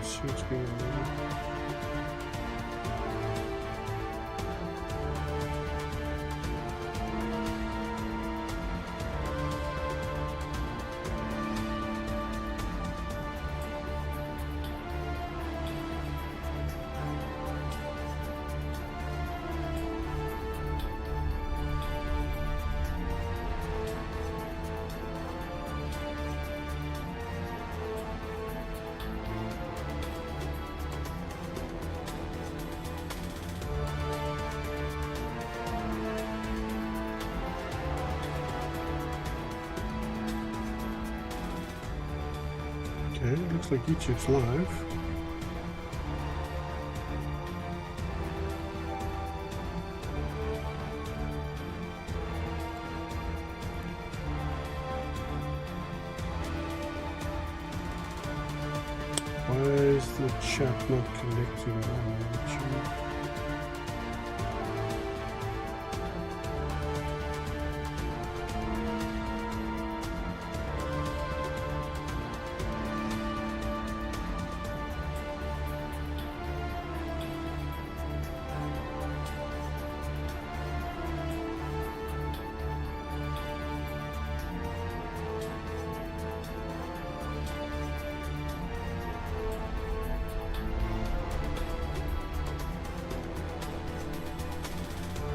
see what's going on there. Okay, it looks like YouTube's live. Why is the chat not connecting on YouTube?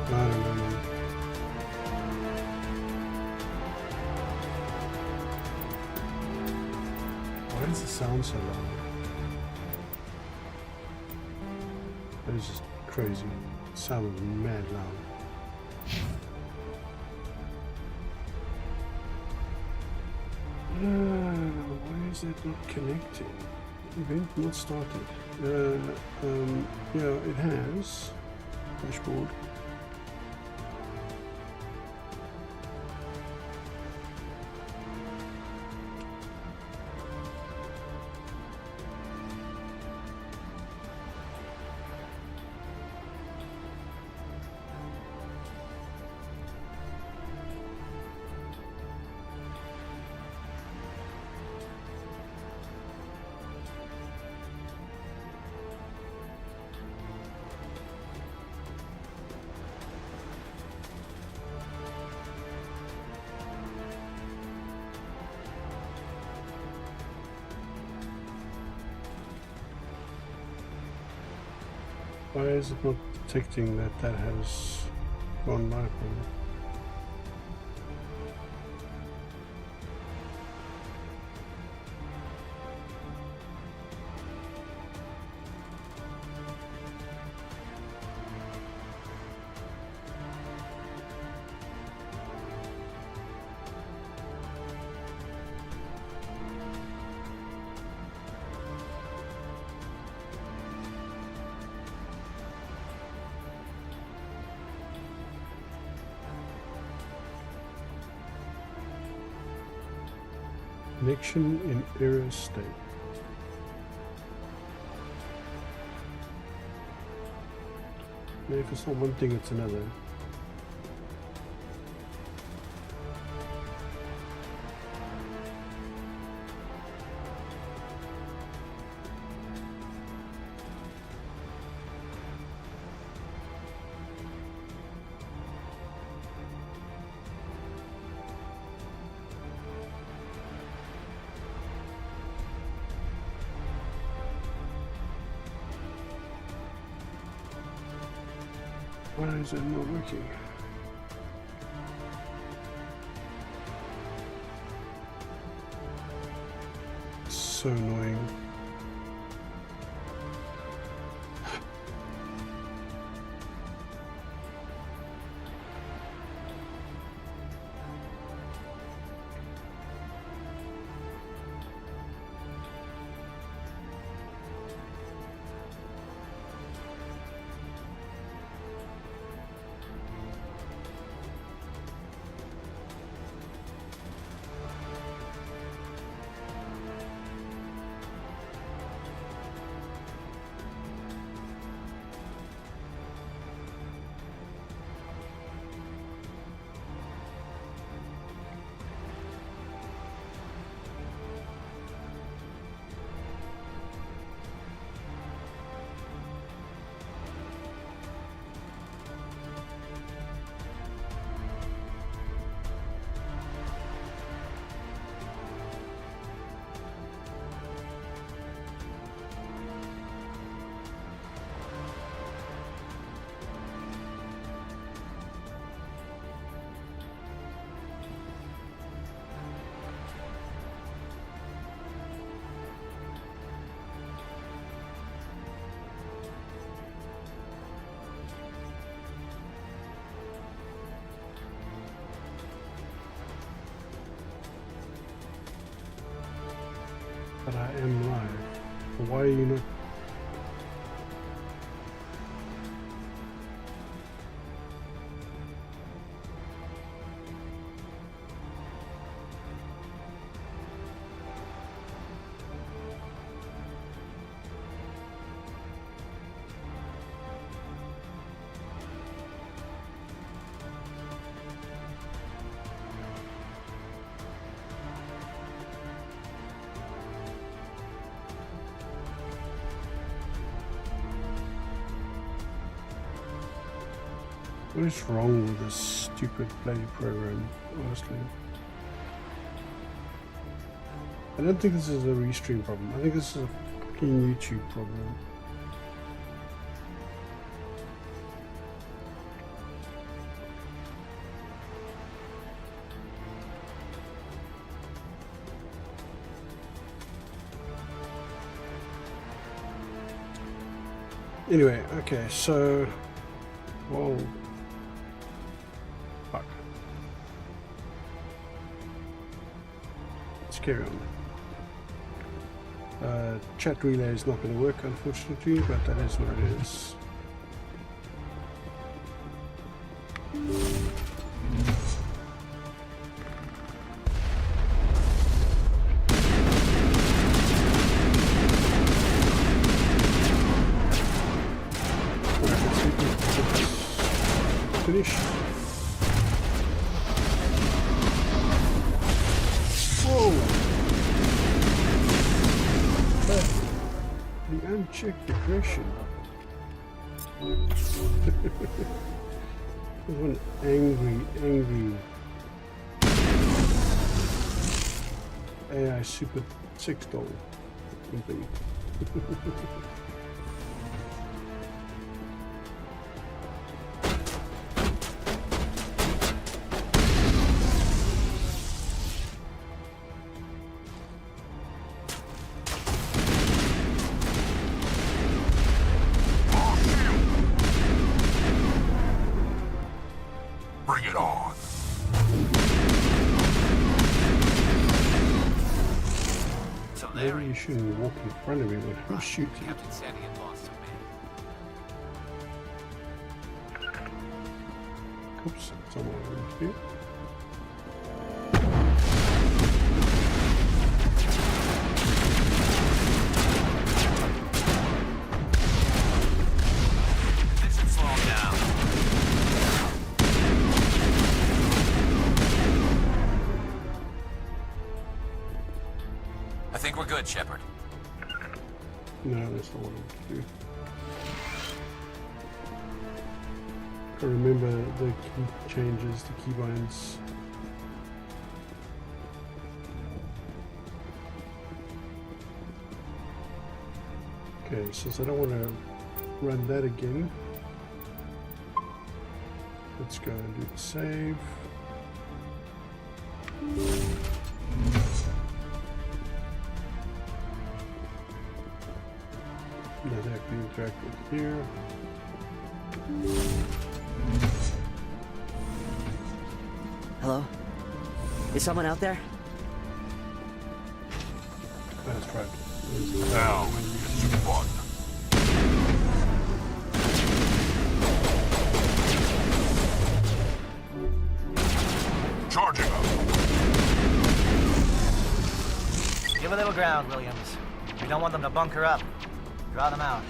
I don't know, man. Why does the sound so loud? That is just crazy. It sounds mad loud. Why is it not connecting? Event not started. Yeah, it has. Dashboard. Why is it not detecting that that has gone live? Connection in error state. Maybe if it's not one thing, it's another. Why is it not working? It's so annoying. But I am live. Why are you not? What is wrong with this stupid bloody program, honestly? I don't think this is a restream problem. I think this is a fucking YouTube problem. Anyway, okay, so... Whoa. Fuck. Let's carry on. Chat relay is not going to work, unfortunately, but that is what it is. Finish. Whoa! The unchecked aggression. One angry AI Super 6 doll company. Bring it on. So Maybe you shouldn't walk in front of me when I'm shooting. Captain Sandy had lost some men. Oops, someone over here. This should slow him down. I think we're good, Shepard. No, that's not what I want to do. I remember the key changes, the keybinds. Okay, since I don't want to run that again, let's go and do the save. Let that be interact with here. Hello? Is someone out there? That's right. Now, it's fun. Charging up. Give a little ground, Williams. We don't want them to bunker up. Draw them out.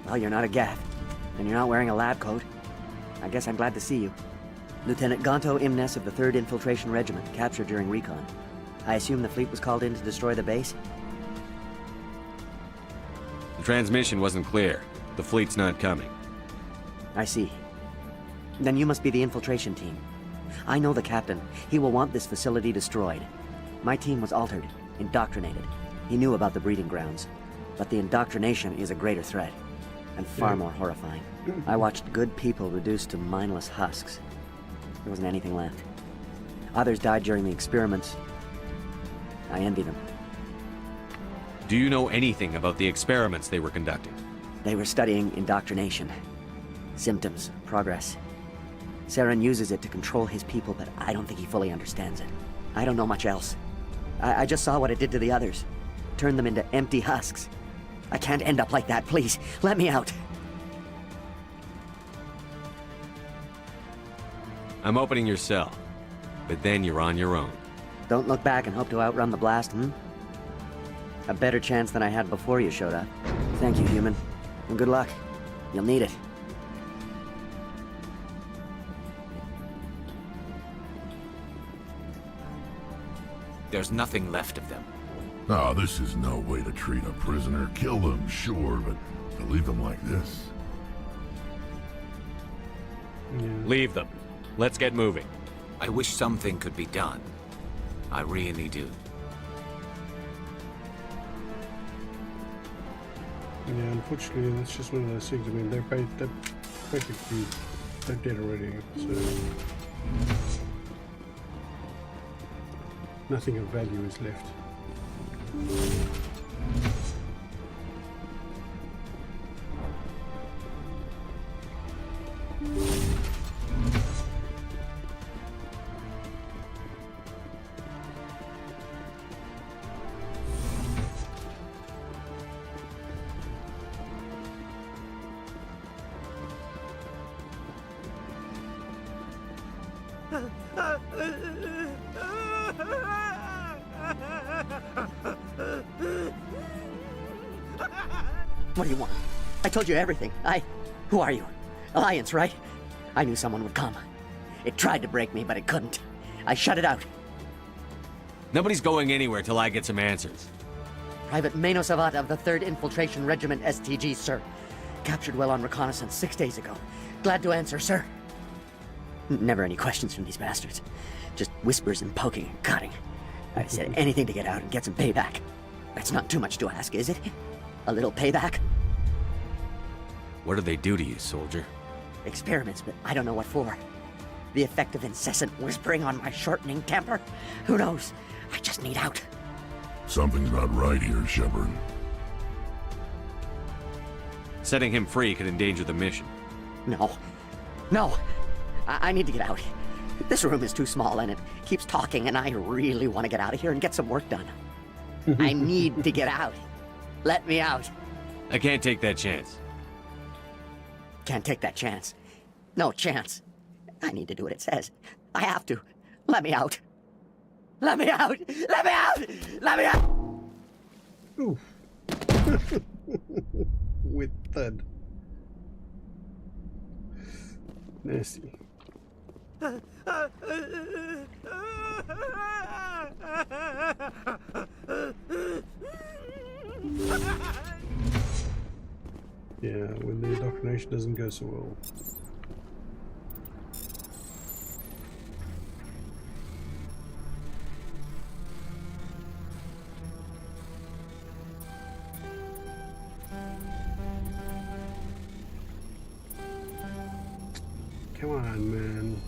Well, you're not a Gath, and you're not wearing a lab coat. I guess I'm glad to see you. Lieutenant Gonto Imnes of the 3rd Infiltration Regiment, captured during recon. I assume the fleet was called in to destroy the base? The transmission wasn't clear. The fleet's not coming. I see. Then you must be the infiltration team. I know the captain. He will want this facility destroyed. My team was altered, indoctrinated. He knew about the breeding grounds. But the indoctrination is a greater threat. and far more horrifying. I watched good people reduced to mindless husks. There wasn't anything left. Others died during the experiments. I envy them. Do you know anything about the experiments they were conducting? They were studying indoctrination. Symptoms, progress. Saren uses it to control his people, but I don't think he fully understands it. I don't know much else. I just saw what it did to the others. Turned them into empty husks. I can't end up like that, please. Let me out. I'm opening your cell, but then you're on your own. Don't look back and hope to outrun the blast, A better chance than I had before you showed up. Thank you, human. And good luck. You'll need it. There's nothing left of them. Now, this is no way to treat a prisoner. Kill them, sure, but to leave them like this? Yeah. Leave them. Let's get moving. I wish something could be done. I really do. Yeah, unfortunately, that's just one of those things. I mean, they're basically they're dead already, so nothing of value is left. What do you want? I told you everything. Who are you? Alliance, right? I knew someone would come. It tried to break me, but it couldn't. I shut it out. Nobody's going anywhere till I get some answers. Private Mano Savat of the 3rd Infiltration Regiment STG, sir. Captured well on reconnaissance 6 days ago. Glad to answer, sir. Never any questions from these bastards. Just whispers and poking and cutting. I said anything to get out and get some payback. That's not too much to ask, is it? A little payback? What do they do to you, soldier? Experiments, but I don't know what for. The effect of incessant whispering on my shortening temper? Who knows? I just need out. Something's not right here, Shepard. Setting him free could endanger the mission. No. No! I need to get out. This room is too small and it keeps talking and I really want to get out of here and get some work done. I need to get out. Let me out. I can't take that chance. Can't take that chance. No chance. I need to do what it says. I have to. Let me out. Let me out! Let me out! Let me out! Ooh. With thud. Nasty. Yeah, when the indoctrination doesn't go so well. Come on, man.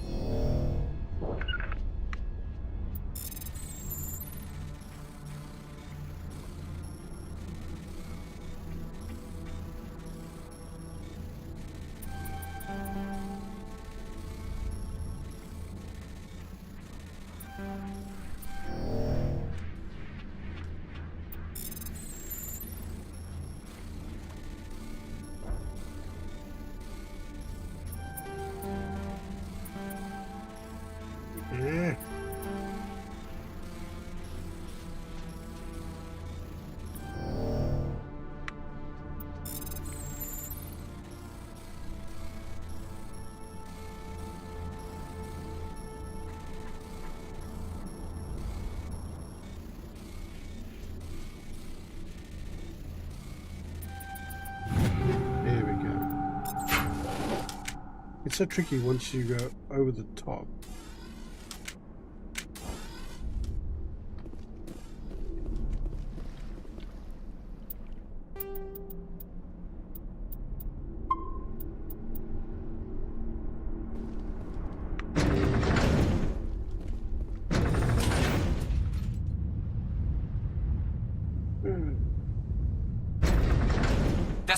It's so tricky once you go over the top.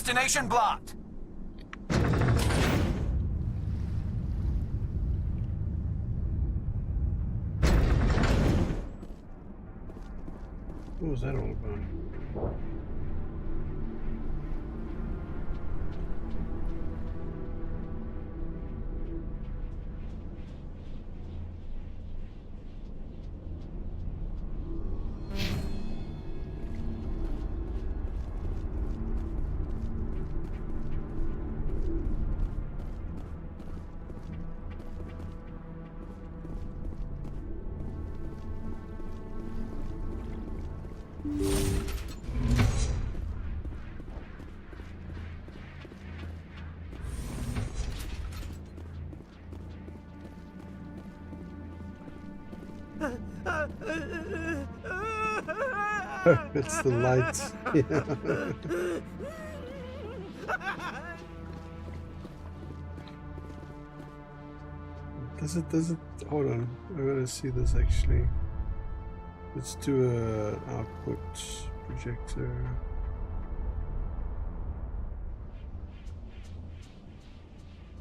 Destination blocked. What was that all about? It's the light. Yeah. Does it, hold on, I gotta see this actually. Let's do a output projector.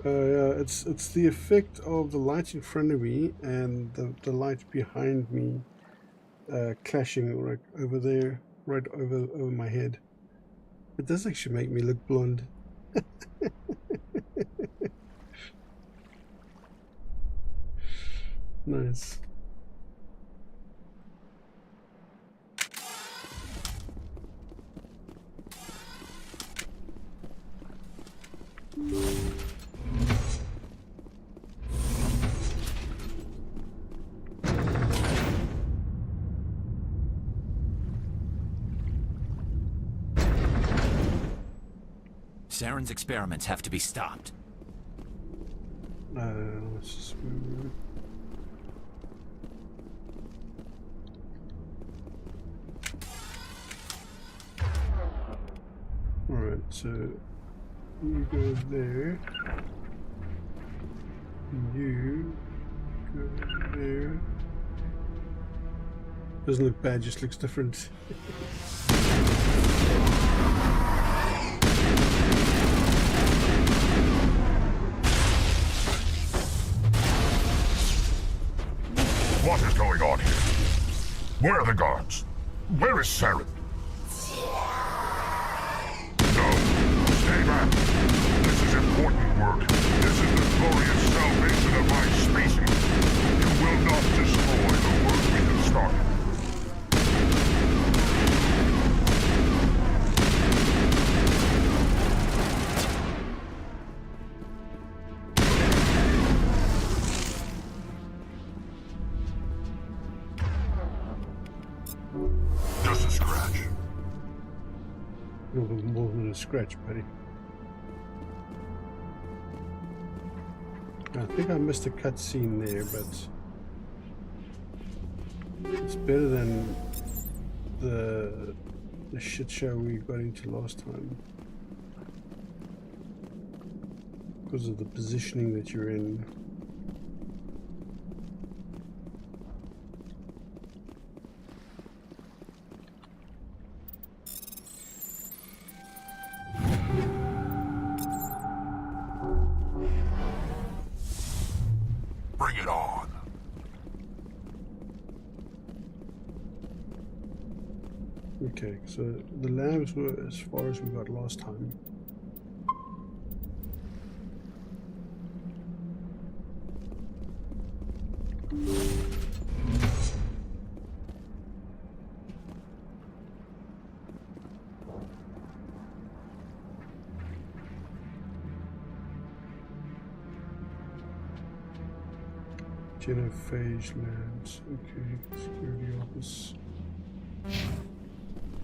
Yeah, it's the effect of the light in front of me and the light behind me clashing right over there, right over my head. It does actually make me look blonde. Nice. Saren's experiments have to be stopped. Let's just move it. Alright, so you go there. You go there. Doesn't look bad, just looks different. What is going on here? Where are the guards? Where is Saren? No, stay back. This is important work. This is the glorious salvation of my species. You will not destroy the work we have started. Just a scratch. More than a scratch, buddy. I think I missed a cutscene there, but it's better than the shit show we got into last time because of the positioning that you're in. Bring it on. Okay, so the labs were as far as we got last time. Genophage labs. Okay, security office.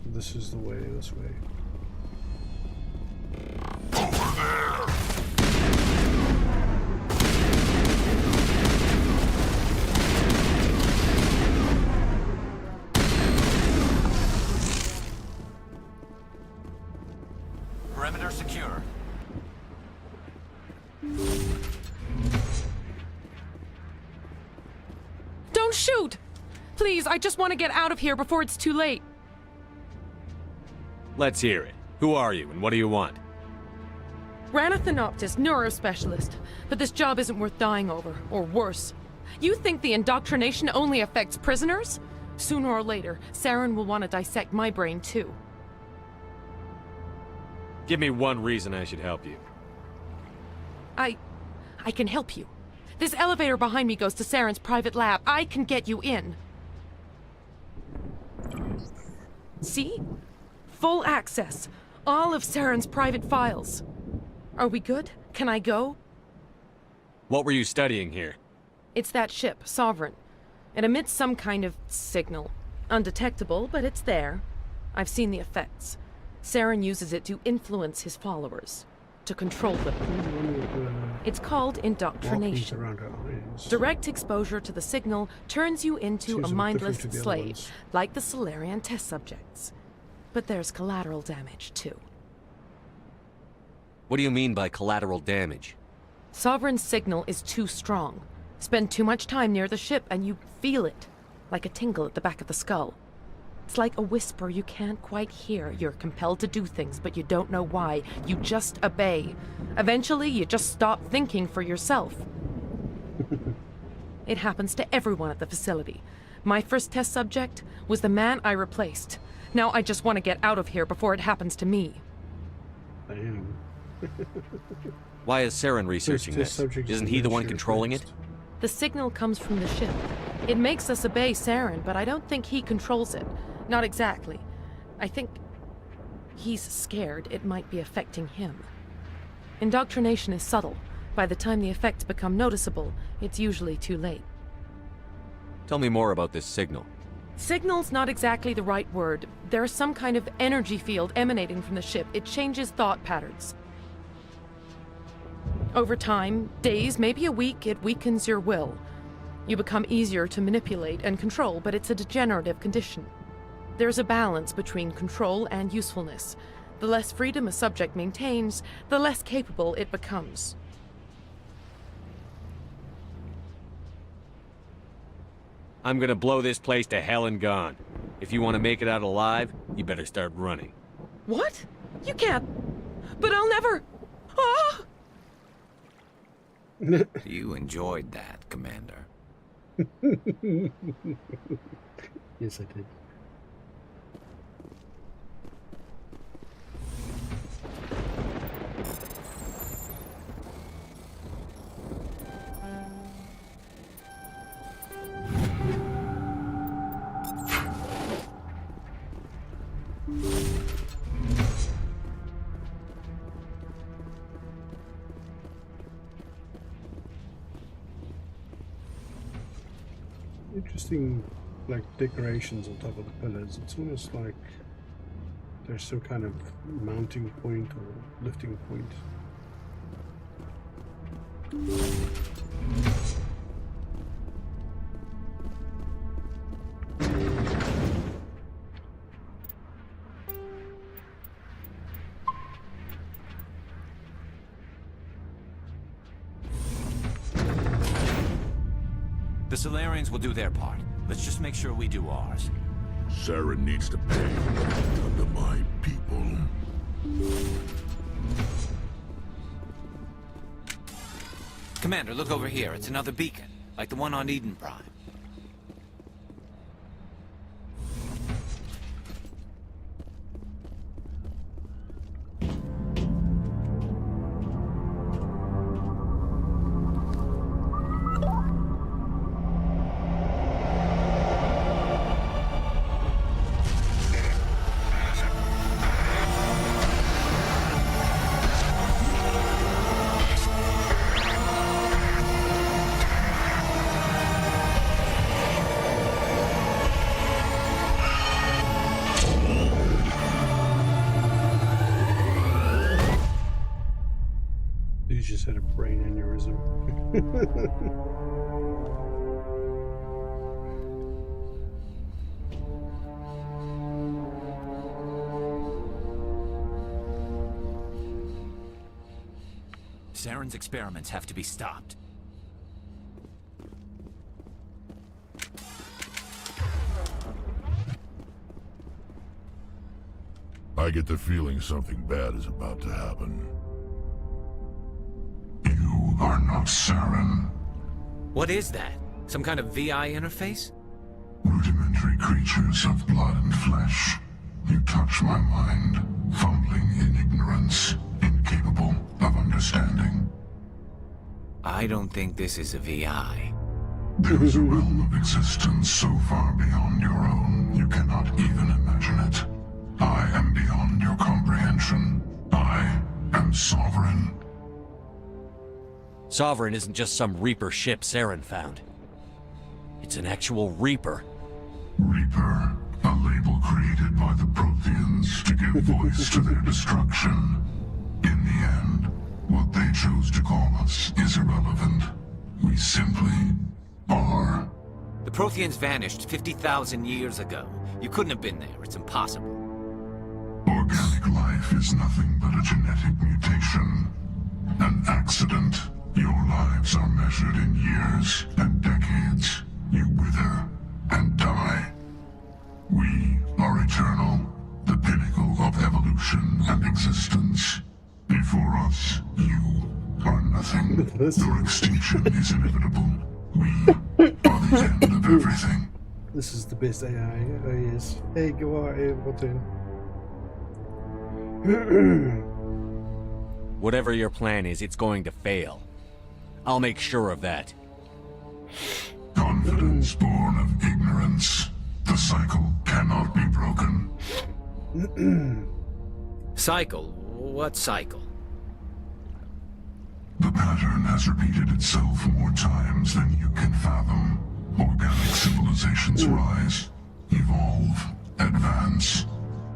This is the way, this way. Over there! Perimeter secure. Don't shoot! Please, I just want to get out of here before it's too late. Let's hear it. Who are you and what do you want? Ran a Thanoptis, neurospecialist. But this job isn't worth dying over, or worse. You think the indoctrination only affects prisoners? Sooner or later, Saren will want to dissect my brain too. Give me one reason I should help you. I can help you. This elevator behind me goes to Saren's private lab. I can get you in. See? Full access. All of Saren's private files. Are we good? Can I go? What were you studying here? It's that ship, Sovereign. It emits some kind of signal. Undetectable, but it's there. I've seen the effects. Saren uses it to influence his followers, to control them. It's called indoctrination. Around her eyes. Direct exposure to the signal turns you into Seems a a bit mindless different to the other slave, ones. like the Solarian test subjects. But there's collateral damage, too. What do you mean by collateral damage? Sovereign's signal is too strong. Spend too much time near the ship and you feel it, like a tingle at the back of the skull. It's like a whisper you can't quite hear. You're compelled to do things, but you don't know why. You just obey. Eventually, you just stop thinking for yourself. It happens to everyone at the facility. My first test subject was the man I replaced. Now I just want to get out of here before it happens to me. Damn. Why is Saren researching Test this? subject Isn't he the one she controlling it? replaced. The signal comes from the ship. It makes us obey Saren, but I don't think he controls it. Not exactly. I think he's scared it might be affecting him. Indoctrination is subtle. By the time the effects become noticeable, it's usually too late. Tell me more about this signal. Signal's not exactly the right word. There's some kind of energy field emanating from the ship. It changes thought patterns. Over time, days, maybe a week, it weakens your will. You become easier to manipulate and control, but it's a degenerative condition. There's a balance between control and usefulness. The less freedom a subject maintains, the less capable it becomes. I'm gonna blow this place to hell and gone. If you want to make it out alive, you better start running. What? You can't. But I'll never. Ah! You enjoyed that, Commander. Yes, I did. Interesting, like, decorations on top of the pillars. It's almost like there's some kind of mounting point or lifting point. The Solarians will do their part. Let's just make sure we do ours. Saren needs to pay under my people. Commander, look over here. It's another beacon, like the one on Eden Prime. You just had a brain aneurysm. Saren's experiments have to be stopped. I get the feeling something bad is about to happen. of Saren. What is that? Some kind of VI interface? Rudimentary creatures of blood and flesh. You touch my mind, fumbling in ignorance, incapable of understanding. I don't think this is a VI. There is a realm of existence so far beyond your own, you cannot even imagine it. I am beyond your comprehension. I am sovereign. Sovereign isn't just some Reaper ship Saren found. It's an actual Reaper. Reaper, a label created by the Protheans to give voice to their destruction. In the end, what they chose to call us is irrelevant. We simply are. The Protheans vanished 50,000 years ago. You couldn't have been there. It's impossible. Organic life is nothing but a genetic mutation. An accident. Your lives are measured in years and decades. You wither and die. We are eternal, the pinnacle of evolution and existence. Before us, you are nothing. Your extinction is inevitable. We are the end of everything. This is the best AI. Oh yes. Hey, go on, what's in? Whatever your plan is, it's going to fail. I'll make sure of that. Confidence born of ignorance. The cycle cannot be broken. Cycle? What cycle? The pattern has repeated itself more times than you can fathom. Organic civilizations rise, evolve, advance,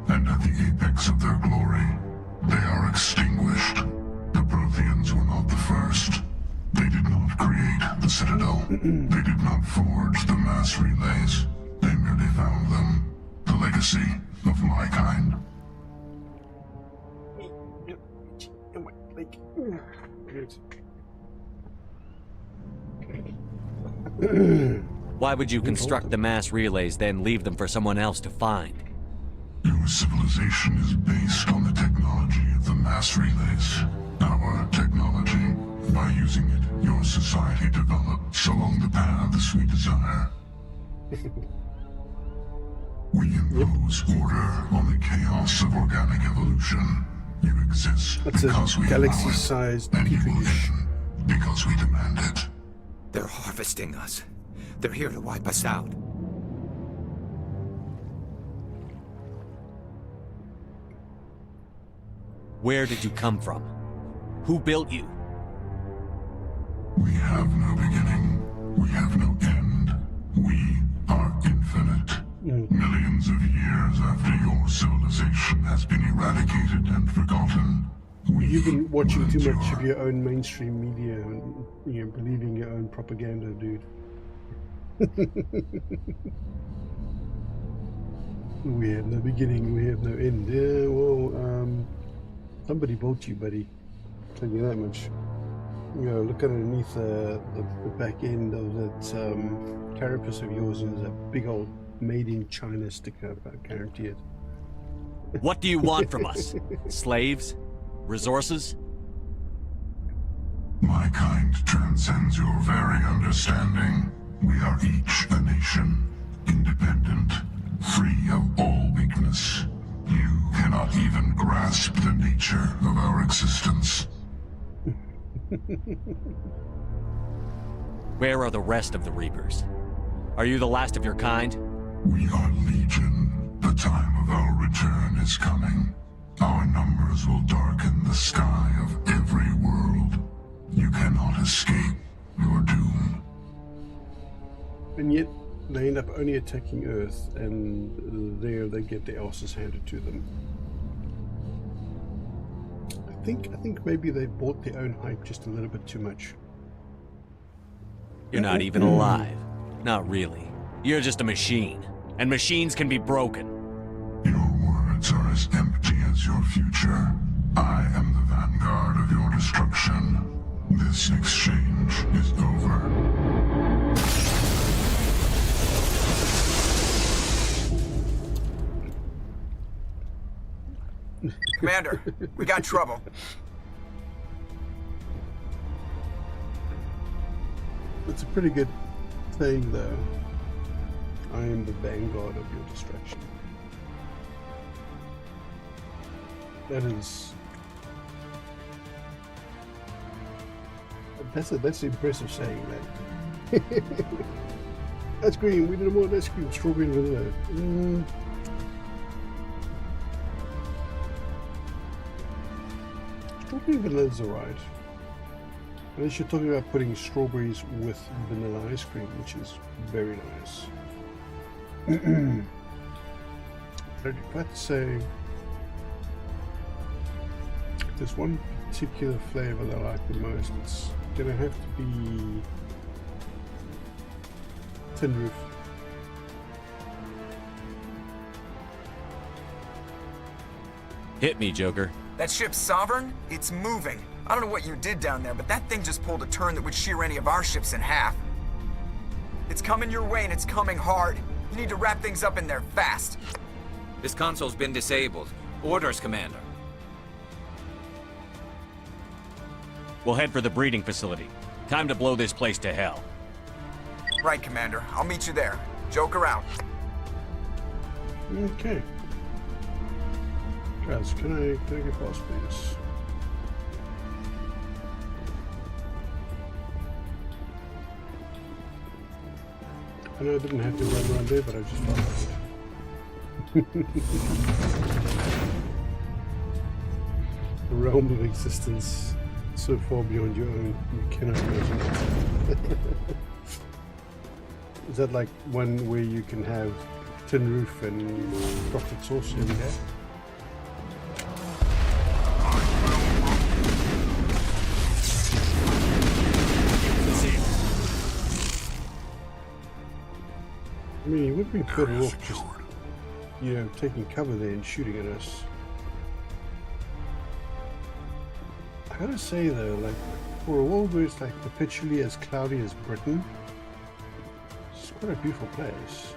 and at the apex of their glory, they are extinguished. The Protheans were not the first. They did not create the Citadel. They did not forge the mass relays. They merely found them. The legacy of my kind. Why would you construct the mass relays, then leave them for someone else to find? Your civilization is based on the technology of the mass relays. Our technology. By using it, your society develops along the paths we desire. We impose order on the chaos of organic evolution. You exist That's because a we galaxy-sized allow it, and you will petri end because we demand it. They're harvesting us. They're here to wipe us out. Where did you come from? Who built you? We have no beginning. We have no end. We are infinite. Millions of years after your civilization has been eradicated and forgotten, You've been watching too much of your own mainstream media and believing your own propaganda, dude. We have no beginning, we have no end. Yeah, well, somebody built you, buddy. I'll tell you that much. Look underneath the back end of that carapace of yours, and there's a big old made in China sticker. I guarantee it. What do you want from us? Slaves? Resources? My kind transcends your very understanding. We are each a nation, independent, free of all weakness. You cannot even grasp the nature of our existence. Where are the rest of the Reapers? Are you the last of your kind? We are legion. The time of our return is coming. Our numbers will darken the sky of every world. You cannot escape your doom. And yet, they end up only attacking Earth, and there they get their asses handed to them. I think maybe they bought their own hype just a little bit too much. You're not even alive. Not really. You're just a machine. And machines can be broken. Your words are as empty as your future. I am the vanguard of your destruction. This exchange is over. Commander, we got trouble. It's a pretty good thing, though. I am the vanguard of your distraction. That is... That's impressive saying that. Ice cream, we need more ice cream. Strawberry and vanilla. Strawberry and vanilla is alright. Unless you're talking about putting strawberries with vanilla ice cream, which is very nice. But if I had to say, there's one particular flavor that I like the most, it's gonna have to be Tin Roof. Hit me, Joker. That ship's sovereign? It's moving. I don't know what you did down there, but that thing just pulled a turn that would shear any of our ships in half. It's coming your way and it's coming hard. You need to wrap things up in there fast. This console's been disabled. Orders, Commander. We'll head for the breeding facility. Time to blow this place to hell. Right, Commander. I'll meet you there. Joker out. Okay. Guys, can I get past, please? I know I didn't have to run around there, but I just felt like it. The realm of existence so far beyond your own, you cannot imagine it. Is that like one where you can have tin roof and chocolate sauce every day? I mean, he would be better off just, you know, taking cover there and shooting at us. I gotta say though, like, for a world where it's like perpetually as cloudy as Britain, it's quite a beautiful place.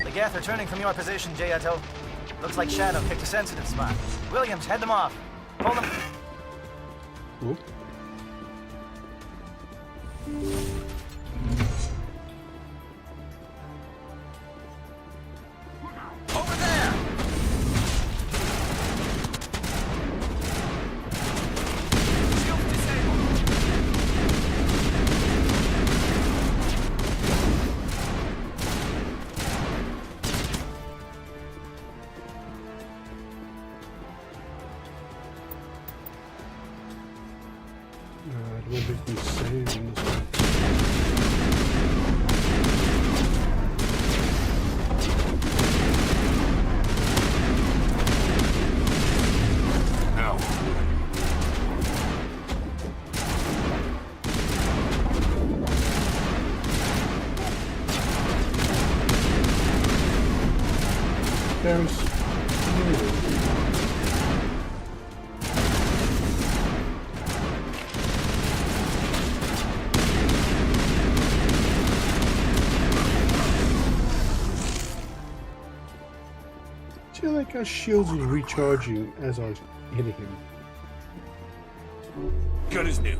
The Geth are turning from your position, Jayato. Looks like Shadow picked a sensitive spot. Williams, head them off. Pull them. Ooh. Over there! Shield disabled. I don't think we saved in this one. Now, There's... I feel like our shields was recharging as I was hitting him. Good as new.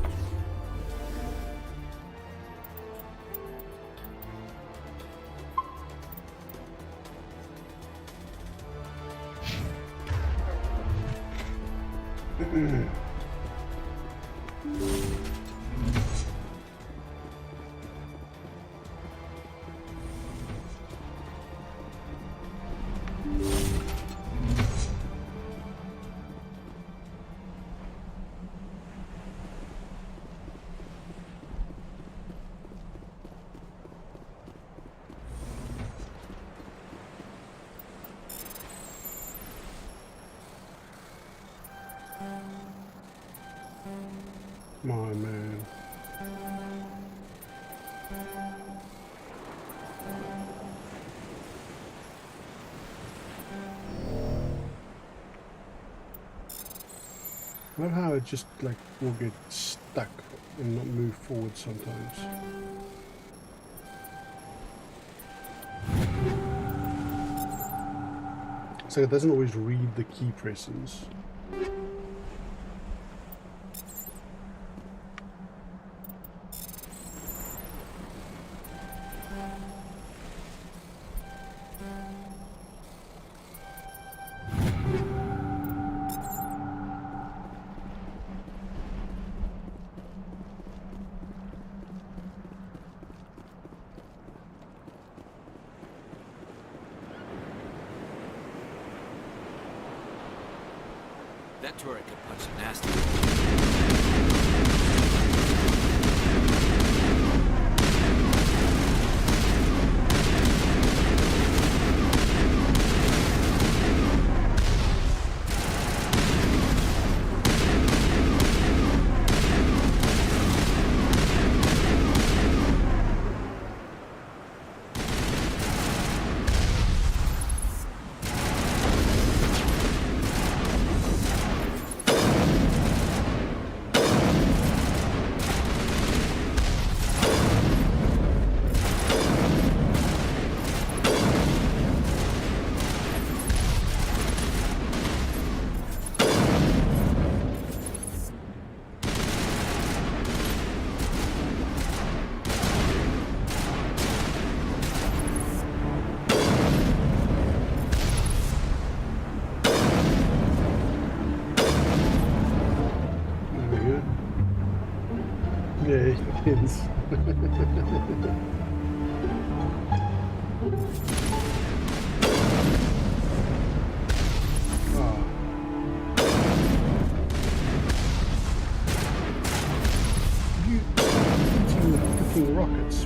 My man. I love how it just like will get stuck and not move forward sometimes. So it doesn't always read the key presses. That turret could punch some nasty. Yeah, it is. Oh. You eating the fucking rockets.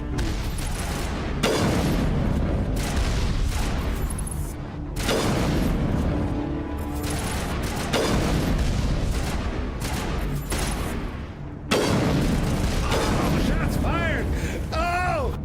Shots fired! Oh!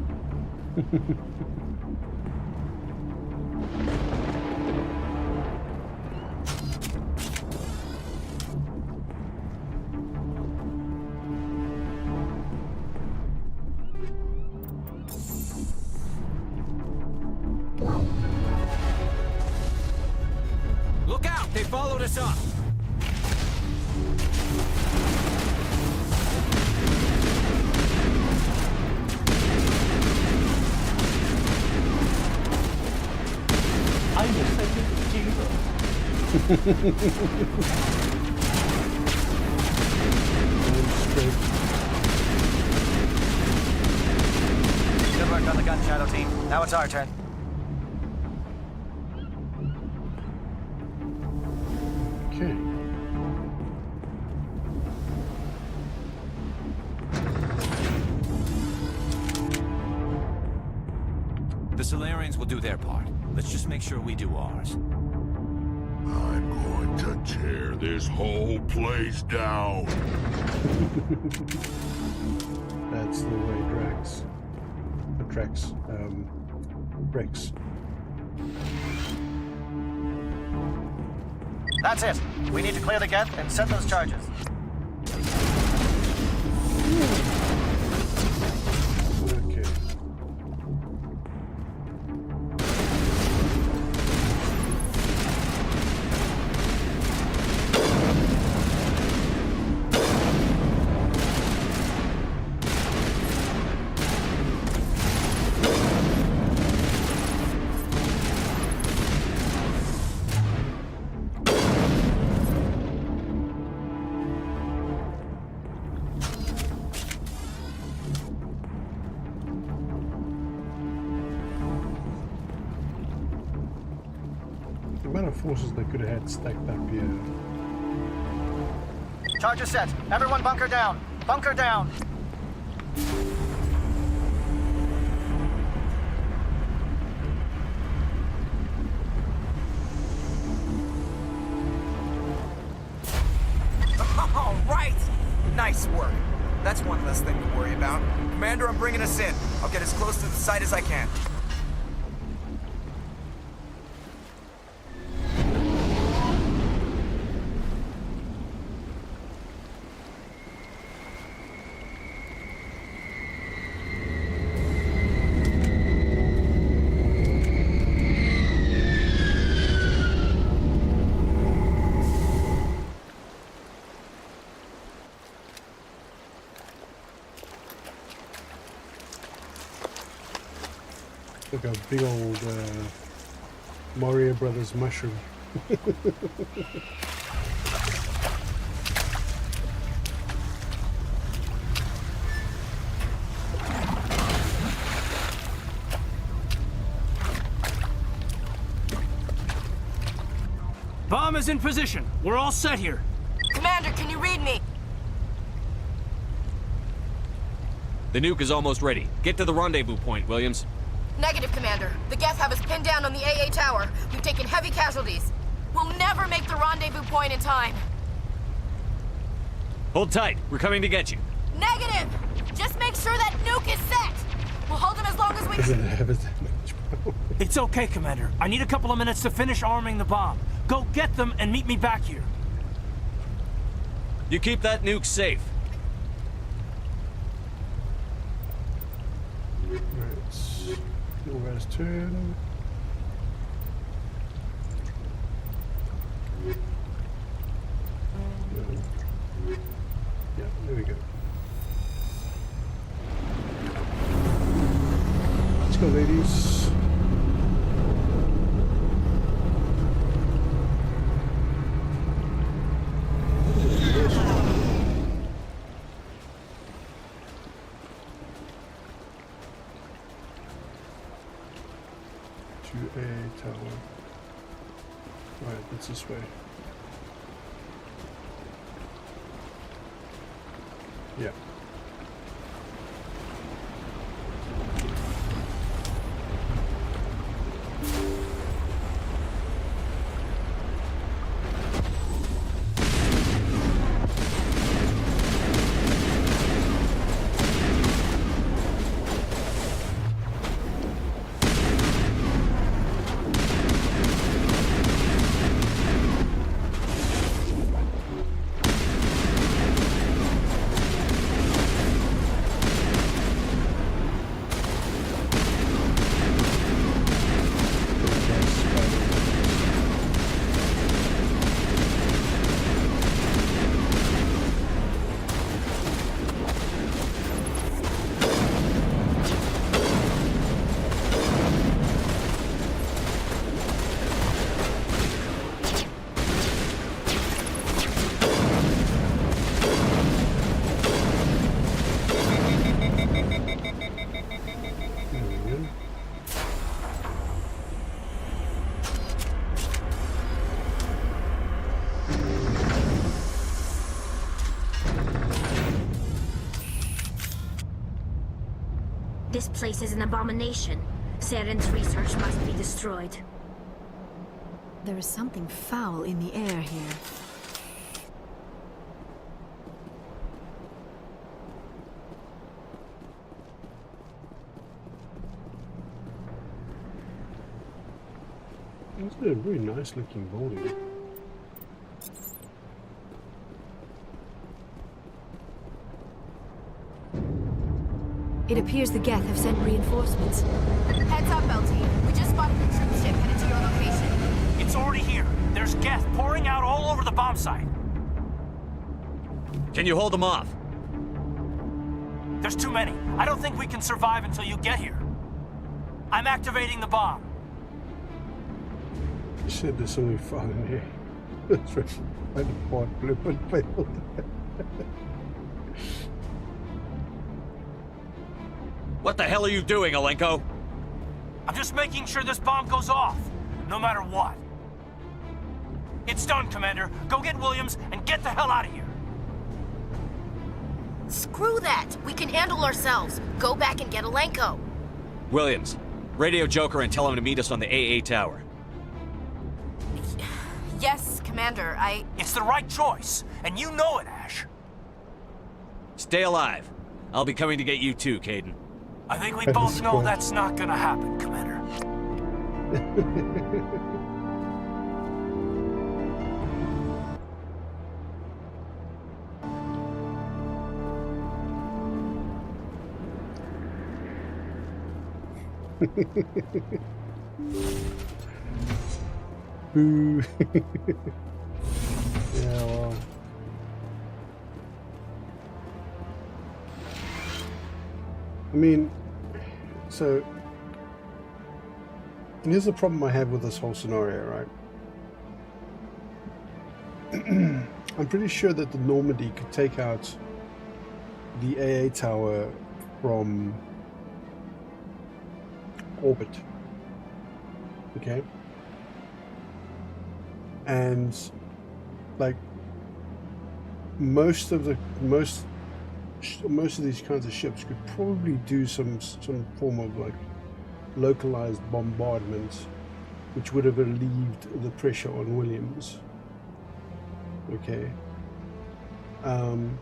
Look out! They followed us up! I'm a second Jesus. Good work on the gun, Shadow Team. Now it's our turn. Okay. The Solarians will do their part. Let's just make sure we do ours. I'm going to tear this whole place down. That's the way Drax breaks. That's it. We need to clear the gate and set those charges. Okay. The amount of forces they could have had stacked up here. Charges set. Everyone bunker down. Bunker down. All right! Nice work. That's one less thing to worry about. Commander, I'm bringing us in. I'll get as close to the site as I can. Like a big old Mario Brothers mushroom. Bomb is in position. We're all set here. Commander, can you read me? The nuke is almost ready. Get to the rendezvous point, Williams. Negative, Commander. The Geth have us pinned down on the AA tower. We've taken heavy casualties. We'll never make the rendezvous point in time. Hold tight. We're coming to get you. Negative! Just make sure that nuke is set! We'll hold them as long as we Doesn't can. have it that much power. It's okay, Commander. I need a couple of minutes to finish arming the bomb. Go get them and meet me back here. You keep that nuke safe. Right. All guys turn. Yeah, there we go. Let's go, ladies. To a tower. Right, that's this way. Yeah. This place is an abomination. Saren's research must be destroyed. There is something foul in the air here. It's a really nice looking building. It appears the Geth have sent reinforcements. Heads up, LT. We just spotted a troop ship headed to your location. It's already here. There's Geth pouring out all over the bomb site. Can you hold them off? There's too many. I don't think we can survive until you get here. I'm activating the bomb. You said there's something foul in here. That's right. I had a part blip and failed. What the hell are you doing, Alenko? I'm just making sure this bomb goes off, no matter what. It's done, Commander. Go get Williams and get the hell out of here. Screw that! We can handle ourselves. Go back and get Alenko. Williams, radio Joker and tell him to meet us on the AA tower. Yes, Commander, It's the right choice, and you know it, Ash. Stay alive. I'll be coming to get you too, Caden. I think we both know that's not gonna happen, Commander. Boo. Yeah, well. I mean, so here's the problem I have with this whole scenario, right? I'm pretty sure that the Normandy could take out the AA tower from orbit. Okay? and like most of these kinds of ships could probably do some form of like localized bombardment, which would have relieved the pressure on Williams. Okay. And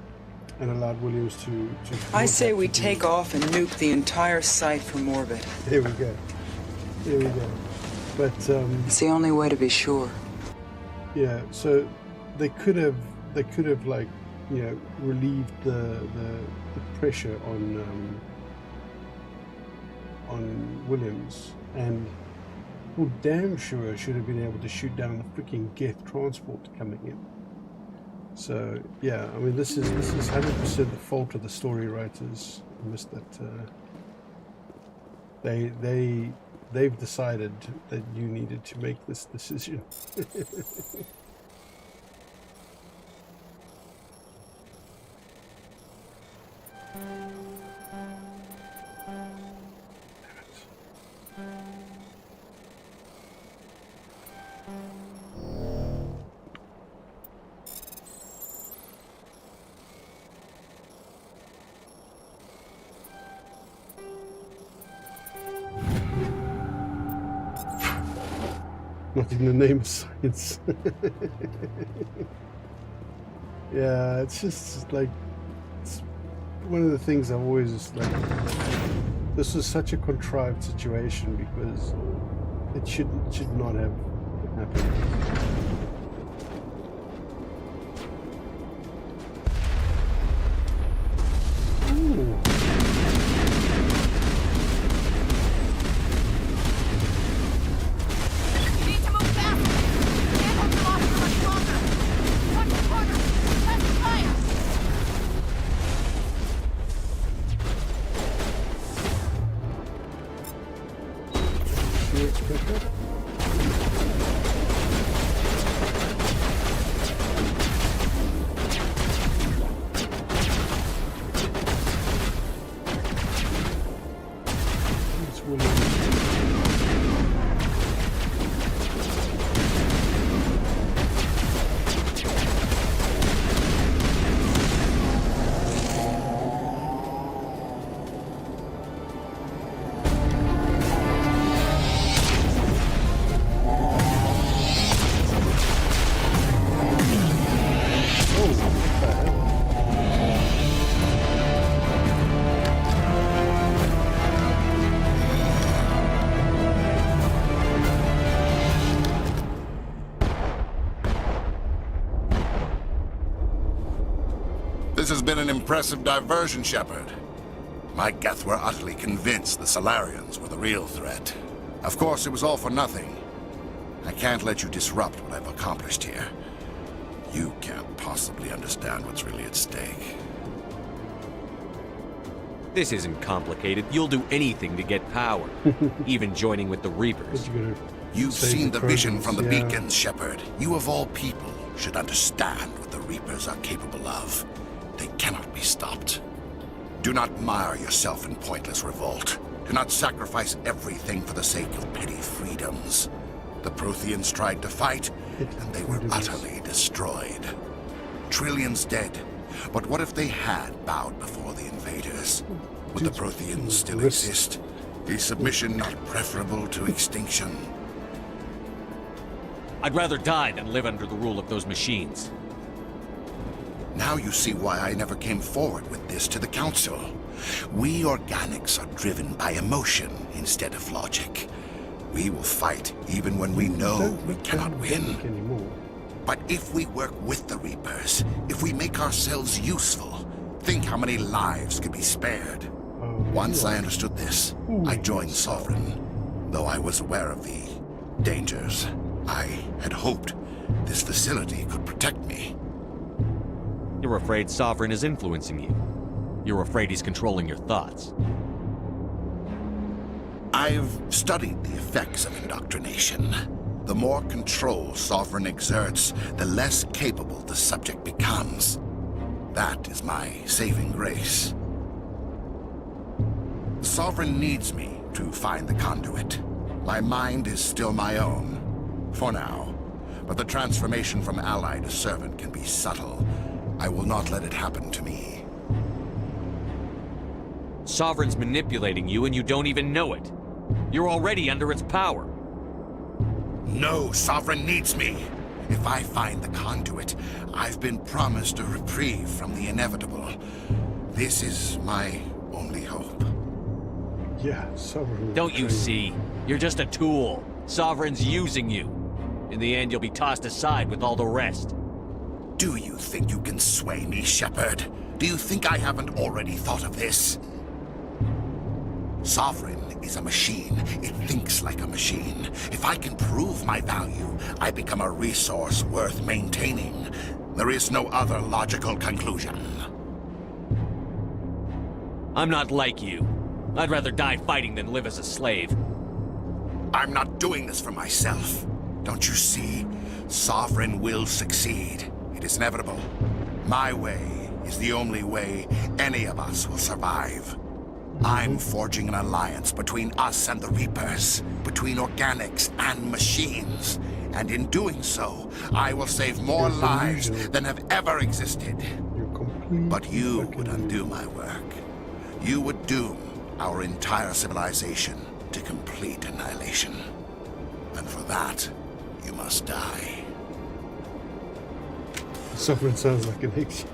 allowed Williams to I say we take off and nuke the entire site from orbit. There we go. There we go. But it's the only way to be sure. Yeah, so they could have like, you know, relieved the pressure on Williams, and well, damn sure should have been able to shoot down the freaking Geth transport coming in. So yeah, I mean, this is 100% the fault of the story writers. I missed that. They've decided that you needed to make this decision. Not in the name of science. Yeah, it's just like, it's one of the things I've always just like, this was such a contrived situation because it should not have happened. Ooh. This has been an impressive diversion, Shepard. My Geth were utterly convinced the Solarians were the real threat. Of course, it was all for nothing. I can't let you disrupt what I've accomplished here. You can't possibly understand what's really at stake. This isn't complicated. You'll do anything to get power, even joining with the Reapers. You've seen the vision from the beacons, Shepard. You of all people should understand what the Reapers are capable of. They cannot be stopped. Do not mire yourself in pointless revolt. Do not sacrifice everything for the sake of petty freedoms. The Protheans tried to fight, and they were utterly destroyed. Trillions dead. But what if they had bowed before the invaders? Would the Protheans still exist? Is submission not preferable to extinction? I'd rather die than live under the rule of those machines. Now you see why I never came forward with this to the Council. We organics are driven by emotion instead of logic. We will fight even when we know we cannot win. But if we work with the Reapers, if we make ourselves useful, think how many lives could be spared. Once I understood this, I joined Sovereign, though I was aware of the dangers. I had hoped this facility could protect me. You're afraid Sovereign is influencing you. You're afraid he's controlling your thoughts. I've studied the effects of indoctrination. The more control Sovereign exerts, the less capable the subject becomes. That is my saving grace. Sovereign needs me to find the conduit. My mind is still my own, for now. but the transformation from ally to servant can be subtle. I will not let it happen to me. Sovereign's manipulating you and you don't even know it. You're already under its power. No, Sovereign needs me. If I find the conduit, I've been promised a reprieve from the inevitable. This is my only hope. Yeah, Sovereign. Don't you see? You're just a tool. Sovereign's using you. In the end, you'll be tossed aside with all the rest. Do you think you can sway me, Shepard? Do you think I haven't already thought of this? Sovereign is a machine. It thinks like a machine. If I can prove my value, I become a resource worth maintaining. There is no other logical conclusion. I'm not like you. I'd rather die fighting than live as a slave. I'm not doing this for myself. Don't you see? Sovereign will succeed. It is inevitable. My way is the only way any of us will survive. I'm forging an alliance between us and the Reapers, between organics and machines. And in doing so, I will save more lives than have ever existed. But you would undo my work. You would doom our entire civilization to complete annihilation. And for that, you must die. Sovereign sounds like an Hicks.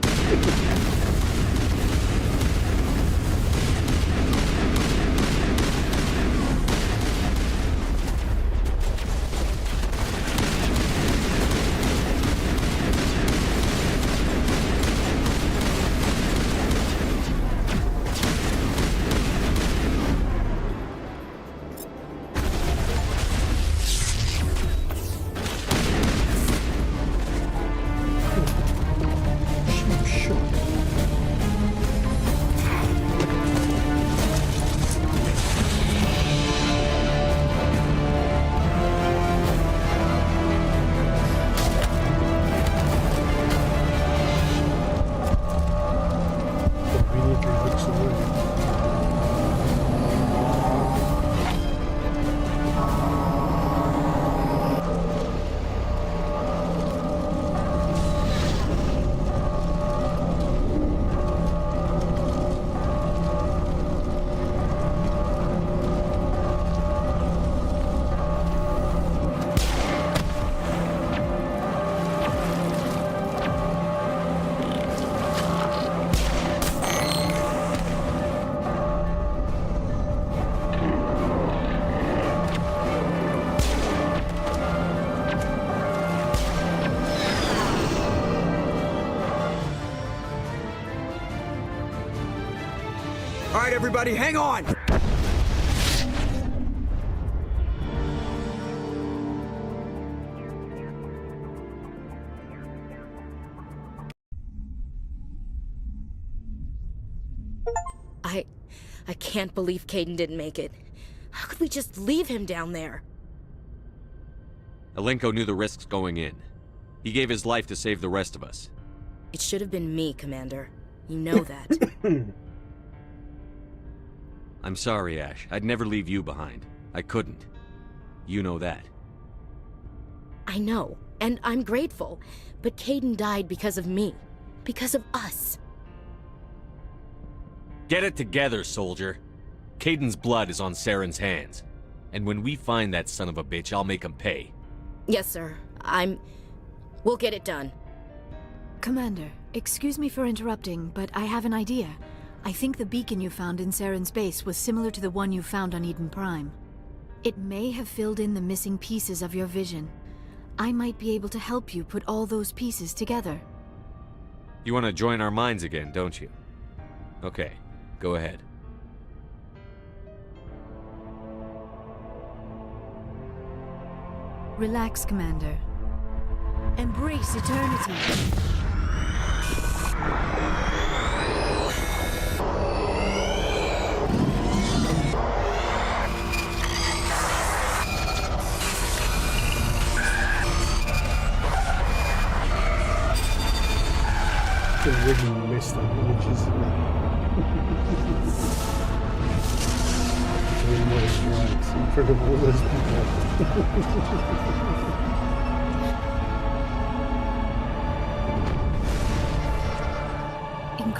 All right, everybody, hang on! I can't believe Kaidan didn't make it. How could we just leave him down there? Alenko knew the risks going in. He gave his life to save the rest of us. It should have been me, Commander. You know that. I'm sorry, Ash. I'd never leave you behind. I couldn't. You know that. I know, and I'm grateful. But Kaidan died because of me. Because of us. Get it together, soldier. Kaidan's blood is on Saren's hands. And when we find that son of a bitch, I'll make him pay. Yes, sir. We'll get it done. Commander, excuse me for interrupting, but I have an idea. I think the beacon you found in Saren's base was similar to the one you found on Eden Prime. It may have filled in the missing pieces of your vision. I might be able to help you put all those pieces together. You want to join our minds again, don't you? Okay, go ahead. Relax, Commander. Embrace eternity. Really messed up images. Doing what is right in front of all those people.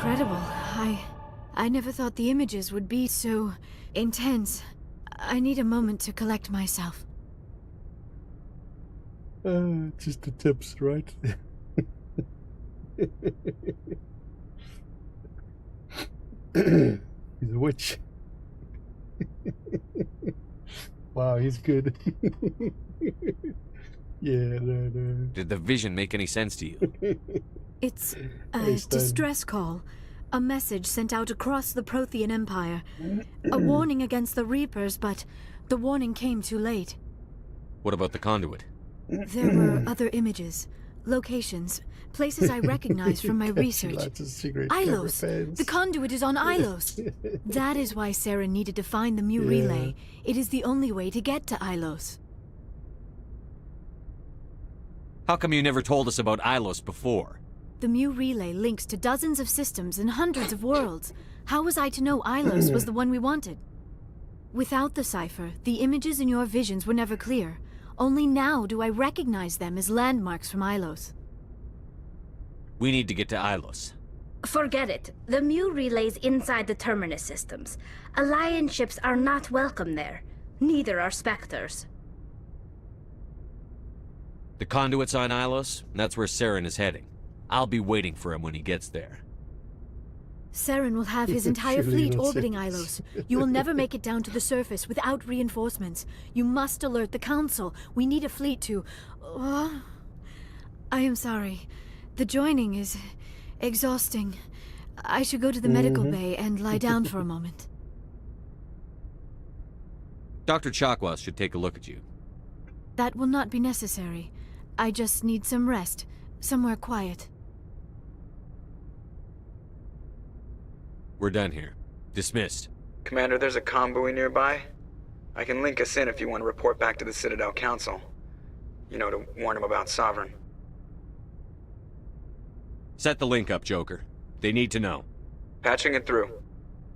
incredible. I never thought the images would be so intense. I need a moment to collect myself. Just the tips, right? He's a witch. Wow, he's good. Yeah, no. Did the vision make any sense to you? It's a distress call. A message sent out across the Prothean Empire. A warning against the Reapers, but the warning came too late. What about the conduit? There were other images, locations, places I recognize from my research. Ilos! The conduit is on Ilos! That is why Saren needed to find the Mu relay. It is the only way to get to Ilos. How come you never told us about Ilos before? The Mu relay links to dozens of systems and hundreds of worlds. How was I to know Ilos was the one we wanted? Without the cipher, the images in your visions were never clear. Only now do I recognize them as landmarks from Ilos. We need to get to Ilos. Forget it. The Mu relay's inside the Terminus systems. Alliance ships are not welcome there. Neither are Spectres. The conduit's on Ilos, and that's where Saren is heading. I'll be waiting for him when he gets there. Saren will have his entire fleet orbiting Ilos. You will never make it down to the surface without reinforcements. You must alert the Council. We need a fleet to... I am sorry. The joining is exhausting. I should go to the medical bay and lie down for a moment. Dr. Chakwas should take a look at you. That will not be necessary. I just need some rest. Somewhere quiet. We're done here. Dismissed. Commander, there's a convoy nearby. I can link us in if you want to report back to the Citadel Council. You know, to warn them about Sovereign. Set the link up, Joker. They need to know. Patching it through.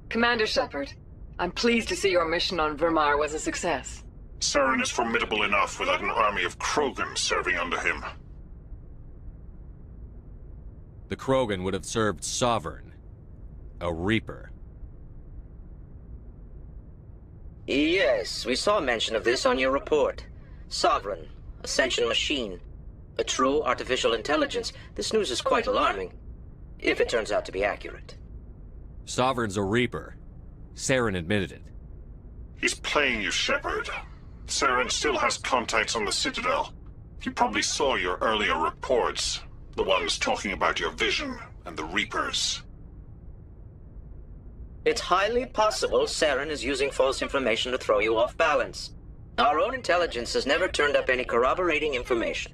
Commander Shepard, I'm pleased to see your mission on Virmire was a success. Saren is formidable enough without an army of Krogan serving under him. The Krogan would have served Sovereign. A Reaper. Yes, we saw mention of this on your report. Sovereign, Ascension machine, a true artificial intelligence. This news is quite alarming, if it turns out to be accurate. Sovereign's a Reaper. Saren admitted it. He's playing you, Shepard. Saren still has contacts on the Citadel. He probably saw your earlier reports. The ones talking about your vision and the Reapers. It's highly possible Saren is using false information to throw you off balance. Our own intelligence has never turned up any corroborating information.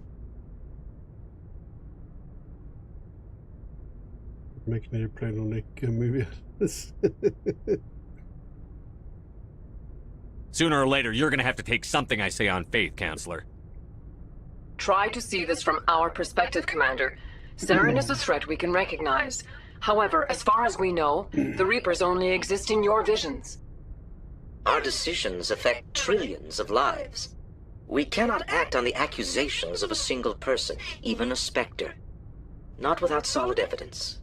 Make an airplane on a movie out of this. Sooner or later, you're gonna have to take something I say on faith, Counselor. Try to see this from our perspective, Commander. Saren is a threat we can recognize. However, as far as we know, the Reapers only exist in your visions. Our decisions affect trillions of lives. We cannot act on the accusations of a single person, even a Spectre. Not without solid evidence.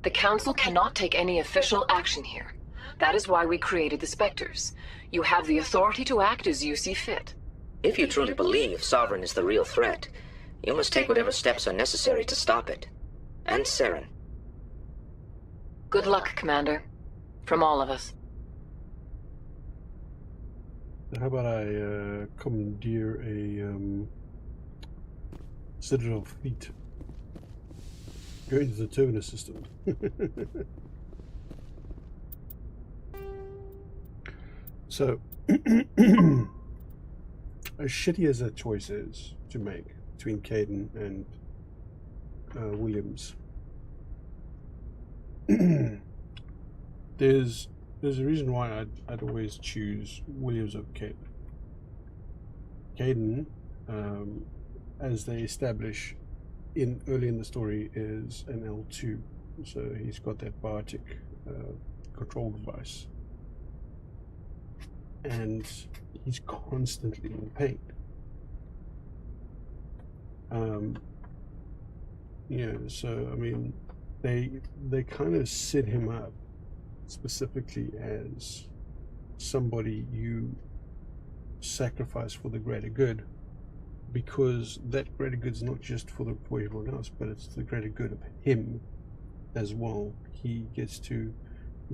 The Council cannot take any official action here. That is why we created the Spectres. You have the authority to act as you see fit. If you truly believe Sovereign is the real threat, you must take whatever steps are necessary to stop it. And Saren. Good luck, Commander. From all of us. How about I commandeer a Citadel fleet? Go into the Terminus system. So, as shitty as that choice is to make between Caden and Williams, there's a reason why I'd always choose Williams over Caden. Caden, as they establish early in the story, is an L2, so he's got that biotic control device, and he's constantly in pain. So I mean, they kind of set him up specifically as somebody you sacrifice for the greater good, because that greater good is not just for everyone else, but it's the greater good of him as well. He gets to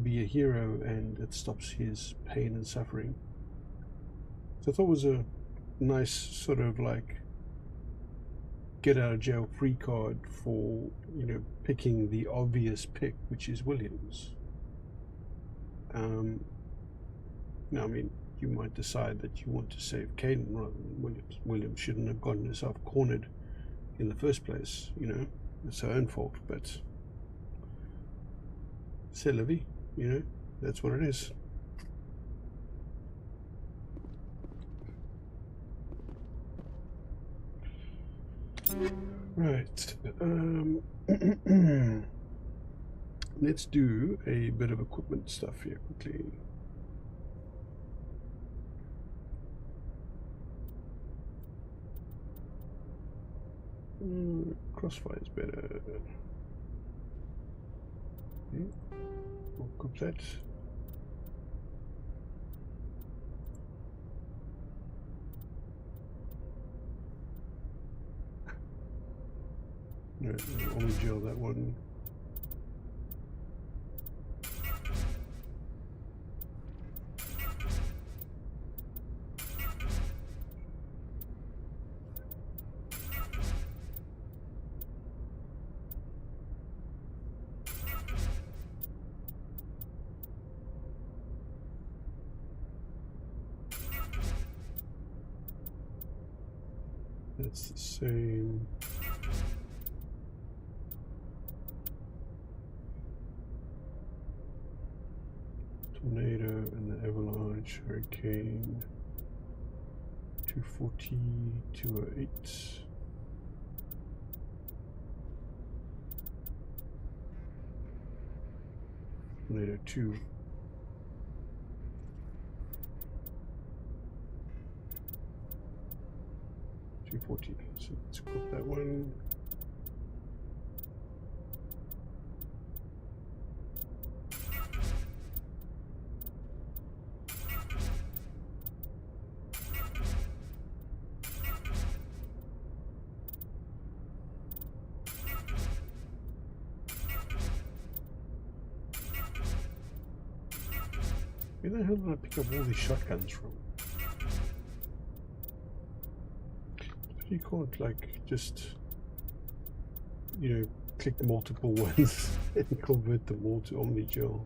be a hero, and it stops his pain and suffering. So I thought it was a nice sort of like get out of jail free card for, you know, picking the obvious pick, which is Williams. Now, I mean, you might decide that you want to save Caden rather than Williams. Williams shouldn't have gotten herself cornered in the first place, you know. It's her own fault, but c'est la vie, you know, that's what it is. Right. Let's do a bit of equipment stuff here quickly. Crossfire is better. Okay. We'll equip that. No, I'll only gel that one. That's the same. Tornado and the avalanche, hurricane, 240, 208. Tornado 2. So let's equip that one. Where the hell did I pick up all these shotguns from? You can't like just, you know, click multiple ones and convert them all to Omni-Gel.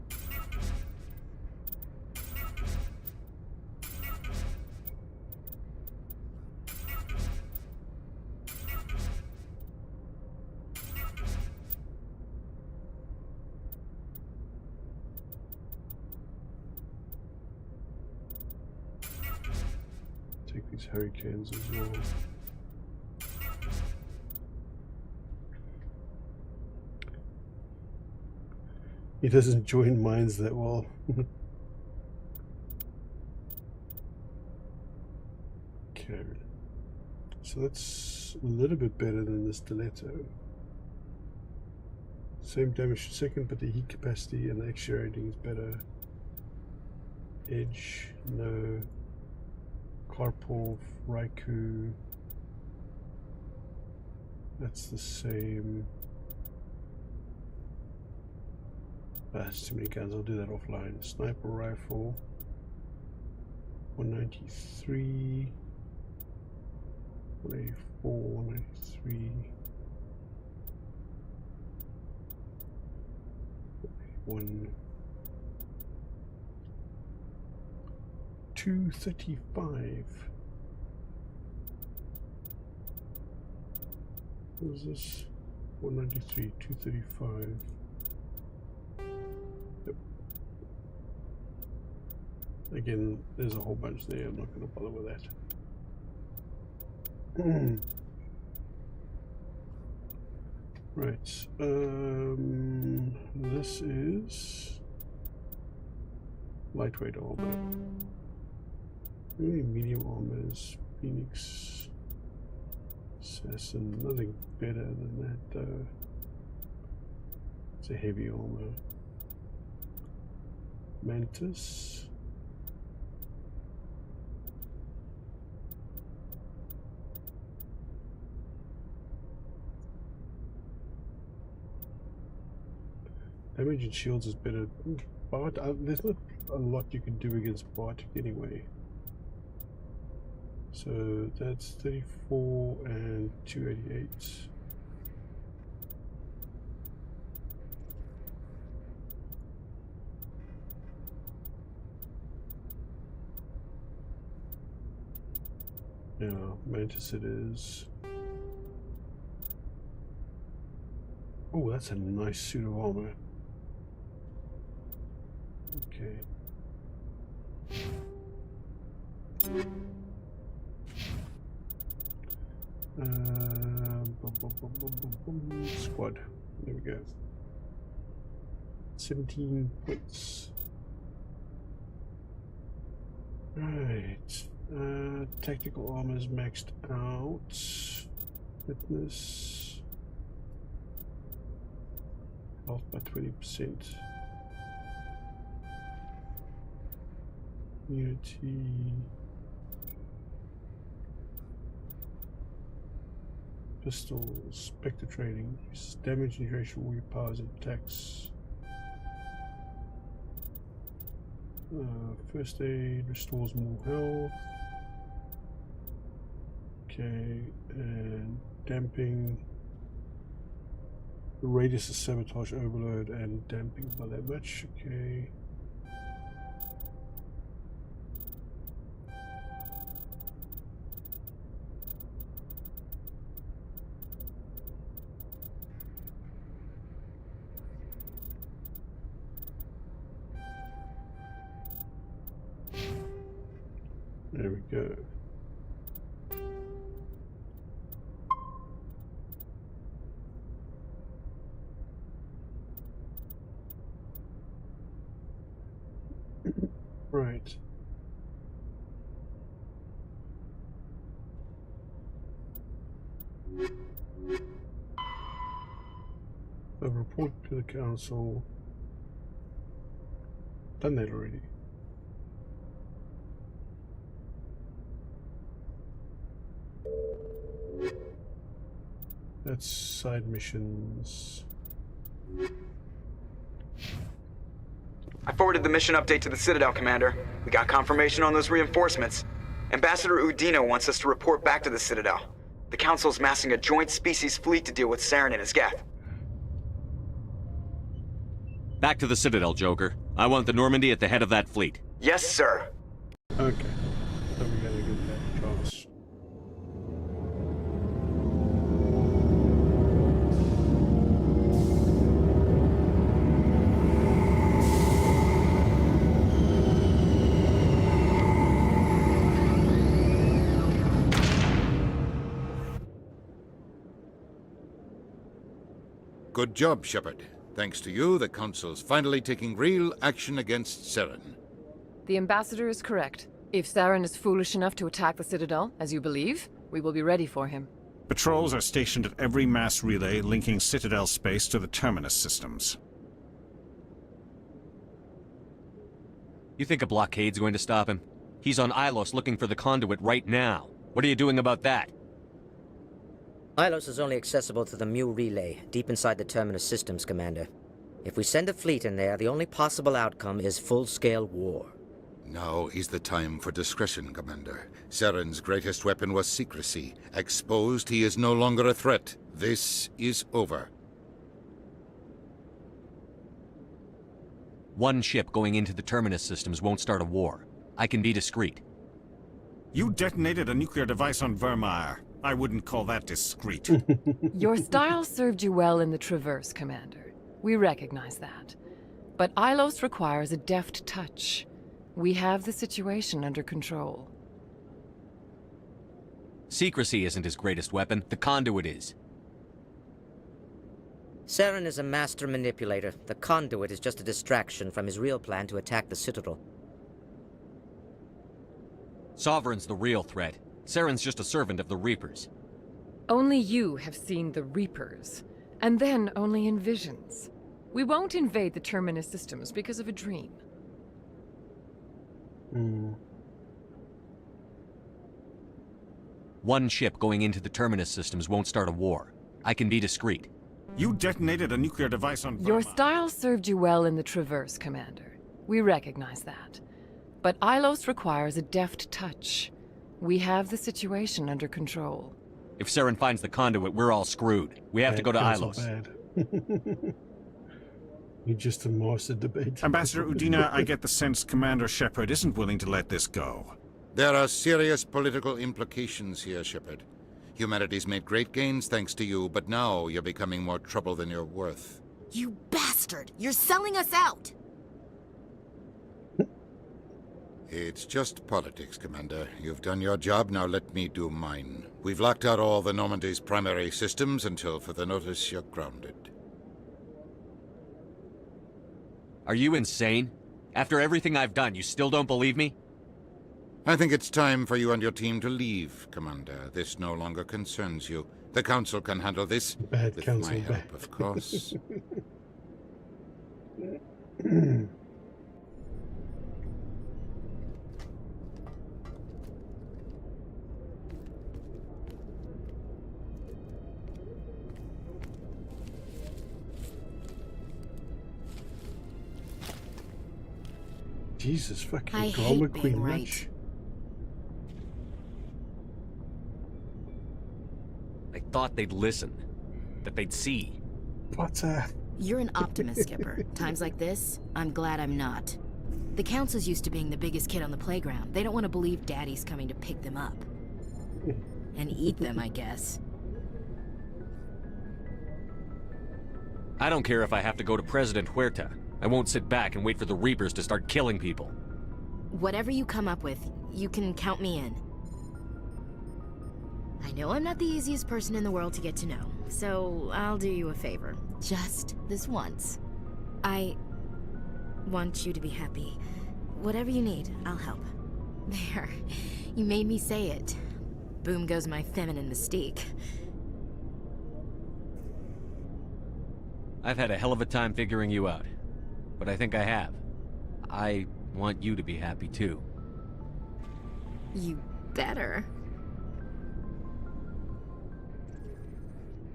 Take these hurricanes as well. He doesn't join mines that well. Okay. So that's a little bit better than the stiletto. Same damage per second, but the heat capacity and the X-ray rating is better. Edge, no. Karpov, Raikou. That's the same. That's too many guns, I'll do that offline. Sniper rifle, 193, 184, 193, 1, 235. What is this? 193, 235. Again, there's a whole bunch there, I'm not going to bother with that. Right, this is lightweight armor. Really medium armor is Phoenix, Assassin, nothing better than that though. It's a heavy armor. Mantis. Damage and shields is better. But there's not a lot you can do against Bartek anyway. So that's 34 and 288. Yeah, Mantis it is. Oh, that's a nice suit of armor. Okay. Squad. There we go. 17 points. Right. Tactical armor is maxed out. Fitness. Health by 20%. Unity. Pistols. Spectre training. Uses damage and duration warrior powers and attacks. First aid restores more health. Okay, and damping. The radius is sabotage overload and damping by that much. Okay. There we go. Right. A report to the council. Done that already. That's side missions. I forwarded the mission update to the Citadel, Commander. We got confirmation on those reinforcements. Ambassador Udino wants us to report back to the Citadel. The Council's massing a joint species fleet to deal with Saren and his Geth. Back to the Citadel, Joker. I want the Normandy at the head of that fleet. Yes, sir. Okay. So we gotta get that across. Good job, Shepard. Thanks to you, the Council's finally taking real action against Saren. The Ambassador is correct. If Saren is foolish enough to attack the Citadel, as you believe, we will be ready for him. Patrols are stationed at every mass relay linking Citadel space to the Terminus systems. You think a blockade's going to stop him? He's on Ilos looking for the conduit right now. What are you doing about that? Ilos is only accessible to the Mu relay, deep inside the Terminus systems, Commander. If we send a fleet in there, the only possible outcome is full-scale war. Now is the time for discretion, Commander. Saren's greatest weapon was secrecy. Exposed, he is no longer a threat. This is over. One ship going into the Terminus systems won't start a war. I can be discreet. You detonated a nuclear device on Virmire. I wouldn't call that discreet. Your style served you well in the Traverse, Commander. We recognize that. But Ilos requires a deft touch. We have the situation under control. Secrecy isn't his greatest weapon. The conduit is. Saren is a master manipulator. The conduit is just a distraction from his real plan to attack the Citadel. Sovereign's the real threat. Saren's just a servant of the Reapers. Only you have seen the Reapers, and then only in visions. We won't invade the Terminus systems because of a dream. One ship going into the Terminus systems won't start a war. I can be discreet. You detonated a nuclear device on Your Virmire. style served you well in the Traverse, Commander. We recognize that. But Ilos requires a deft touch. We have the situation under control. If Saren finds the conduit, we're all screwed. We have to go to Ilos. You just a master debate. Ambassador Udina, I get the sense Commander Shepard isn't willing to let this go. There are serious political implications here, Shepard. Humanity's made great gains thanks to you, but now you're becoming more trouble than you're worth. You bastard! You're selling us out! It's just politics, Commander. You've done your job, now let me do mine. We've locked out all the Normandy's primary systems until further notice you're grounded. Are you insane? After everything I've done, you still don't believe me? I think it's time for you and your team to leave, Commander. This no longer concerns you. The Council can handle this, with my help, of course. Jesus fucking I drama hate being queen right. much. I thought they'd listen. That they'd see. Potter. You're an optimist, Skipper. Times like this, I'm glad I'm not. The Council's used to being the biggest kid on the playground. They don't want to believe Daddy's coming to pick them up. And eat them, I guess. I don't care if I have to go to President Huerta. I won't sit back and wait for the Reapers to start killing people. Whatever you come up with, you can count me in. I know I'm not the easiest person in the world to get to know, so I'll do you a favor. Just this once. I want you to be happy. Whatever you need, I'll help. There. You made me say it. Boom goes my feminine mystique. I've had a hell of a time figuring you out. But I think I have. I want you to be happy too. You better.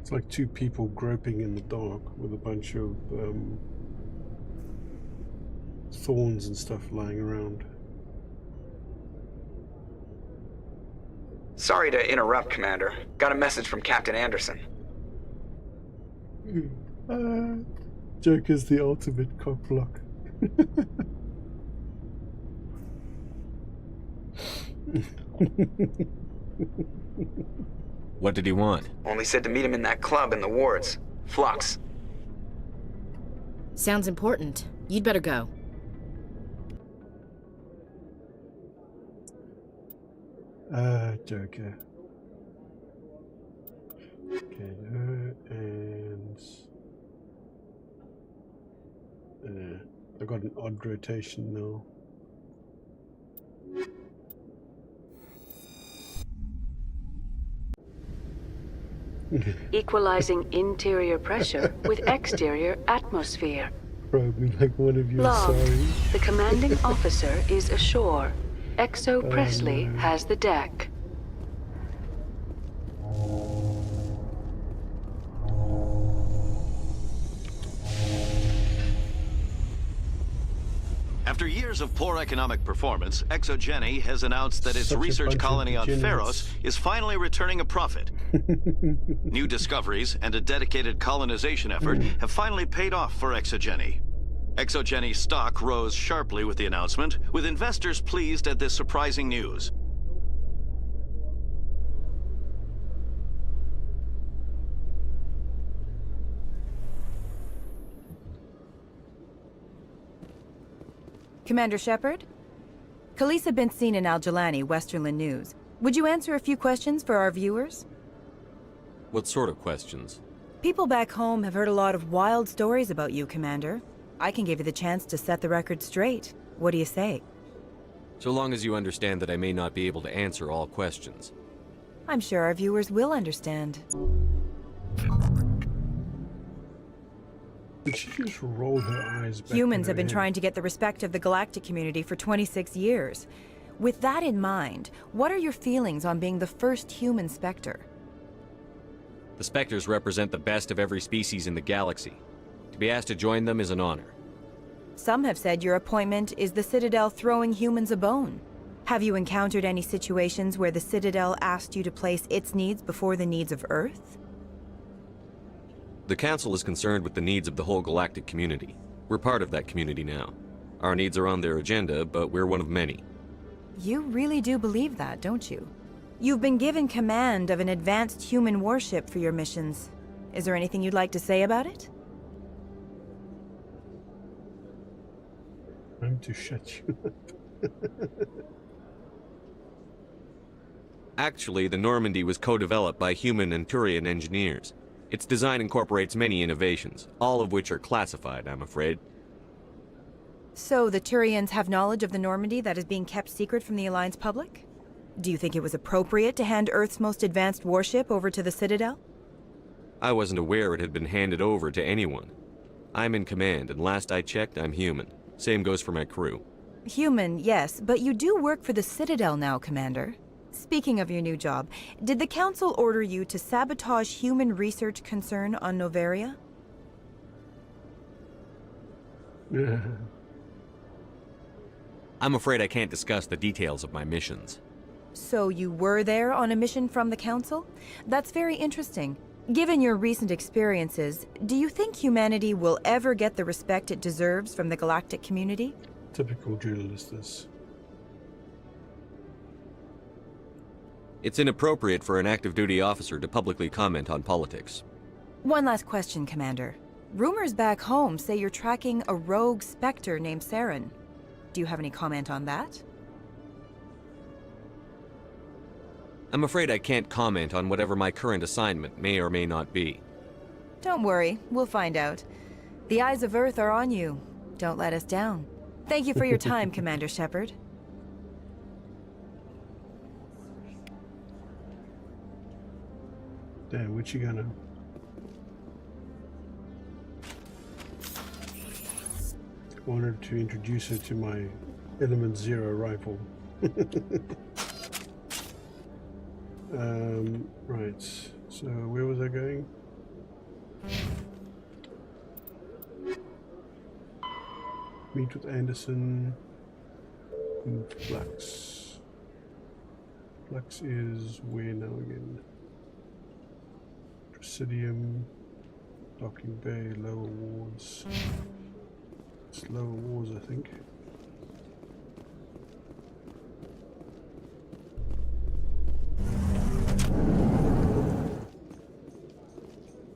It's like two people groping in the dark with a bunch of thorns and stuff lying around. Sorry to interrupt, Commander. Got a message from Captain Anderson. Joker's the ultimate cockblock. What did he want? Only said to meet him in that club in the wards. Flux. Sounds important. You'd better go. Joker. Okay, her and... I got an odd rotation now. Equalizing interior pressure with exterior atmosphere. Probe me like one of you, Log. sorry. The commanding officer is ashore. Exo Presley has the deck. After years of poor economic performance, ExoGeni has announced that its Such a research bunch of colony on degenerates. Pharos is finally returning a profit. New discoveries and a dedicated colonization effort have finally paid off for ExoGeni. ExoGeni stock rose sharply with the announcement, with investors pleased at this surprising news. Commander Shepard? Khaleesa been seen in Al-Jalani, Westerland News. Would you answer a few questions for our viewers? What sort of questions? People back home have heard a lot of wild stories about you, Commander. I can give you the chance to set the record straight. What do you say? So long as you understand that I may not be able to answer all questions. I'm sure our viewers will understand. Did she just roll her eyes back? Humans have been trying to get the respect of the galactic community for 26 years. With that in mind, what are your feelings on being the first human Spectre? The Spectres represent the best of every species in the galaxy. To be asked to join them is an honor. Some have said your appointment is the Citadel throwing humans a bone. Have you encountered any situations where the Citadel asked you to place its needs before the needs of Earth? The Council is concerned with the needs of the whole galactic community. We're part of that community now. Our needs are on their agenda, but we're one of many. You really do believe that, don't you? You've been given command of an advanced human warship for your missions. Is there anything you'd like to say about it? I'm to shut you up. Actually, the Normandy was co-developed by human and Turian engineers. Its design incorporates many innovations, all of which are classified, I'm afraid. So the Turians have knowledge of the Normandy that is being kept secret from the Alliance public? Do you think it was appropriate to hand Earth's most advanced warship over to the Citadel? I wasn't aware it had been handed over to anyone. I'm in command, and last I checked, I'm human. Same goes for my crew. Human, yes, but you do work for the Citadel now, Commander. Speaking of your new job, did the Council order you to sabotage human research concern on Noveria? I'm afraid I can't discuss the details of my missions. So you were there on a mission from the Council? That's very interesting. Given your recent experiences, do you think humanity will ever get the respect it deserves from the galactic community? Typical journalist this. It's inappropriate for an active duty officer to publicly comment on politics. One last question, Commander. Rumors back home say you're tracking a rogue Spectre named Saren. Do you have any comment on that? I'm afraid I can't comment on whatever my current assignment may or may not be. Don't worry, we'll find out. The eyes of Earth are on you. Don't let us down. Thank you for your time, Commander Shepard. Damn, what you gonna... Wanted to introduce her to my Element Zero rifle. Right, so where was I going? Meet with Anderson and Flux. Flux is where now again? Presidium, Docking Bay, Lower Wards. It's Lower Wards, I think.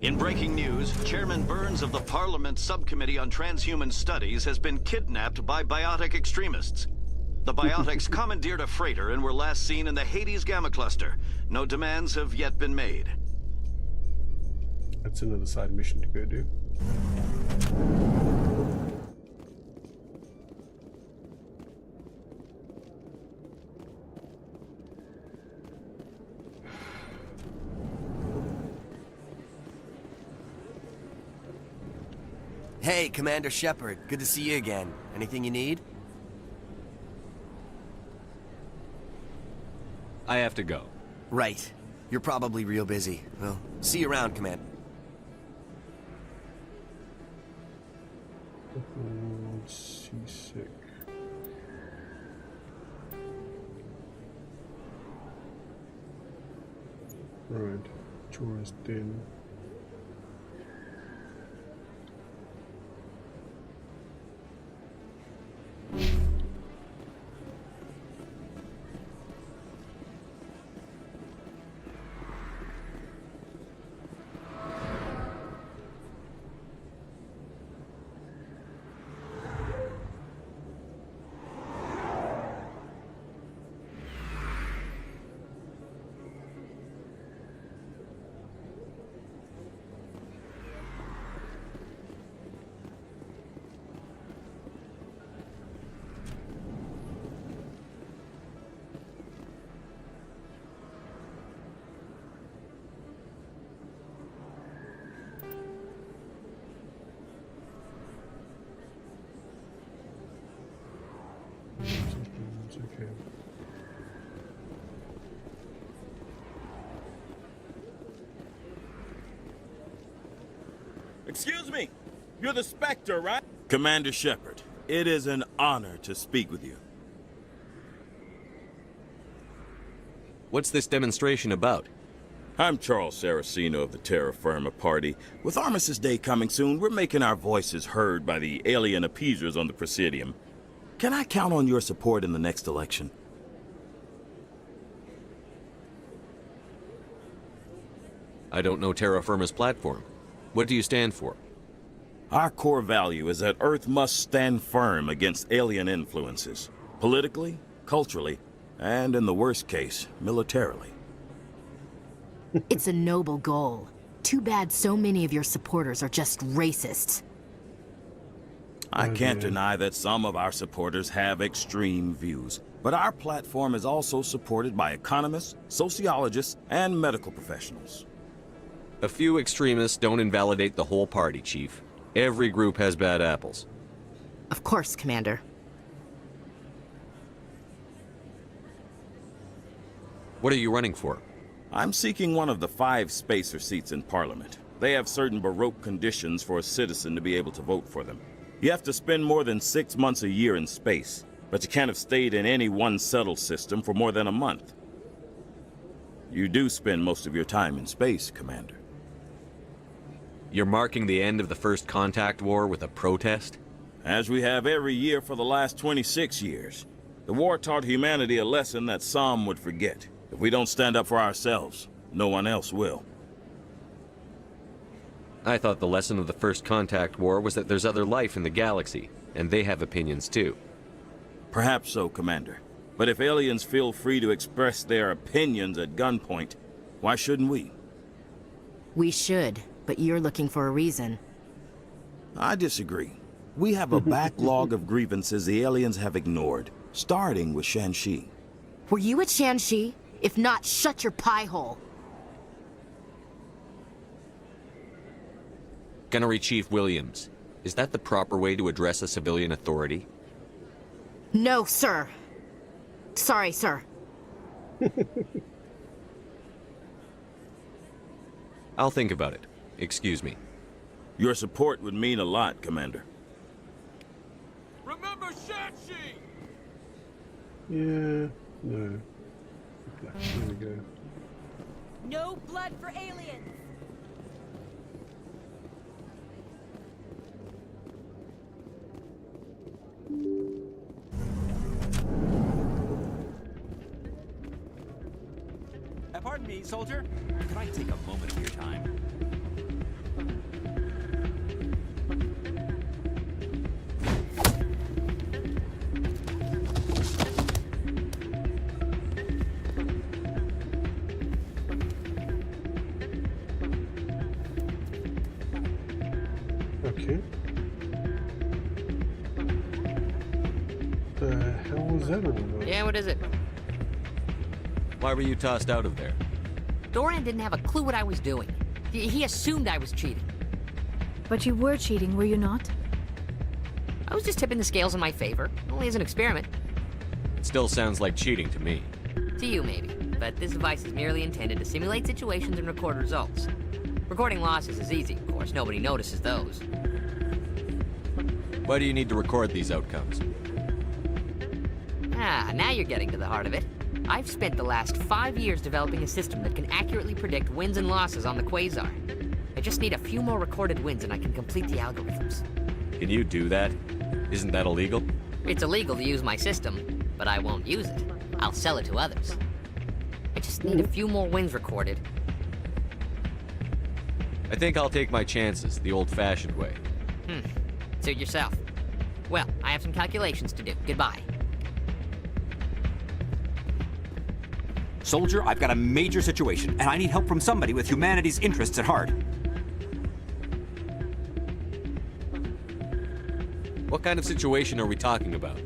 In breaking news, Chairman Burns of the Parliament Subcommittee on Transhuman Studies has been kidnapped by biotic extremists. The biotics commandeered a freighter and were last seen in the Hades Gamma Cluster. No demands have yet been made. That's another side mission to go do. Hey, Commander Shepard. Good to see you again. Anything you need? I have to go. Right. You're probably real busy. Well, see you around, Commander. Seasick. Right. Tourist Den. Okay. Excuse me, you're the Spectre, right? Commander Shepard, it is an honor to speak with you. What's this demonstration about? I'm Charles Saraceno of the Terra Firma Party. With Armistice Day coming soon, we're making our voices heard by the alien appeasers on the Presidium. Can I count on your support in the next election? I don't know Terra Firma's platform. What do you stand for? Our core value is that Earth must stand firm against alien influences. Politically, culturally, and in the worst case, militarily. It's a noble goal. Too bad so many of your supporters are just racists. I can't deny that some of our supporters have extreme views, but our platform is also supported by economists, sociologists, and medical professionals. A few extremists don't invalidate the whole party, Chief. Every group has bad apples. Of course, Commander. What are you running for? I'm seeking one of the 5 spacer seats in Parliament. They have certain Baroque conditions for a citizen to be able to vote for them. You have to spend more than 6 months a year in space, but you can't have stayed in any one settled system for more than a month. You do spend most of your time in space, Commander. You're marking the end of the First Contact War with a protest? As we have every year for the last 26 years. The war taught humanity a lesson that some would forget. If we don't stand up for ourselves, no one else will. I thought the lesson of the First Contact War was that there's other life in the galaxy, and they have opinions too. Perhaps so, Commander. But if aliens feel free to express their opinions at gunpoint, why shouldn't we? We should, but you're looking for a reason. I disagree. We have a backlog of grievances the aliens have ignored, starting with Shanxi. Were you at Shanxi? If not, shut your pie hole. Gunnery Chief Williams, is that the proper way to address a civilian authority? No, sir. Sorry, sir. I'll think about it. Excuse me. Your support would mean a lot, Commander. Remember Shanxi! Yeah, no. There we go. No blood for aliens! Pardon me, soldier. Could I take a moment of your time? Okay. The hell was that all about? Yeah, what is it? Why were you tossed out of there? Doran didn't have a clue what I was doing. He assumed I was cheating. But you were cheating, were you not? I was just tipping the scales in my favor, only as an experiment. It still sounds like cheating to me. To you, maybe. But this device is merely intended to simulate situations and record results. Recording losses is easy, of course. Nobody notices those. Why do you need to record these outcomes? Ah, now you're getting to the heart of it. I've spent the last 5 years developing a system that can accurately predict wins and losses on the Quasar. I just need a few more recorded wins and I can complete the algorithms. Can you do that? Isn't that illegal? It's illegal to use my system, but I won't use it. I'll sell it to others. I just need a few more wins recorded. I think I'll take my chances the old-fashioned way. Suit yourself. Well, I have some calculations to do. Goodbye. Soldier, I've got a major situation, and I need help from somebody with humanity's interests at heart. What kind of situation are we talking about?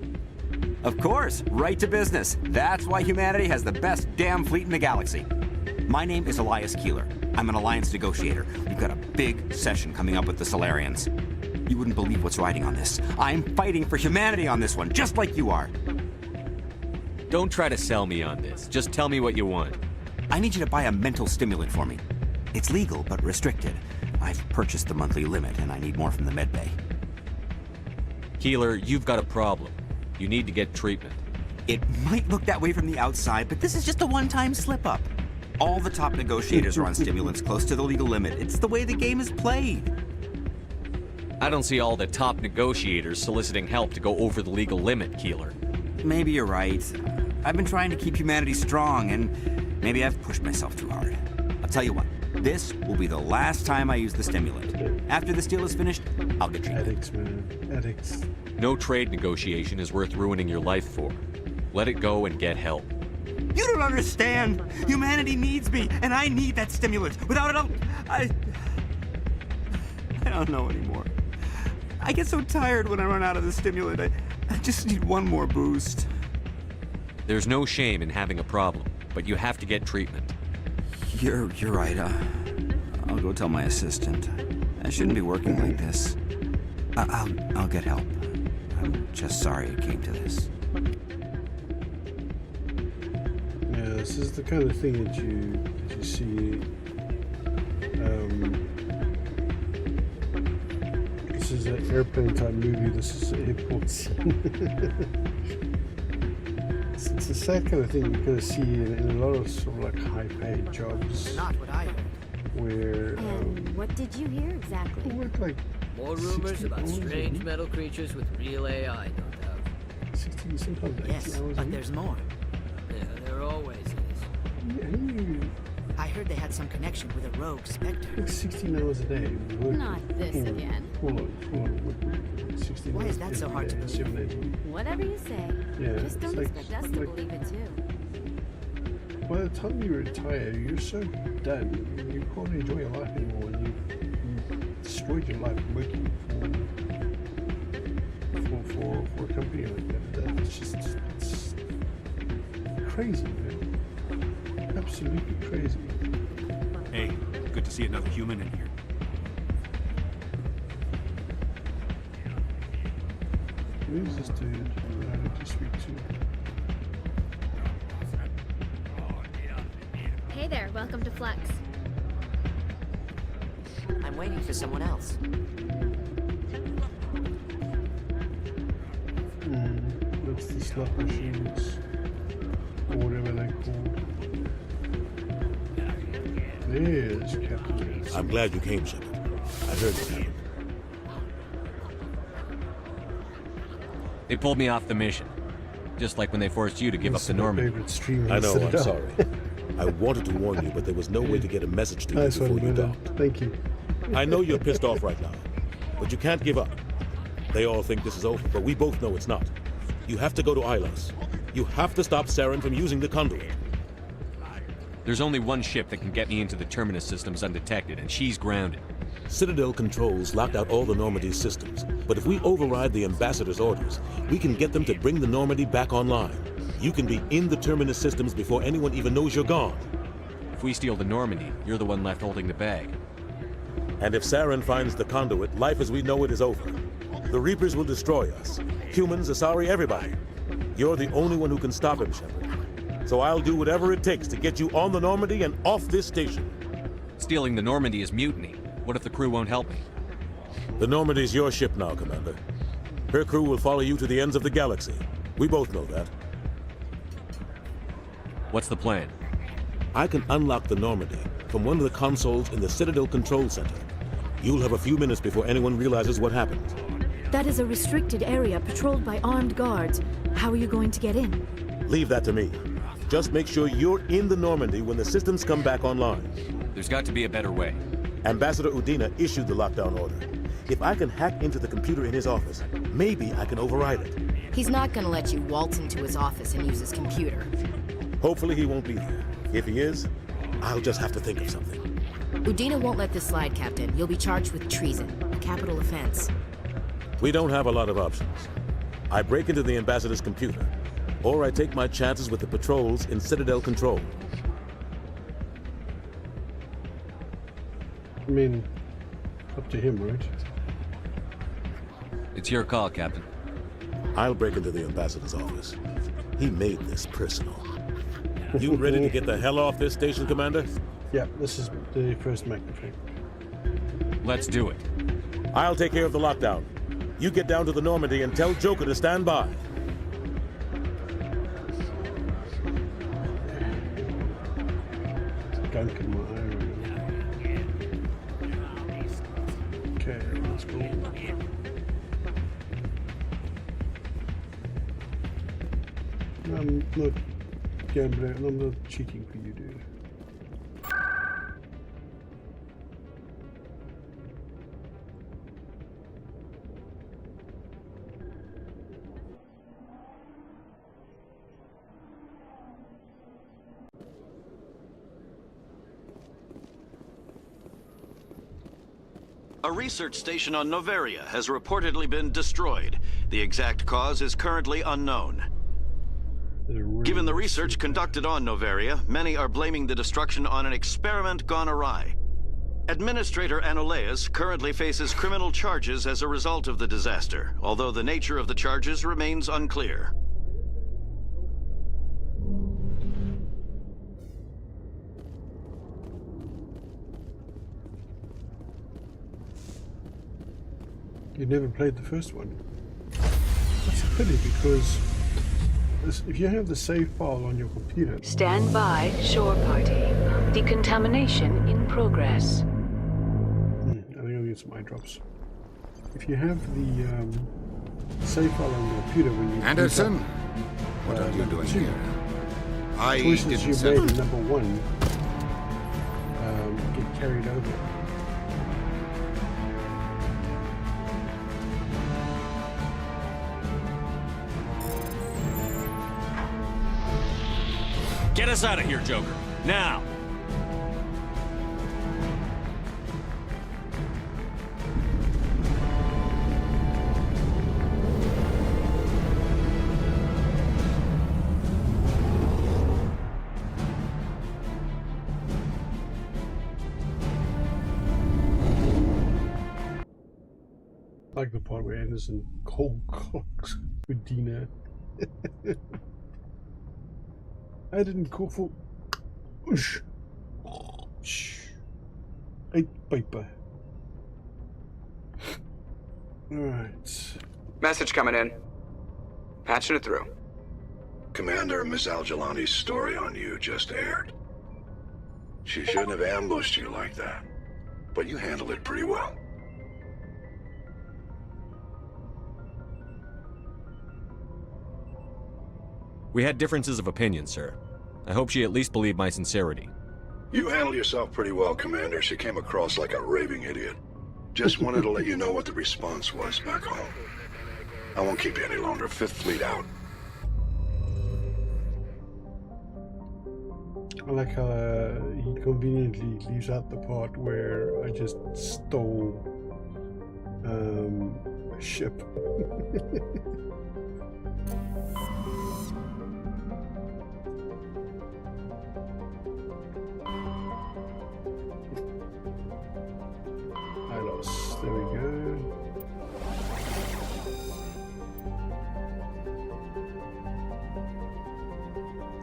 Of course, right to business. That's why humanity has the best damn fleet in the galaxy. My name is Elias Keeler. I'm an alliance negotiator. We've got a big session coming up with the Solarians. You wouldn't believe what's riding on this. I'm fighting for humanity on this one, just like you are. Don't try to sell me on this. Just tell me what you want. I need you to buy a mental stimulant for me. It's legal, but restricted. I've purchased the monthly limit, and I need more from the medbay. Keeler, you've got a problem. You need to get treatment. It might look that way from the outside, but this is just a one-time slip-up. All the top negotiators are on stimulants close to the legal limit. It's the way the game is played. I don't see all the top negotiators soliciting help to go over the legal limit, Keeler. Maybe you're right. I've been trying to keep humanity strong, and maybe I've pushed myself too hard. I'll tell you what, this will be the last time I use the stimulant. After this deal is finished, I'll get treatment. Addicts, man. Addicts. No trade negotiation is worth ruining your life for. Let it go and get help. You don't understand! Humanity needs me, and I need that stimulant. Without it, I don't know anymore. I get so tired when I run out of the stimulant. I just need one more boost. There's no shame in having a problem, but you have to get treatment. You're right. I'll go tell my assistant. I shouldn't be working like this. I'll get help. I'm just sorry it came to this. Yeah, this is the kind of thing that you see. This is an airplane type movie. This is an airport scene. It's the sad kind of thing you kind of see in a lot of sort of like high-paid jobs. Not what I heard. Where what did you hear exactly? Work like more rumors about strange metal creatures with real AI, no doubt. 60, sometimes 80 yes, hours but there's more. Yeah, there always is. I heard they had some connection with a rogue specter. Like 16 hours a day. Not this again. Hold on. 16 Why hours is that so hard to believe? 7 days a week. Whatever you say. Yeah, Just don't expect us to believe it too. By the time you retire, you're so done. You can't enjoy your life anymore. And you destroyed your life working for a company like that. It's just it's crazy, man. Absolutely crazy. Hey, good to see another human in here. Who's this dude I need to speak to? Hey there, welcome to Flux. I'm waiting for someone else. That's the slot machines, or whatever they're called. There's Captain. I'm glad you came, Shepard. I heard what happened. They pulled me off the mission. Just like when they forced you to give up the Normandy. I know, I'm sorry. I wanted to warn you, but there was no way to get a message to you before you docked. Thank you. I know you're pissed off right now, but you can't give up. They all think this is over, but we both know it's not. You have to go to Ilos. You have to stop Saren from using the conduit. There's only one ship that can get me into the Terminus systems undetected, and she's grounded. Citadel controls locked out all the Normandy's systems, but if we override the Ambassador's orders, we can get them to bring the Normandy back online. You can be in the Terminus systems before anyone even knows you're gone. If we steal the Normandy, you're the one left holding the bag. And if Saren finds the conduit, life as we know it is over. The Reapers will destroy us. Humans, Asari, everybody. You're the only one who can stop him, Shepard. So I'll do whatever it takes to get you on the Normandy and off this station. Stealing the Normandy is mutiny. What if the crew won't help me? The Normandy's your ship now, Commander. Her crew will follow you to the ends of the galaxy. We both know that. What's the plan? I can unlock the Normandy from one of the consoles in the Citadel Control Center. You'll have a few minutes before anyone realizes what happened. That is a restricted area patrolled by armed guards. How are you going to get in? Leave that to me. Just make sure you're in the Normandy when the systems come back online. There's got to be a better way. Ambassador Udina issued the lockdown order. If I can hack into the computer in his office, maybe I can override it. He's not gonna let you waltz into his office and use his computer. Hopefully he won't be there. If he is, I'll just have to think of something. Udina won't let this slide, Captain. You'll be charged with treason, a capital offense. We don't have a lot of options. I break into the Ambassador's computer, or I take my chances with the patrols in Citadel Control. I mean, up to him, right? It's your call, Captain. I'll break into the ambassador's office. He made this personal. You ready to get the hell off this station, Commander? Yeah, this is the first microphone. Let's do it. I'll take care of the lockdown. You get down to the Normandy and tell Joker to stand by. Gunk in my eye right now. Okay, let's go. I'm not gambling, I'm not cheating for you, dude. A research station on Noveria has reportedly been destroyed. The exact cause is currently unknown. Given the research conducted on Noveria, many are blaming the destruction on an experiment gone awry. Administrator Anoleus currently faces criminal charges as a result of the disaster, although the nature of the charges remains unclear. You never played the first one. That's a pity because if you have the save file on your computer... Stand by, shore party. Decontamination in progress. I think I'll need some eye drops. If you have the save file on your computer when you... Anderson? What are you doing here? I choices you didn't made in number 1 get carried over. Get us out of here, Joker. Now! I like the part where Anderson cold cocks with Dina. I didn't call for... Hey, Piper. Alright. Message coming in. Patching it through. Commander, Miss Al-Jalani's story on you just aired. She shouldn't have ambushed you like that, but you handled it pretty well. We had differences of opinion, sir. I hope she at least believed my sincerity. You handled yourself pretty well, Commander. She came across like a raving idiot. Just wanted to let you know what the response was back home. I won't keep you any longer. Fifth Fleet out. I like how he conveniently leaves out the part where I just stole a ship. There we go.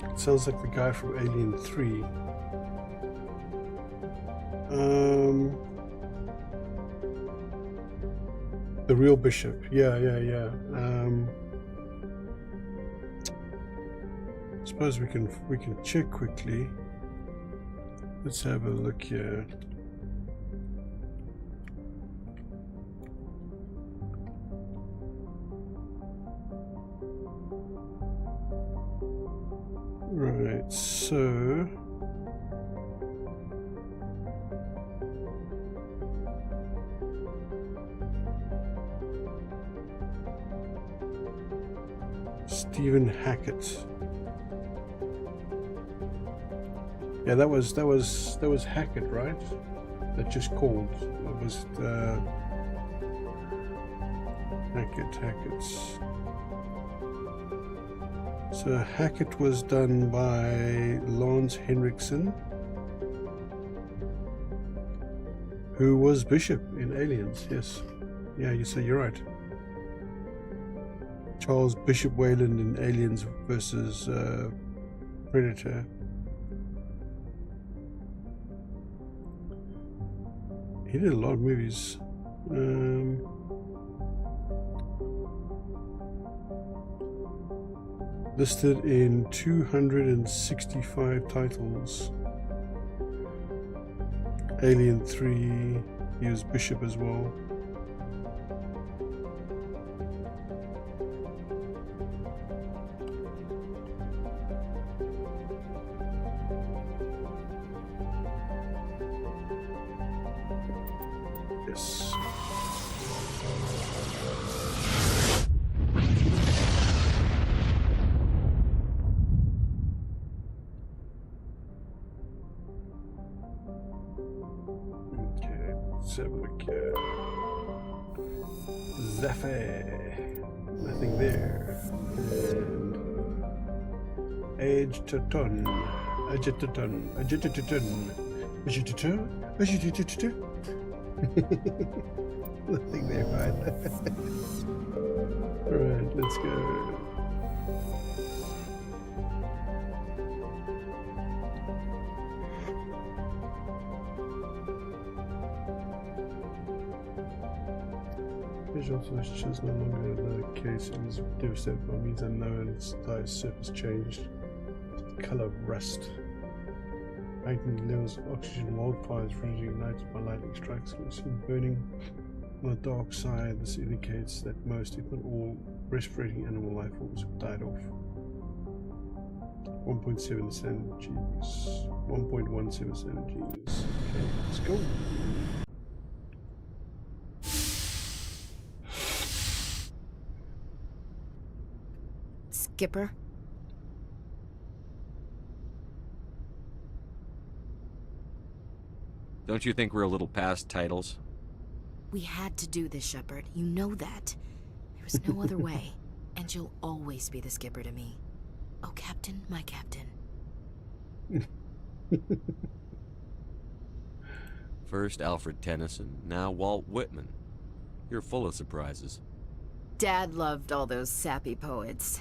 It sounds like the guy from Alien 3. The real Bishop. Yeah. Suppose we can check quickly. Let's have a look here. Right, so Stephen Hackett. Yeah, that was Hackett, right? That just called. It was Hackett's. So Hackett was done by Lance Henriksen, who was Bishop in Aliens. Yes, yeah. So you're right. Charles Bishop Wayland in Aliens versus Predator. He did a lot of movies. Listed in 265 titles. Alien 3, he was Bishop as well. Yes. Okay, let's have a look here. Zephyr. Nothing there. And Agitaton. Agitaton. Agitaton. Agitaton. Agitaton. Nothing there either. Alright, let's go. Visual flash is no longer the case and is devastated by means unknown. Its dye's surface changed. The color of rust. Heightened levels of oxygen wildfires ranging ignited by lightning strikes can be seen burning on the dark side. This indicates that most, if not all, respirating animal life forms have died off. 1.7 energies. 1.17 energies. Okay, let's go. Skipper? Don't you think we're a little past titles? We had to do this, Shepard. You know that. There was no other way. And you'll always be the skipper to me. Oh, Captain, my Captain. First Alfred Tennyson, now Walt Whitman. You're full of surprises. Dad loved all those sappy poets.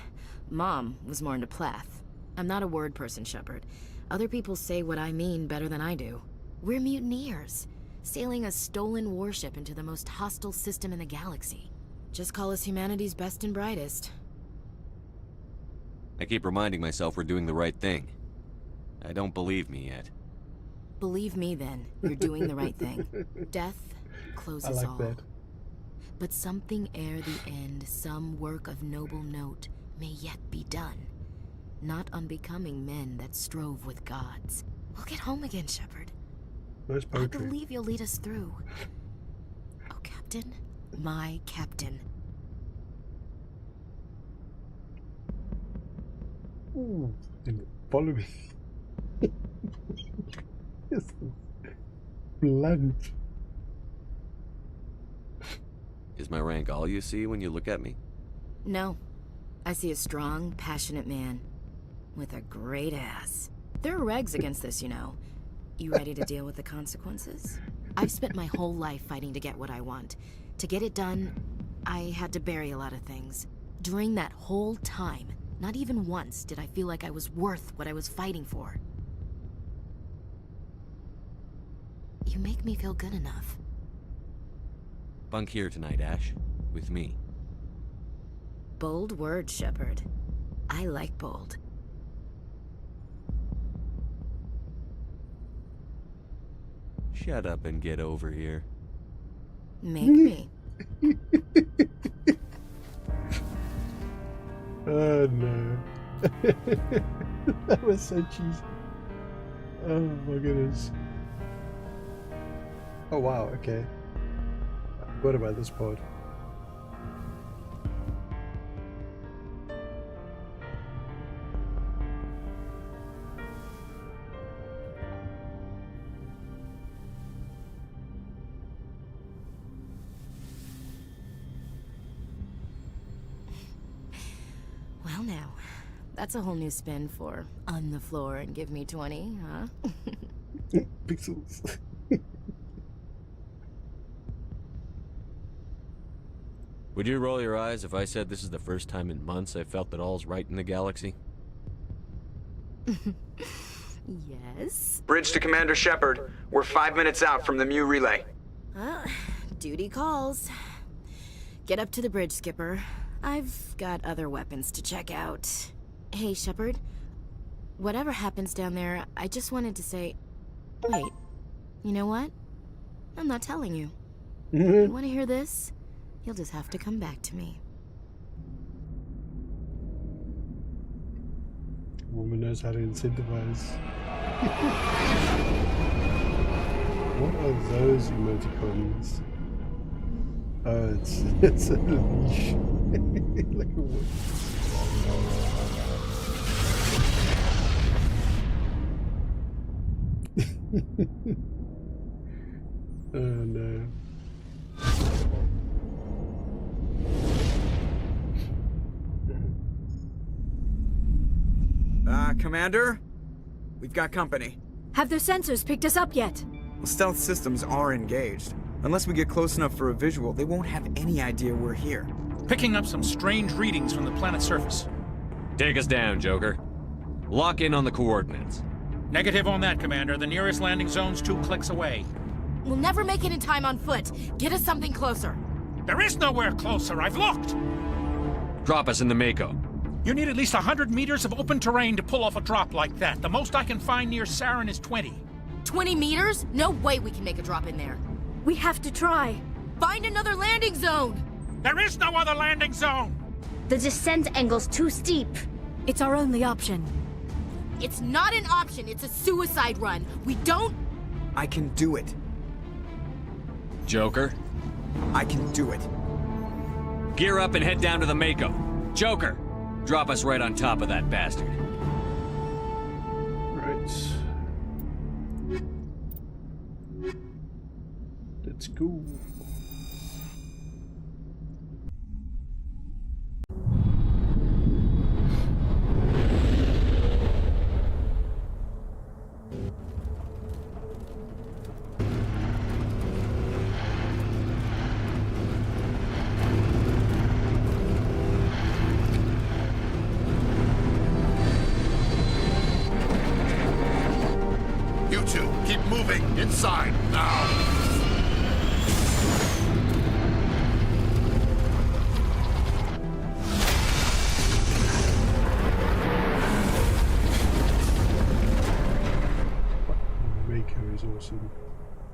Mom was more into Plath. I'm not a word person, Shepard. Other people say what I mean better than I do. We're mutineers, sailing a stolen warship into the most hostile system in the galaxy. Just call us humanity's best and brightest. I keep reminding myself we're doing the right thing. I don't believe me yet. Believe me then, you're doing the right thing. Death closes all. That. But something ere the end, some work of noble note, may yet be done. Not unbecoming men that strove with gods. We'll get home again, Shepard. Nice poetry. I believe you'll lead us through. Oh, Captain, my Captain. Ooh, follow me. It's blunt. Is my rank all you see when you look at me? No. I see a strong, passionate man. With a great ass. There are regs against this, you know. You ready to deal with the consequences? I've spent my whole life fighting to get what I want. To get it done, I had to bury a lot of things. During that whole time, not even once did I feel like I was worth what I was fighting for. You make me feel good enough. Bunk here tonight, Ash. With me. Bold word, Shepard. I like bold. Shut up and get over here. Make me. Oh no. That was so cheesy. Oh my goodness. Oh wow, okay. I forgot about this part. Well now, that's a whole new spin for on the floor and give me 20, huh? Pixels. Would you roll your eyes if I said this is the first time in months I felt that all's right in the galaxy? Yes? Bridge to Commander Shepard. We're 5 minutes out from the Mu relay. Duty calls. Get up to the bridge, Skipper. I've got other weapons to check out. Hey, Shepard. Whatever happens down there, I just wanted to say... Wait. You know what? I'm not telling you. You want to hear this? You'll just have to come back to me. Woman knows how to incentivize. What are those emoticons? Oh, it's a leash. Like a what? Oh no. Commander? We've got company. Have their sensors picked us up yet? Well, stealth systems are engaged. Unless we get close enough for a visual, they won't have any idea we're here. Picking up some strange readings from the planet's surface. Take us down, Joker. Lock in on the coordinates. Negative on that, Commander. The nearest landing zone's 2 clicks away. We'll never make it in time on foot. Get us something closer. There is nowhere closer. I've looked. Drop us in the Mako. You need at least 100 meters of open terrain to pull off a drop like that. The most I can find near Saren is 20. 20 meters? No way we can make a drop in there. We have to try. Find another landing zone! There is no other landing zone! The descent angle's too steep. It's our only option. It's not an option, it's a suicide run. We don't... I can do it. Joker? I can do it. Gear up and head down to the Mako. Joker, drop us right on top of that bastard. Right. Let's go. You two, keep moving inside now. Mako is awesome.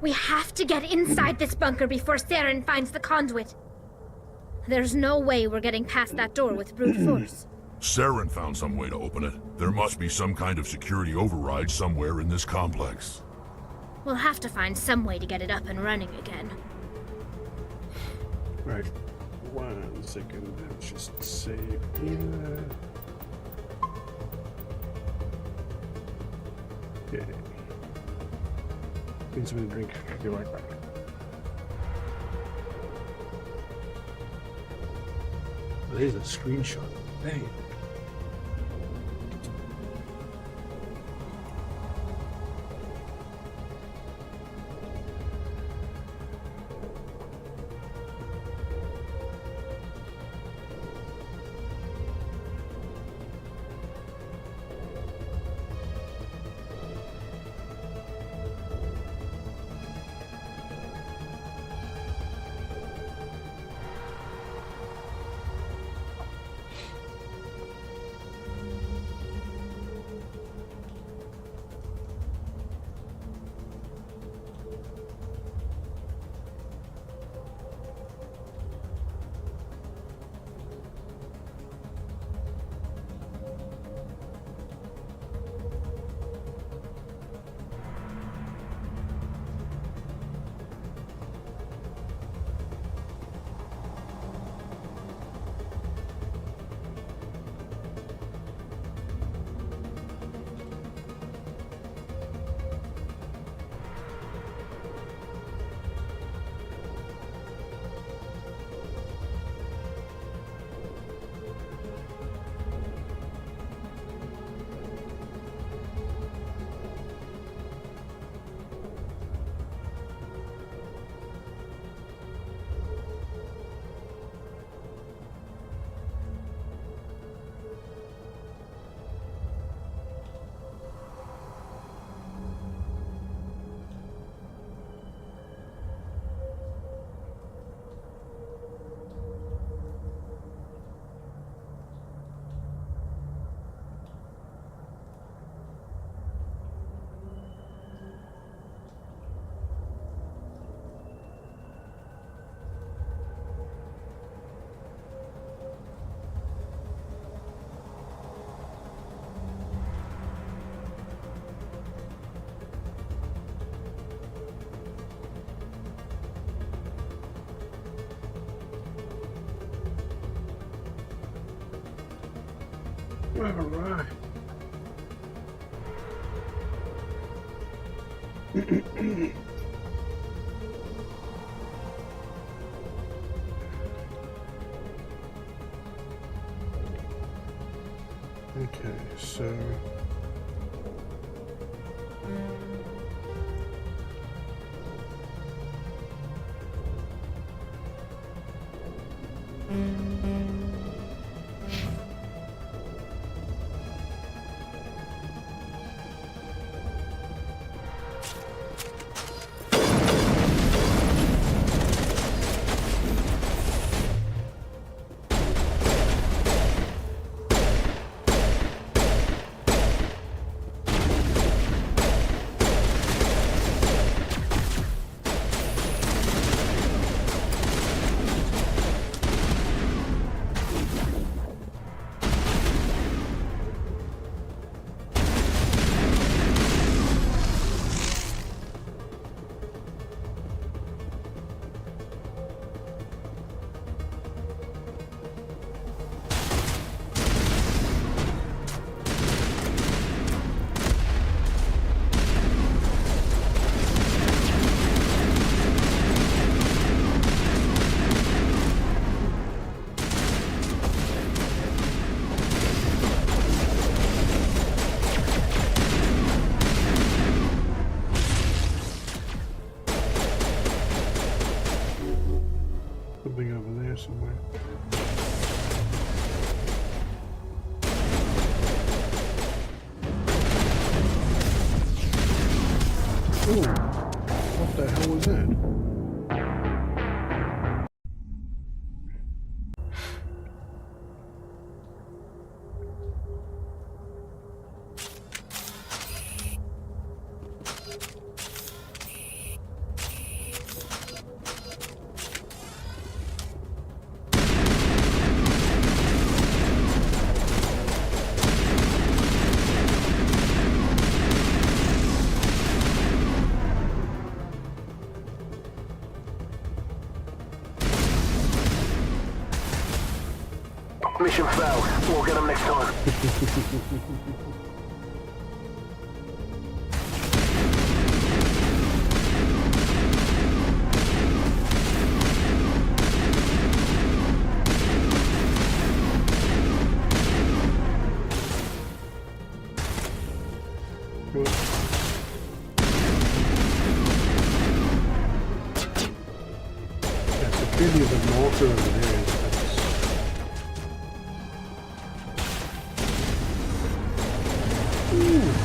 We have to get inside this bunker before Saren finds the conduit. There's no way we're getting past that door with brute force. Saren found some way to open it. There must be some kind of security override somewhere in this complex. We'll have to find some way to get it up and running again. Right. 1 second. Let's just save here. Okay. Need something to drink. I'll be right back. There's a screenshot. Dang. Alright. Okay, so something over there somewhere. Ooh, what the hell was that? Mission failed. We'll get them next time. It's a pity the mortar over there is.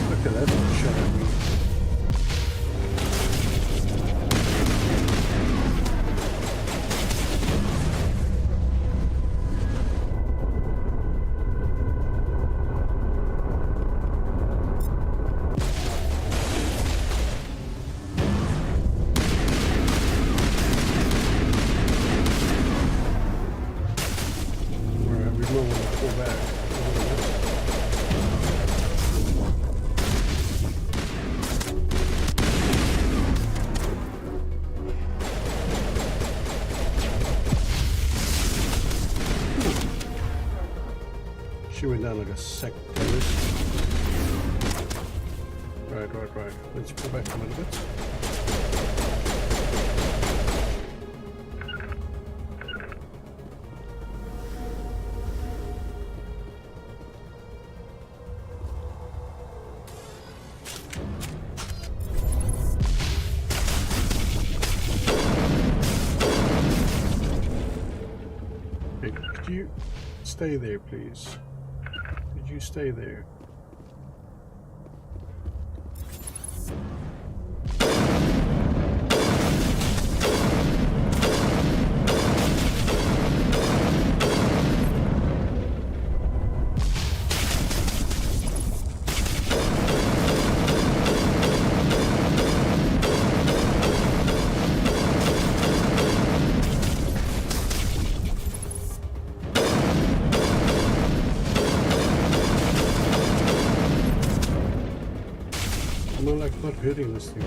Look at that one shot at me. Alright, we might want to pull back. She went down like a sack terrorist. Right. Let's pull back a little bit. Hey, could you stay there, please? Could you stay there? Not hitting this thing.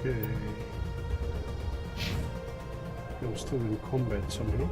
Okay. I'm still in combat somehow.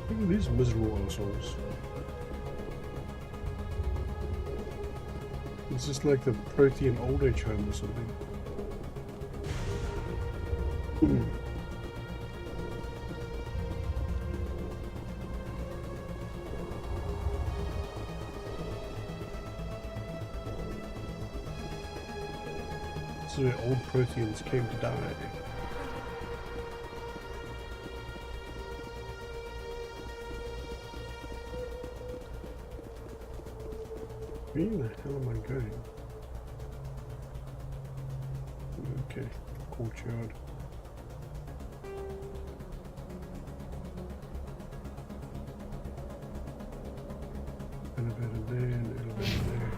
Look at these miserable assholes. It's just like the Protean old age home or something. This is where old Proteans came to die. Where the hell am I going? Okay, courtyard. Elevator there and elevator there.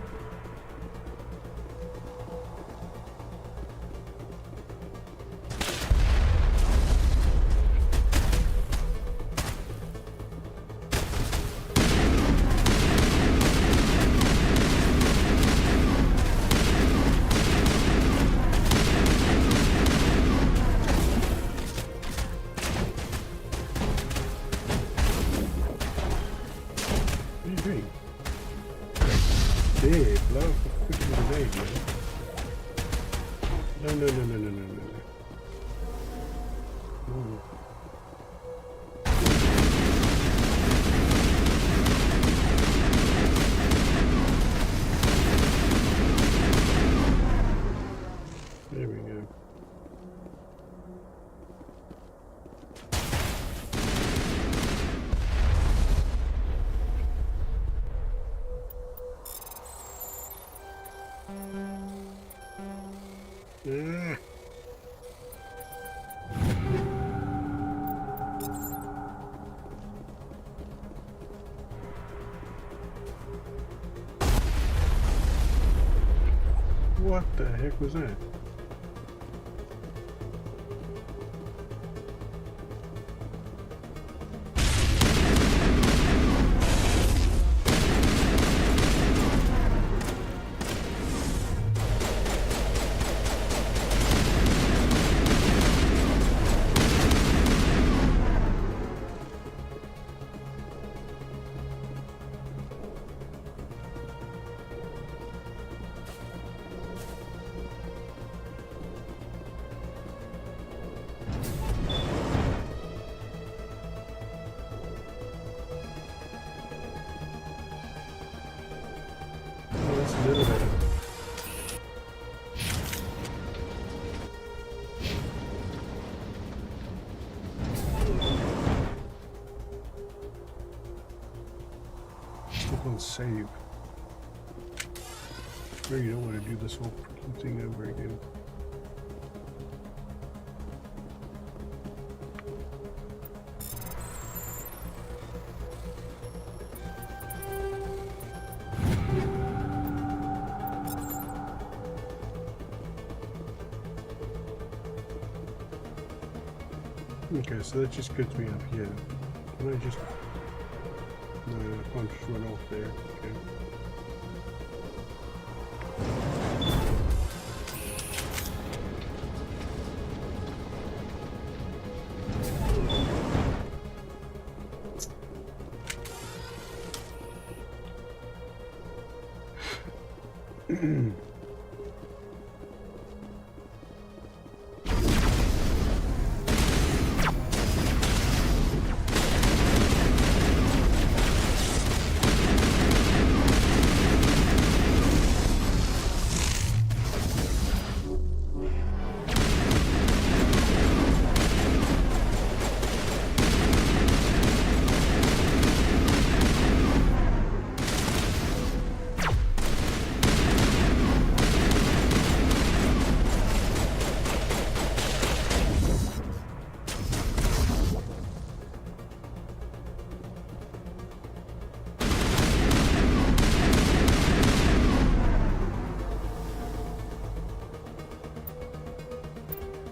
What the heck was that? Save. Sure, you don't want to do this whole freaking thing over again. Okay, so that just gets me up here. Can I just... No, I can't just run off there. Okay.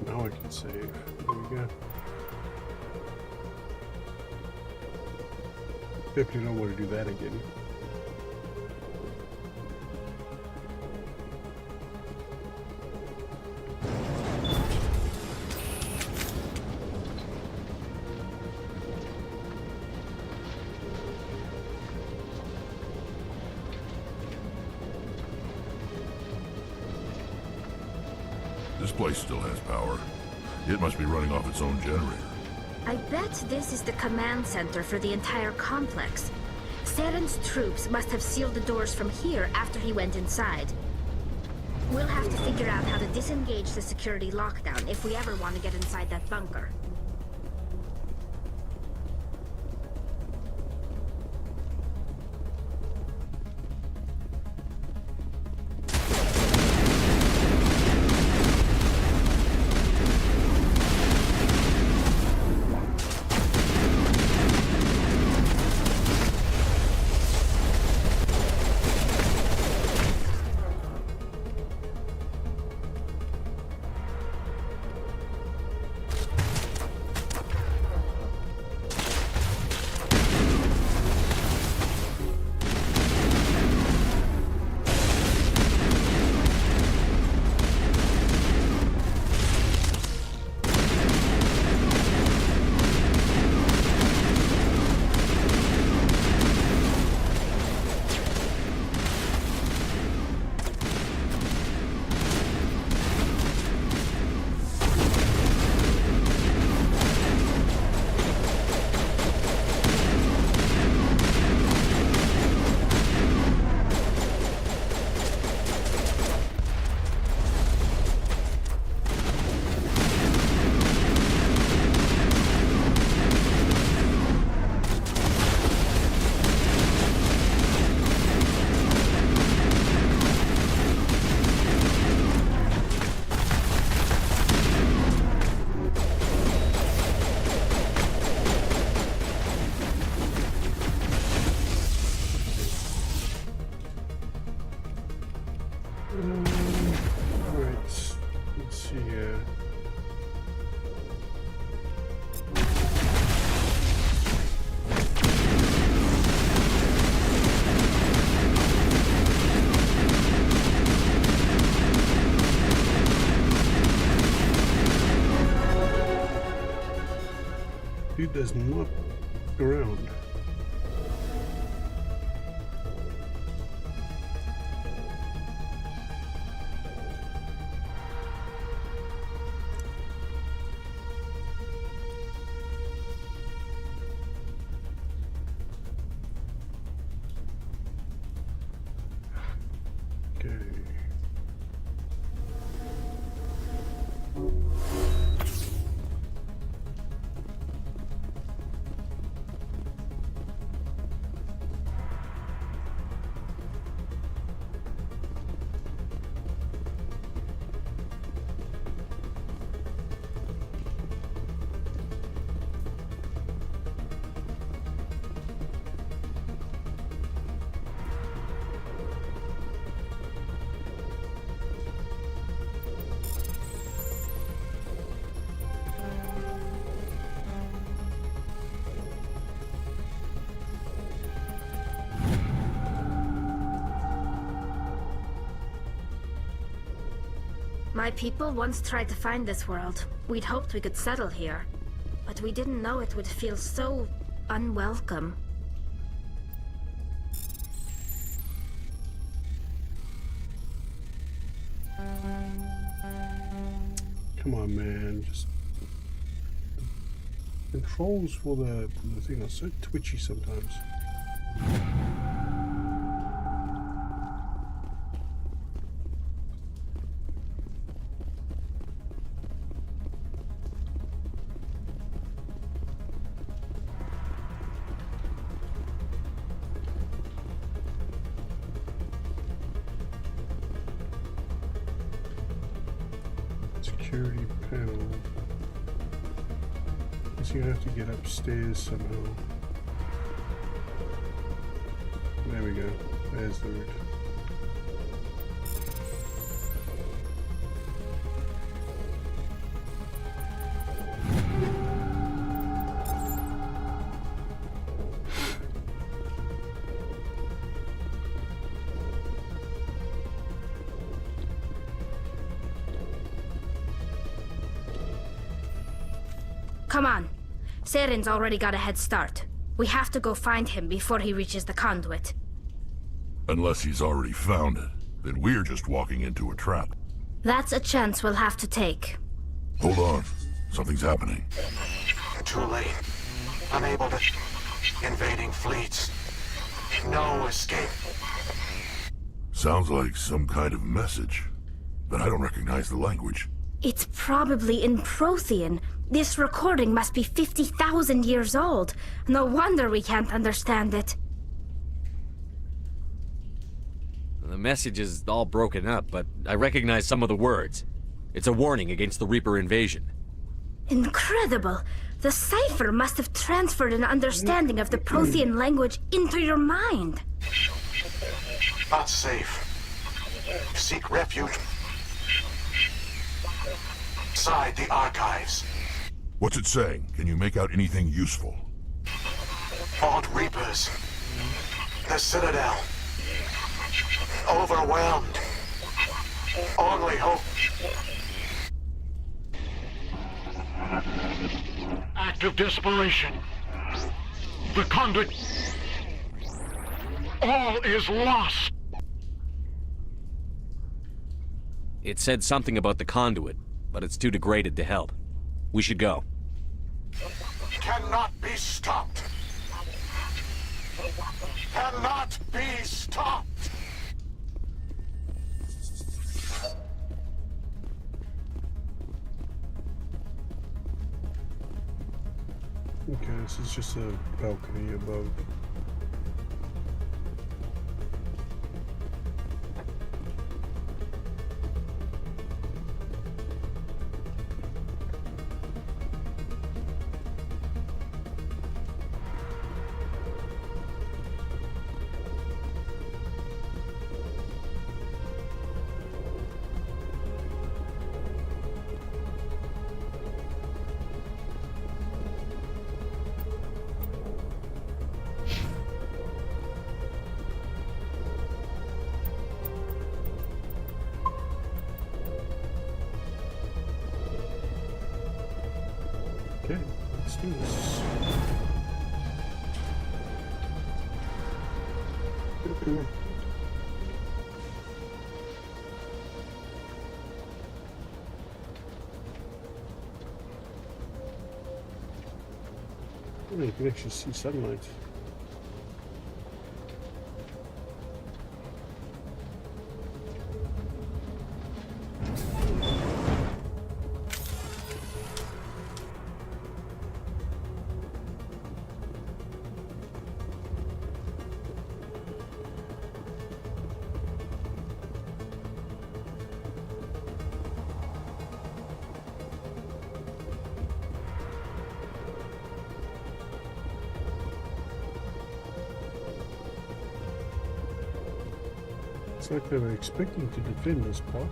Now I can save. There we go. Definitely don't want to do that again. This place still has power. It must be running off its own generator. I bet this is the command center for the entire complex. Saren's troops must have sealed the doors from here after he went inside. We'll have to figure out how to disengage the security lockdown if we ever want to get inside that bunker. Alright, let's see here. Dude does not go around. My people once tried to find this world. We'd hoped we could settle here. But we didn't know it would feel so unwelcome. Come on, man. Just controls for the thing are so twitchy sometimes. Security panel. Guess you have to get upstairs somehow. There we go. There's the route. Come on. Saren's already got a head start. We have to go find him before he reaches the conduit. Unless he's already found it, then we're just walking into a trap. That's a chance we'll have to take. Hold on. Something's happening. Too late. Unable to... Invading fleets. No escape. Sounds like some kind of message, but I don't recognize the language. It's probably in Prothean. This recording must be 50,000 years old. No wonder we can't understand it. The message is all broken up, but I recognize some of the words. It's a warning against the Reaper invasion. Incredible! The cipher must have transferred an understanding of the Prothean language into your mind. Not safe. Seek refuge inside the archives. What's it saying? Can you make out anything useful? Fought Reapers. The Citadel. Overwhelmed. Only hope. Act of desperation. The conduit. All is lost. It said something about the conduit, but it's too degraded to help. We should go. Cannot be stopped. Cannot be stopped. Okay, this is just a balcony above. Okay, let's do this. Oh, you can actually see sunlight. It's like they were expecting to defend this part.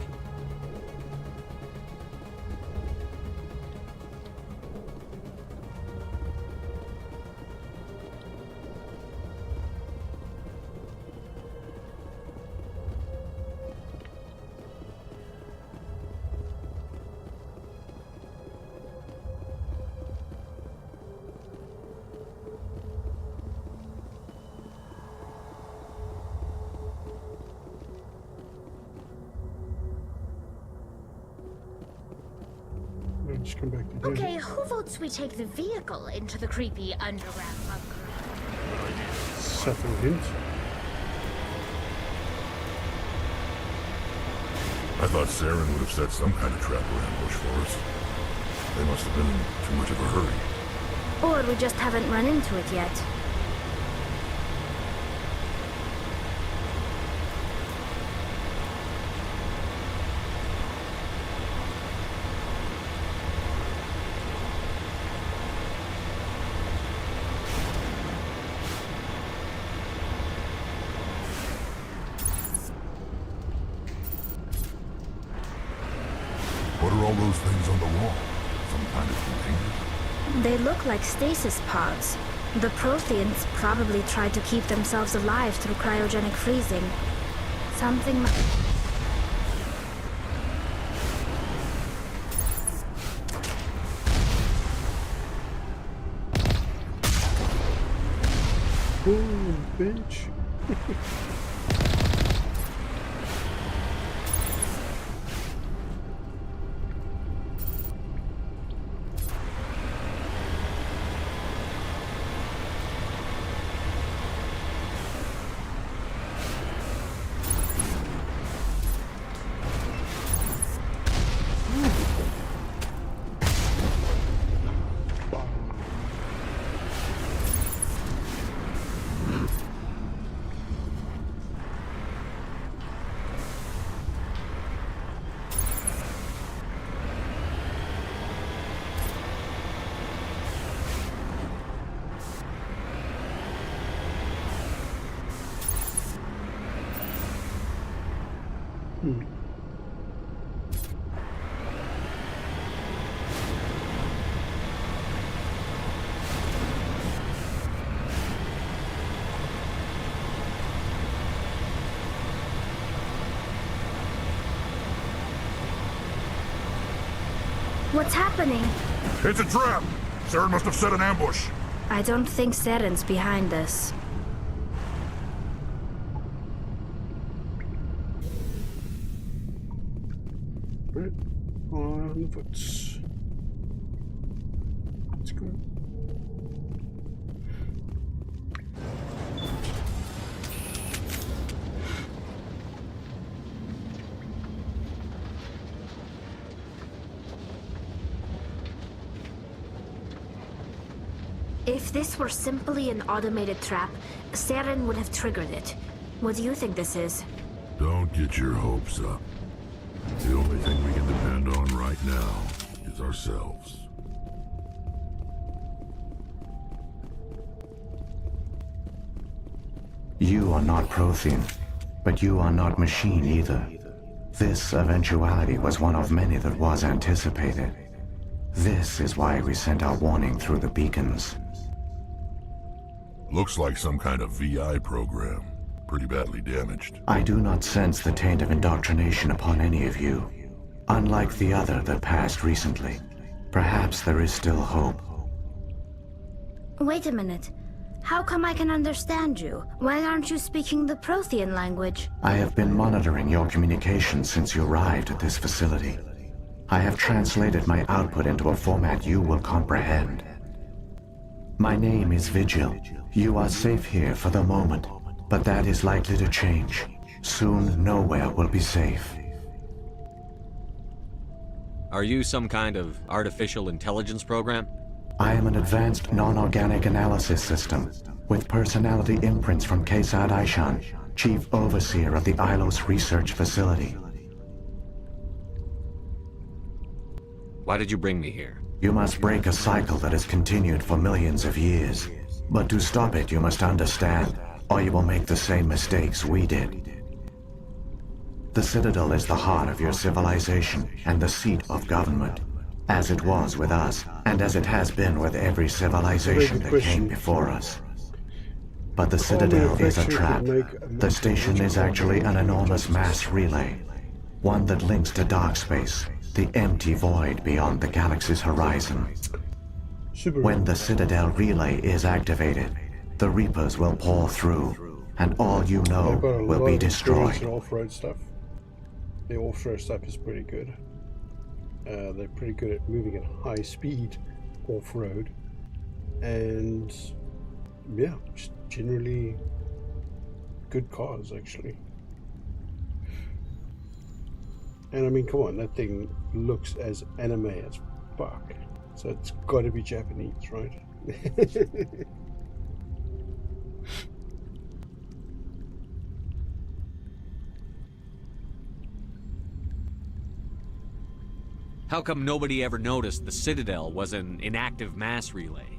Just come back to here. Okay, who votes we take the vehicle into the creepy underground bunker? Subtle hint. I thought Saren would have set some kind of trap or ambush for us. They must have been in too much of a hurry. Or we just haven't run into it yet. What are all those things on the wall? Some kind of container? They look like stasis pods. The Protheans probably tried to keep themselves alive through cryogenic freezing. Something... Ooh, bitch. What's happening? It's a trap! Saren must have set an ambush. I don't think Saren's behind this. Right on the foots. Let's go. If this were simply an automated trap, Saren would have triggered it. What do you think this is? Don't get your hopes up. The only thing we can depend on right now is ourselves. You are not Prothean, but you are not machine either. This eventuality was one of many that was anticipated. This is why we sent our warning through the beacons. Looks like some kind of VI program. Pretty badly damaged. I do not sense the taint of indoctrination upon any of you. Unlike the other that passed recently. Perhaps there is still hope. Wait a minute. How come I can understand you? Why aren't you speaking the Prothean language? I have been monitoring your communications since you arrived at this facility. I have translated my output into a format you will comprehend. My name is Vigil. You are safe here for the moment, but that is likely to change. Soon, nowhere will be safe. Are you some kind of artificial intelligence program? I am an advanced non-organic analysis system, with personality imprints from Kesad Aishan, Chief Overseer of the Ilos Research Facility. Why did you bring me here? You must break a cycle that has continued for millions of years. But to stop it, you must understand, or you will make the same mistakes we did. The Citadel is the heart of your civilization and the seat of government, as it was with us, and as it has been with every civilization that came before us. But the Citadel is a trap. The station is actually an enormous mass relay, one that links to dark space, the empty void beyond the galaxy's horizon. When the Citadel relay is activated, the Reapers will pour through, and all you know will be destroyed. Off-road stuff. The off-road stuff is pretty good. They're pretty good at moving at high speed off-road, and yeah, just generally good cars actually. And I mean, come on, that thing looks as anime as fuck, so it's got to be Japanese, right? How come nobody ever noticed the Citadel was an inactive mass relay?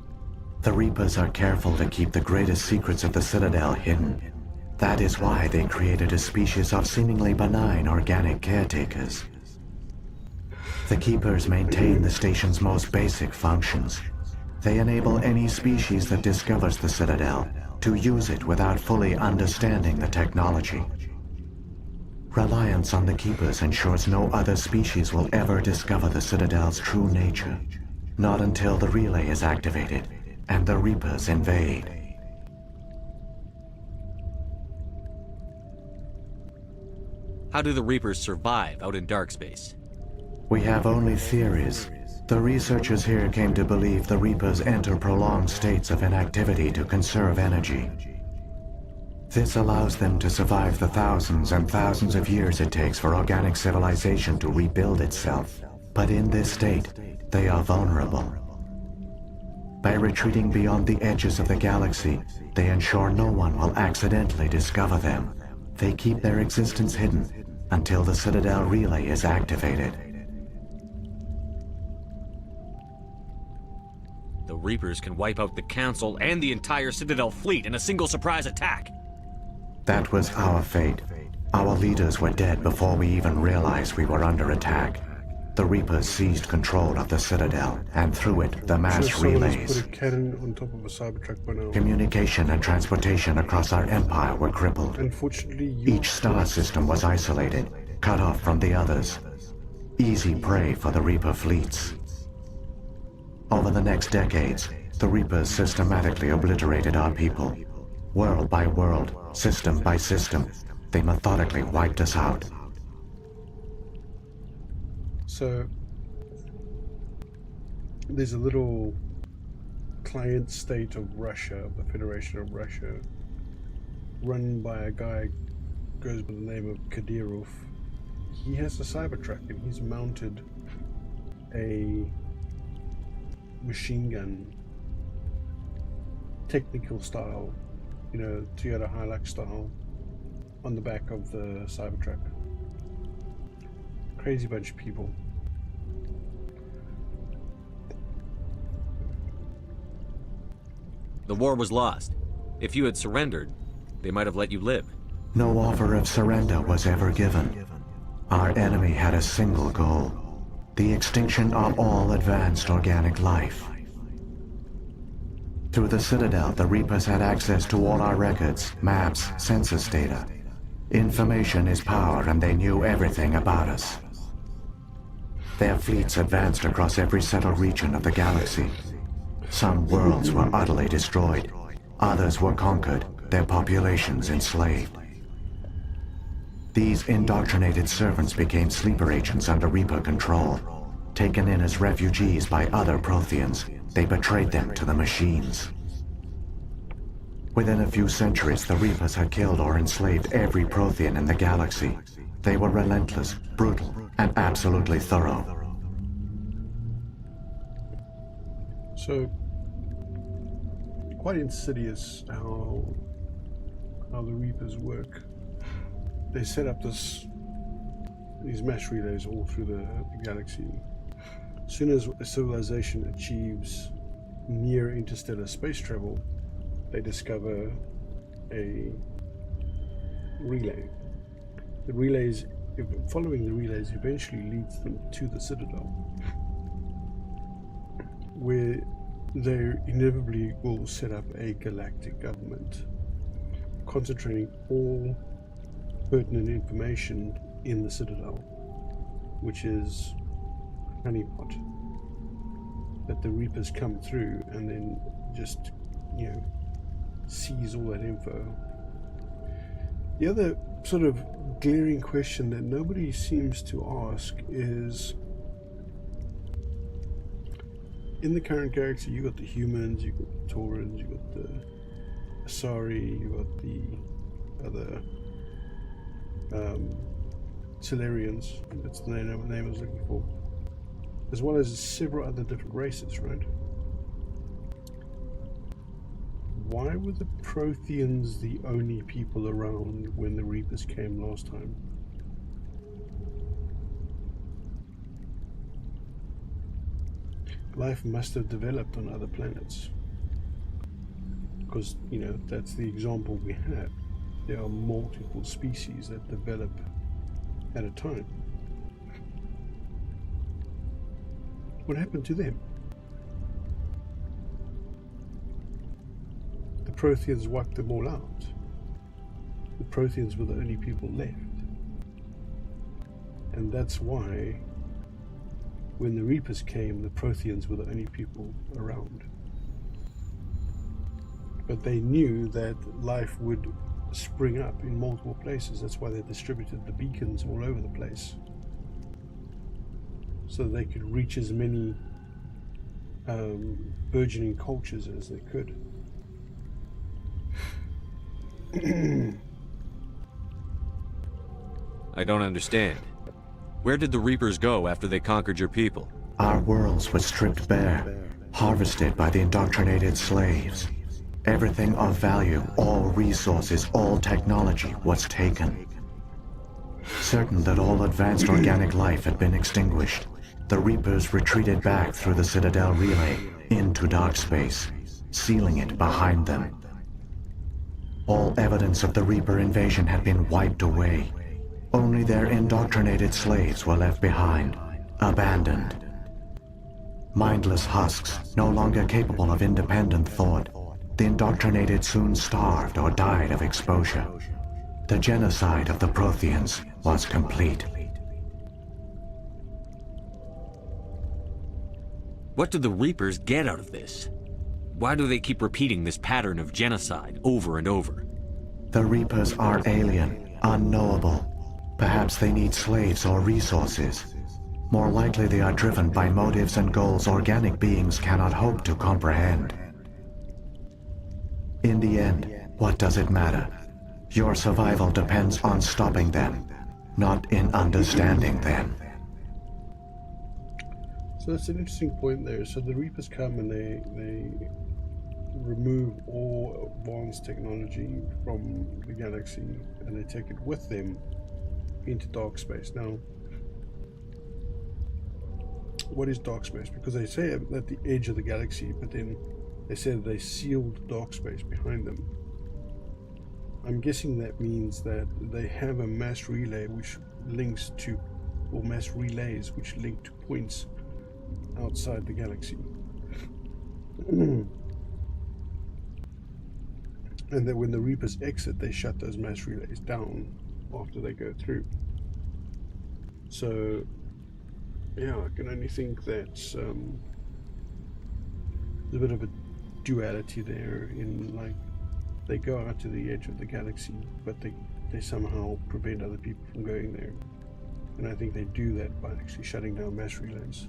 The Reapers are careful to keep the greatest secrets of the Citadel hidden. That is why they created a species of seemingly benign organic caretakers. The Keepers maintain the station's most basic functions. They enable any species that discovers the Citadel to use it without fully understanding the technology. Reliance on the Keepers ensures no other species will ever discover the Citadel's true nature. Not until the relay is activated and the Reapers invade. How do the Reapers survive out in dark space? We have only theories. The researchers here came to believe the Reapers enter prolonged states of inactivity to conserve energy. This allows them to survive the thousands and thousands of years it takes for organic civilization to rebuild itself. But in this state, they are vulnerable. By retreating beyond the edges of the galaxy, they ensure no one will accidentally discover them. They keep their existence hidden until the Citadel relay is activated. The Reapers can wipe out the Council and the entire Citadel fleet in a single surprise attack. That was our fate. Our leaders were dead before we even realized we were under attack. The Reapers seized control of the Citadel, and through it, the mass relays. Put a cannon on top of a Cybertruck by now. Communication and transportation across our empire were crippled. Unfortunately, each star system was isolated, cut off from the others. Easy prey for the Reaper fleets. Over the next decades, the Reapers systematically obliterated our people. World by world, system by system, they methodically wiped us out. So, there's a little client state of Russia, the Federation of Russia, run by a guy who goes by the name of Kadyrov. He has a Cybertruck and he's mounted a machine gun, technical style, you know, Toyota Hilux style, on the back of the Cybertruck. Crazy bunch of people. The war was lost. If you had surrendered, they might have let you live. No offer of surrender was ever given. Our enemy had a single goal: the extinction of all advanced organic life. Through the Citadel, the Reapers had access to all our records, maps, census data. Information is power, and they knew everything about us. Their fleets advanced across every settled region of the galaxy. Some worlds were utterly destroyed. Others were conquered, their populations enslaved. These indoctrinated servants became sleeper agents under Reaper control. Taken in as refugees by other Protheans, they betrayed them to the machines. Within a few centuries, the Reapers had killed or enslaved every Prothean in the galaxy. They were relentless, brutal, and absolutely thorough. So, quite insidious how the Reapers work. They set up these mass relays all through the galaxy. As soon as a civilization achieves near interstellar space travel, they discover a relay. The relays, following the relays, eventually leads them to the Citadel, where they inevitably will set up a galactic government, concentrating all pertinent information in the Citadel, which is honeypot that the Reapers come through and then just, you know, seize all that info. The other sort of glaring question that nobody seems to ask is, in the current galaxy, you got the humans, you got the Taurans, you got the Asari, you got the other Solarians. That's the name I was looking for. As well as several other different races, right? Why were the Protheans the only people around when the Reapers came last time? Life must have developed on other planets. Because, you know, that's the example we have. There are multiple species that develop at a time. What happened to them? The Protheans wiped them all out. The Protheans were the only people left. And that's why when the Reapers came, the Protheans were the only people around. But they knew that life would spring up in multiple places. That's why they distributed the beacons all over the place, so they could reach as many burgeoning cultures as they could. I don't understand. Where did the Reapers go after they conquered your people? Our worlds were stripped bare, harvested by the indoctrinated slaves. Everything of value, all resources, all technology was taken. Certain that all advanced organic life had been extinguished, the Reapers retreated back through the Citadel relay into dark space, sealing it behind them. All evidence of the Reaper invasion had been wiped away. Only their indoctrinated slaves were left behind, abandoned. Mindless husks, no longer capable of independent thought, the indoctrinated soon starved or died of exposure. The genocide of the Protheans was complete. What do the Reapers get out of this? Why do they keep repeating this pattern of genocide over and over? The Reapers are alien, unknowable. Perhaps they need slaves or resources. More likely they are driven by motives and goals organic beings cannot hope to comprehend. In the end, what does it matter? Your survival depends on stopping them, not in understanding them. So that's an interesting point there. So the Reapers come and they remove all advanced technology from the galaxy and they take it with them into dark space. Now, what is dark space? Because they say at the edge of the galaxy, but then they said they sealed dark space behind them. I'm guessing that means that they have a mass relay which links to, or mass relays which link to points outside the galaxy. And that when the Reapers exit, they shut those mass relays down after they go through. So, yeah, I can only think that there's a bit of a duality there in, like, they go out to the edge of the galaxy, but they somehow prevent other people from going there. And I think they do that by actually shutting down mass relays.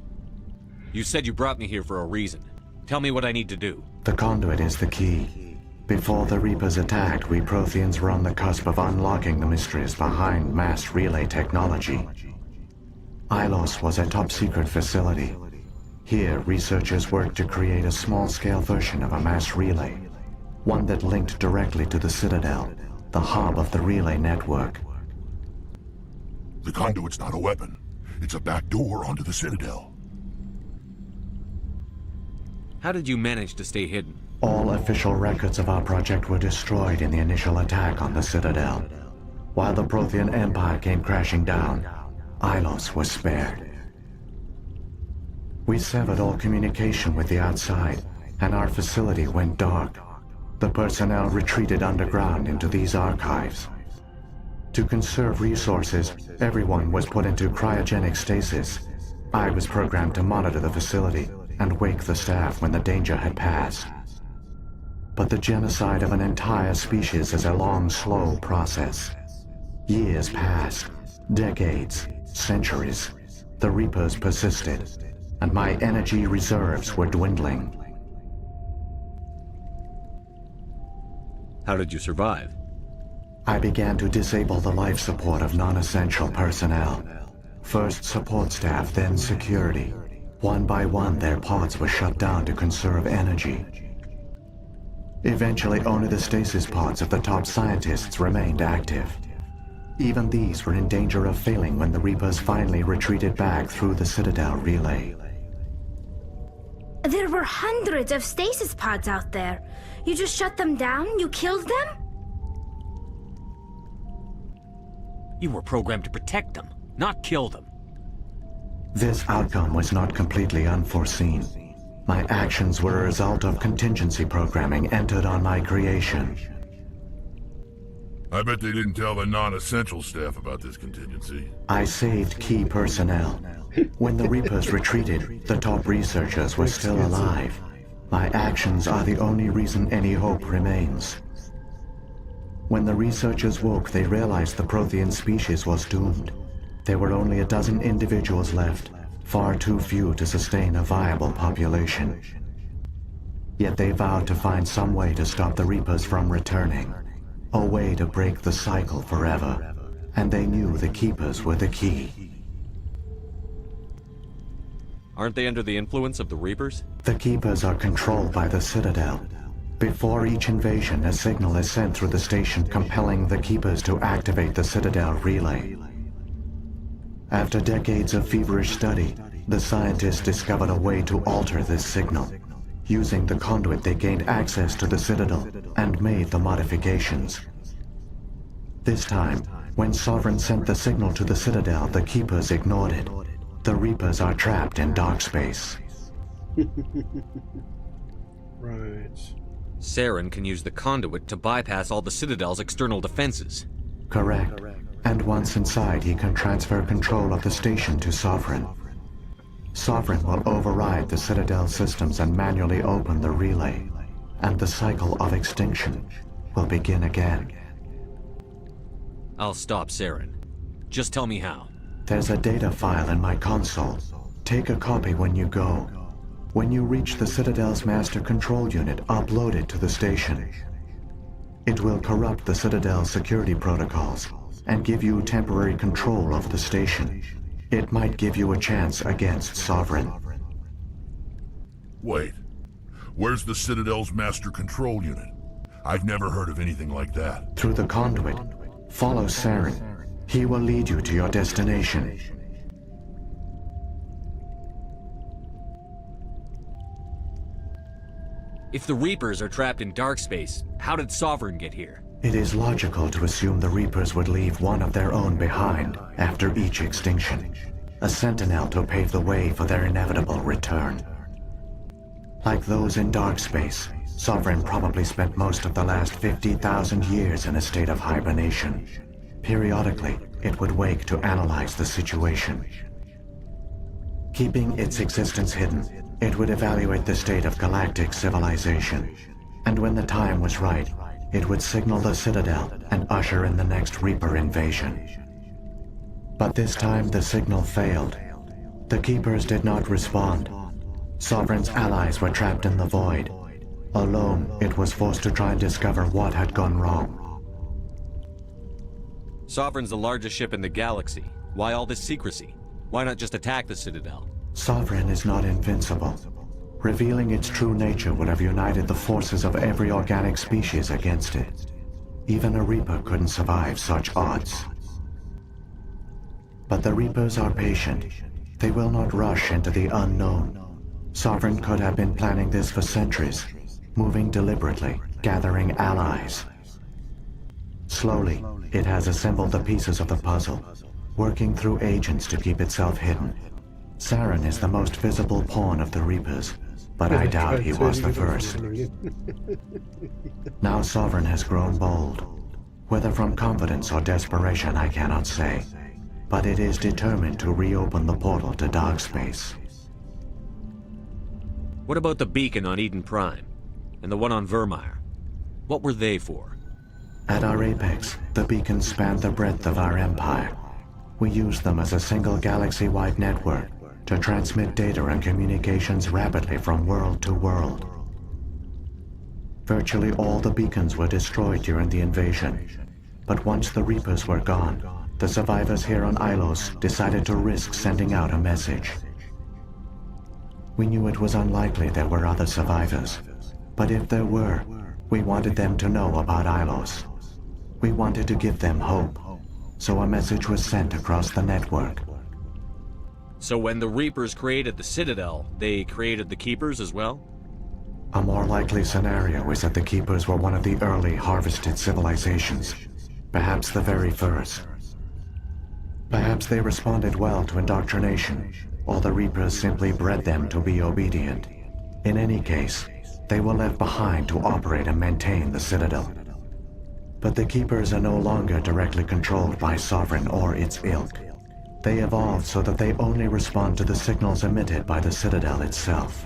You said you brought me here for a reason. Tell me what I need to do. The conduit is the key. Before the Reapers attacked, we Protheans were on the cusp of unlocking the mysteries behind mass relay technology. Ilos was a top-secret facility. Here, researchers worked to create a small-scale version of a mass relay, one that linked directly to the Citadel, the hub of the relay network. The conduit's not a weapon. It's a back door onto the Citadel. How did you manage to stay hidden? All official records of our project were destroyed in the initial attack on the Citadel. While the Prothean Empire came crashing down, Ilos was spared. We severed all communication with the outside, and our facility went dark. The personnel retreated underground into these archives. To conserve resources, everyone was put into cryogenic stasis. I was programmed to monitor the facility and wake the staff when the danger had passed. But the genocide of an entire species is a long, slow process. Years passed, decades, centuries. The Reapers persisted. and my energy reserves were dwindling. How did you survive? I began to disable the life support of non-essential personnel. First support staff, then security. One by one, their pods were shut down to conserve energy. Eventually, only the stasis pods of the top scientists remained active. Even these were in danger of failing when the Reapers finally retreated back through the Citadel relay. There were hundreds of stasis pods out there. You just shut them down? You killed them? You were programmed to protect them, not kill them. This outcome was not completely unforeseen. My actions were a result of contingency programming entered on my creation. I bet they didn't tell the non-essential staff about this contingency. I saved key personnel. When the Reapers retreated, the top researchers were still alive. My actions are the only reason any hope remains. When the researchers woke, they realized the Prothean species was doomed. There were only a dozen individuals left, far too few to sustain a viable population. Yet they vowed to find some way to stop the Reapers from returning. A way to break the cycle forever. And they knew the Keepers were the key. Aren't they under the influence of the Reapers? The Keepers are controlled by the Citadel. Before each invasion, a signal is sent through the station compelling the Keepers to activate the Citadel relay. After decades of feverish study, the scientists discovered a way to alter this signal. Using the conduit, they gained access to the Citadel and made the modifications. This time, when Sovereign sent the signal to the Citadel, the Keepers ignored it. The Reapers are trapped in dark space. Right. Saren can use the conduit to bypass all the Citadel's external defenses. Correct. And once inside, he can transfer control of the station to Sovereign. Sovereign will override the Citadel systems and manually open the relay. And the cycle of extinction will begin again. I'll stop Saren. Just tell me how. There's a data file in my console. Take a copy when you go. When you reach the Citadel's master control unit, upload it to the station. It will corrupt the Citadel's security protocols and give you temporary control of the station. It might give you a chance against Sovereign. Wait. Where's the Citadel's master control unit? I've never heard of anything like that. Through the conduit. Follow Saren. He will lead you to your destination. If the Reapers are trapped in dark space, how did Sovereign get here? It is logical to assume the Reapers would leave one of their own behind after each extinction. A sentinel to pave the way for their inevitable return. Like those in dark space, Sovereign probably spent most of the last 50,000 years in a state of hibernation. Periodically, it would wake to analyze the situation. Keeping its existence hidden, it would evaluate the state of galactic civilization. And when the time was right, it would signal the Citadel and usher in the next Reaper invasion. But this time the signal failed. The Keepers did not respond. Sovereign's allies were trapped in the void. Alone, it was forced to try and discover what had gone wrong. Sovereign's the largest ship in the galaxy. Why all this secrecy? Why not just attack the Citadel? Sovereign is not invincible. Revealing its true nature would have united the forces of every organic species against it. Even a Reaper couldn't survive such odds. But the Reapers are patient. They will not rush into the unknown. Sovereign could have been planning this for centuries, moving deliberately, gathering allies. Slowly, it has assembled the pieces of the puzzle, working through agents to keep itself hidden. Saren is the most visible pawn of the Reapers, but I doubt he was the first. Now Sovereign has grown bold. Whether from confidence or desperation, I cannot say. But it is determined to reopen the portal to dark space. What about the beacon on Eden Prime? And the one on Virmire? What were they for? At our apex, the beacons spanned the breadth of our empire. We used them as a single galaxy-wide network, to transmit data and communications rapidly from world to world. Virtually all the beacons were destroyed during the invasion, but once the Reapers were gone, the survivors here on Ilos decided to risk sending out a message. We knew it was unlikely there were other survivors, but if there were, we wanted them to know about Ilos. We wanted to give them hope, so a message was sent across the network. So when the Reapers created the Citadel, they created the Keepers as well? A more likely scenario is that the Keepers were one of the early harvested civilizations, perhaps the very first. Perhaps they responded well to indoctrination, or the Reapers simply bred them to be obedient. In any case, they were left behind to operate and maintain the Citadel. But the Keepers are no longer directly controlled by Sovereign or its ilk. They evolved so that they only respond to the signals emitted by the Citadel itself.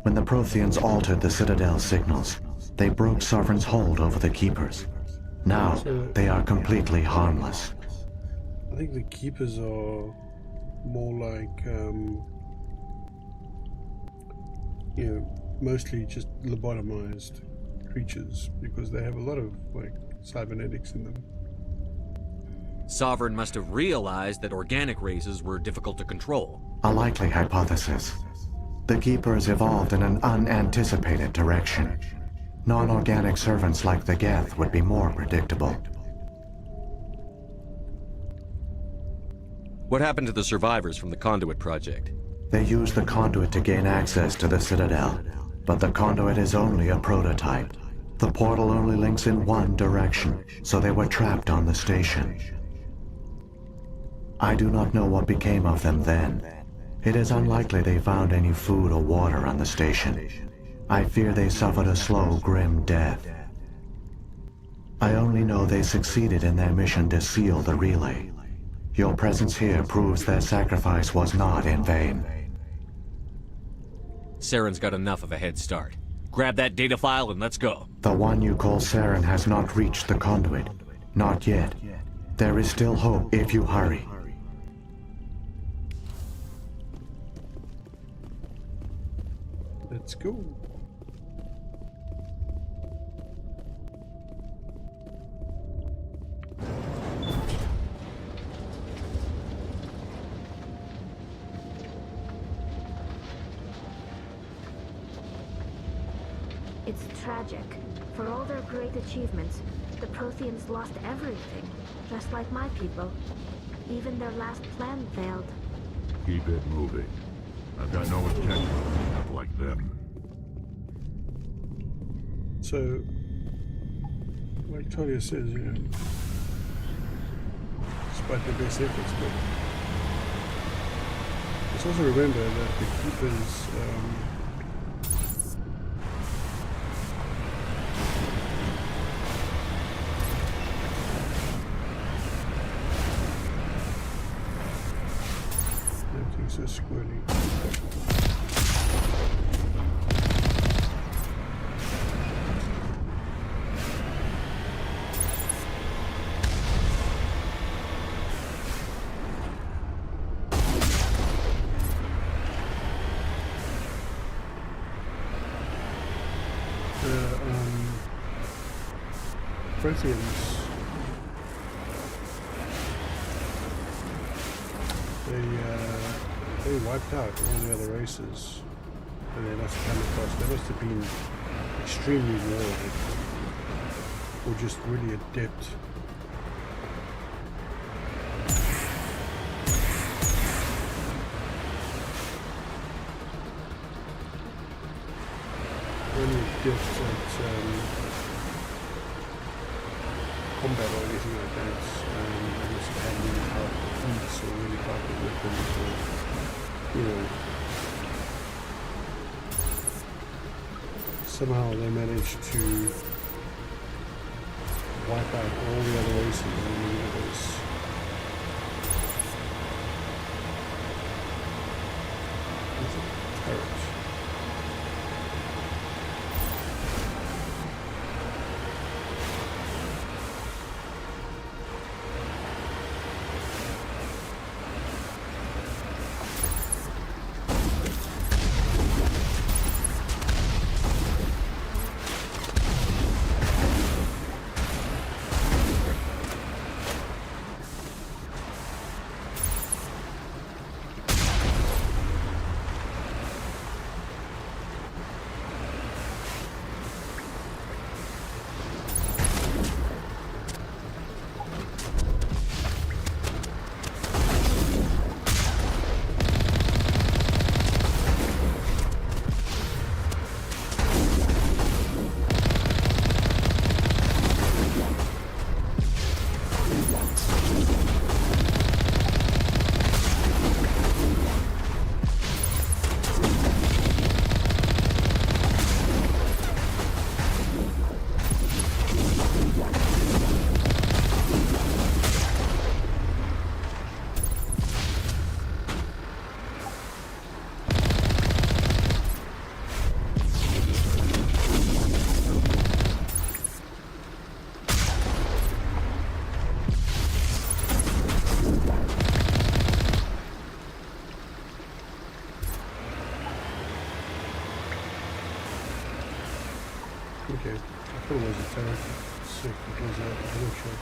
When the Protheans altered the Citadel's signals, they broke Sovereign's hold over the Keepers. Now, they are completely harmless. I think the Keepers are more like, mostly just lobotomized creatures, because they have a lot of, like, cybernetics in them. Sovereign must have realized that organic races were difficult to control. A likely hypothesis. The Keepers evolved in an unanticipated direction. Non-organic servants like the Geth would be more predictable. What happened to the survivors from the Conduit project? They used the Conduit to gain access to the Citadel, but the Conduit is only a prototype. The portal only links in one direction, so they were trapped on the station. I do not know what became of them then. It is unlikely they found any food or water on the station. I fear they suffered a slow, grim death. I only know they succeeded in their mission to seal the relay. Your presence here proves their sacrifice was not in vain. Saren's got enough of a head start. Grab that data file and let's go. The one you call Saren has not reached the Conduit. Not yet. There is still hope if you hurry. Let's go. It's tragic. For all their great achievements, the Protheans lost everything, just like my people. Even their last plan failed. Keep it moving. I've got no intention of being up like them. So, like Talia says, despite their best efforts, but let's also remember that the Keepers, everything's so squirty. Protheans, they wiped out all the other races, and they must have come across. They must have been extremely warlike, or just really adept. Really adept at combat or anything like that. I guess it had really powerful feats or really powerful weapons, or, somehow they managed to wipe out all the other races in the universe. With a turret. Okay, I thought it was a turret. Sick, it was a double shot.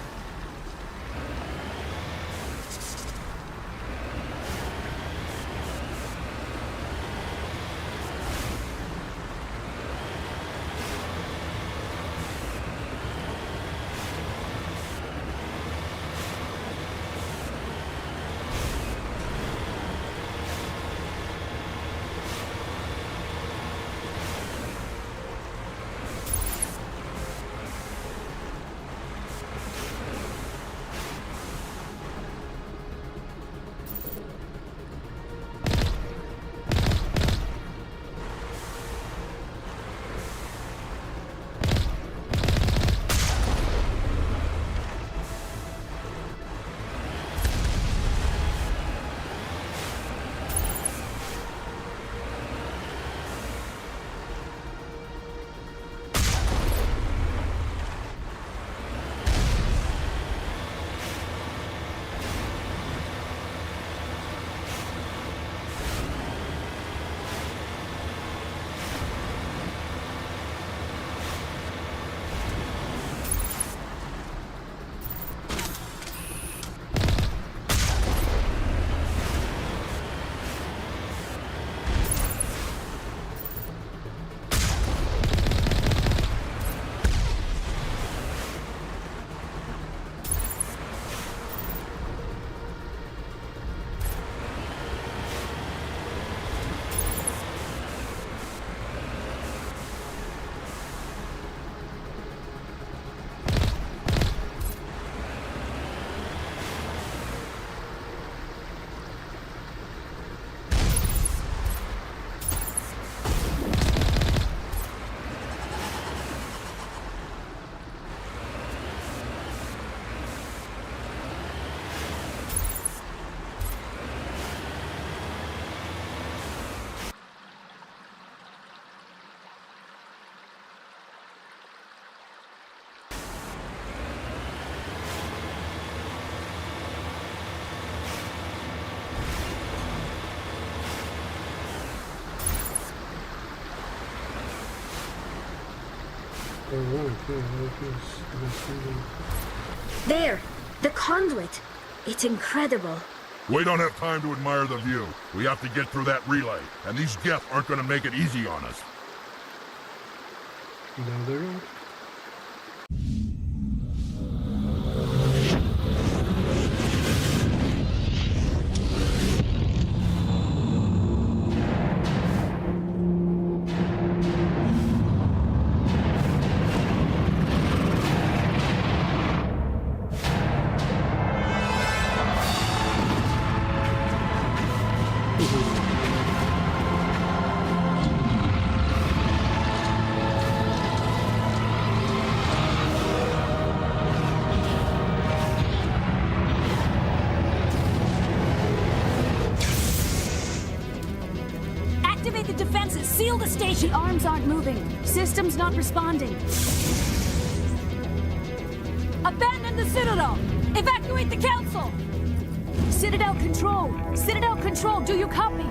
There! The conduit! It's incredible. We don't have time to admire the view. We have to get through that relay, and these Geth aren't going to make it easy on us. No, they're not. Activate the defenses! Seal the station! The arms aren't moving. Systems not responding. Abandon the Citadel! Evacuate the Council! Citadel Control! Citadel Control, do you copy?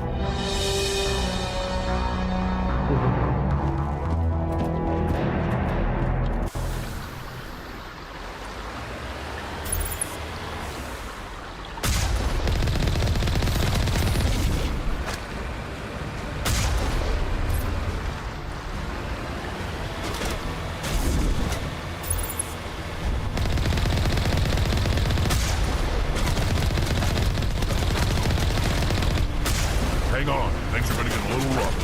Hang on, things are going to get a little rough.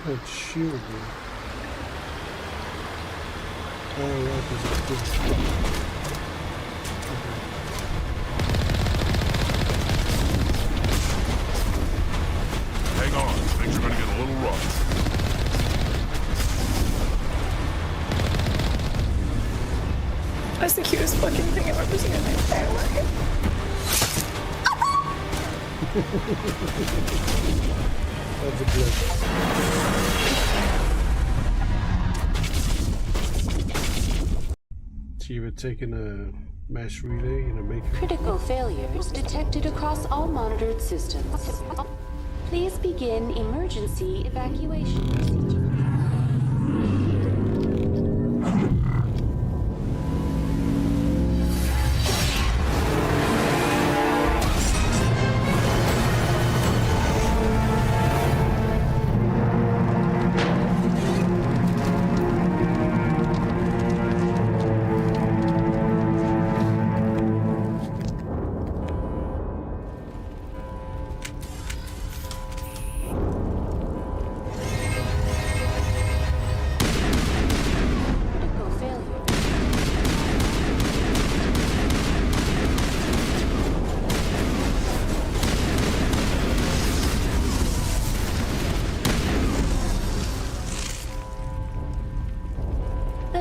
That shield there. Oh, right, there's a okay. Hang on, things are going to get a little rough. That's the cutest fucking thing I've ever seen in my entire life. That's a glitch. So you were taking a mass relay in a maker. Critical failures detected across all monitored systems. Please begin emergency evacuation procedure.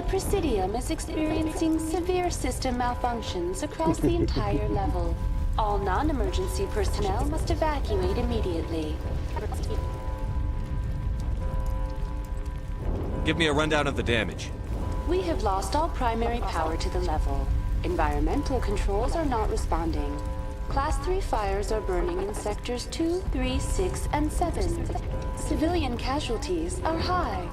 Presidium is experiencing severe system malfunctions across the entire level. All non-emergency personnel must evacuate immediately. Give me a rundown of the damage. We have lost all primary power to the level. Environmental controls are not responding. Class 3 fires are burning in sectors 2, 3, 6, and 7. Civilian casualties are high.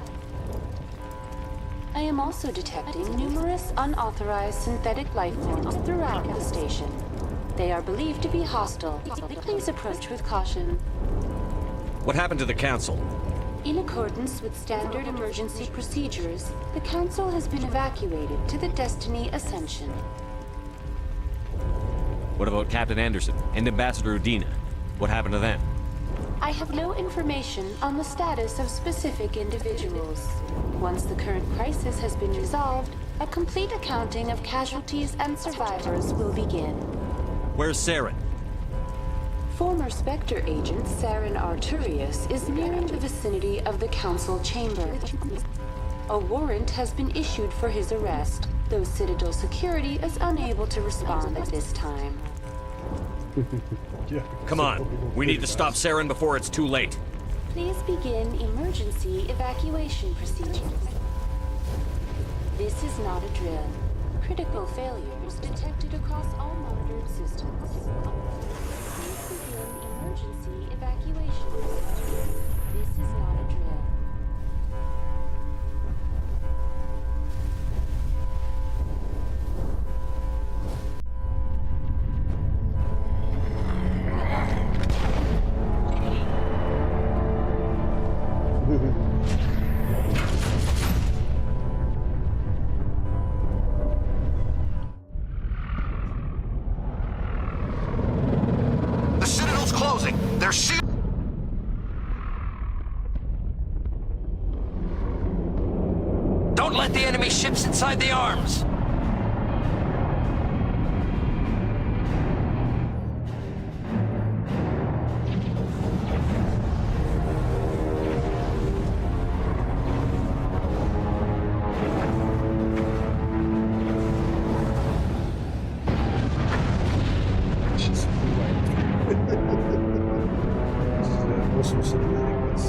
I am also detecting numerous unauthorized synthetic life forms throughout the station. They are believed to be hostile. Please approach with caution. What happened to the Council? In accordance with standard emergency procedures, the Council has been evacuated to the Destiny Ascension. What about Captain Anderson and Ambassador Udina? What happened to them? I have no information on the status of specific individuals. Once the current crisis has been resolved, a complete accounting of casualties and survivors will begin. Where's Saren? Former Spectre agent Saren Arturius is nearing the vicinity of the Council chamber. A warrant has been issued for his arrest, though Citadel security is unable to respond at this time. Yeah, come on, we need to stop Saren before it's too late. Please begin emergency evacuation procedures. This is not a drill. Critical failures detected across all monitored systems. Please begin emergency evacuation procedures. This is not a drill. The Citadel's closing. They're shooting. Don't let the enemy ships inside the arms! Awesome cinematic, this.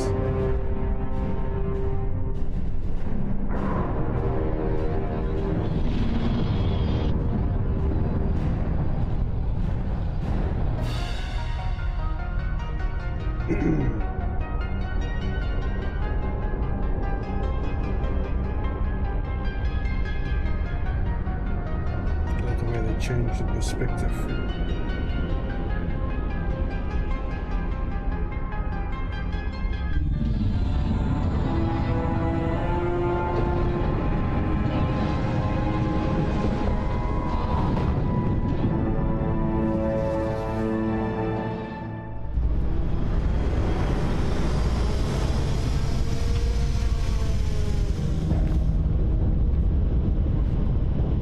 Like the way they change the perspective.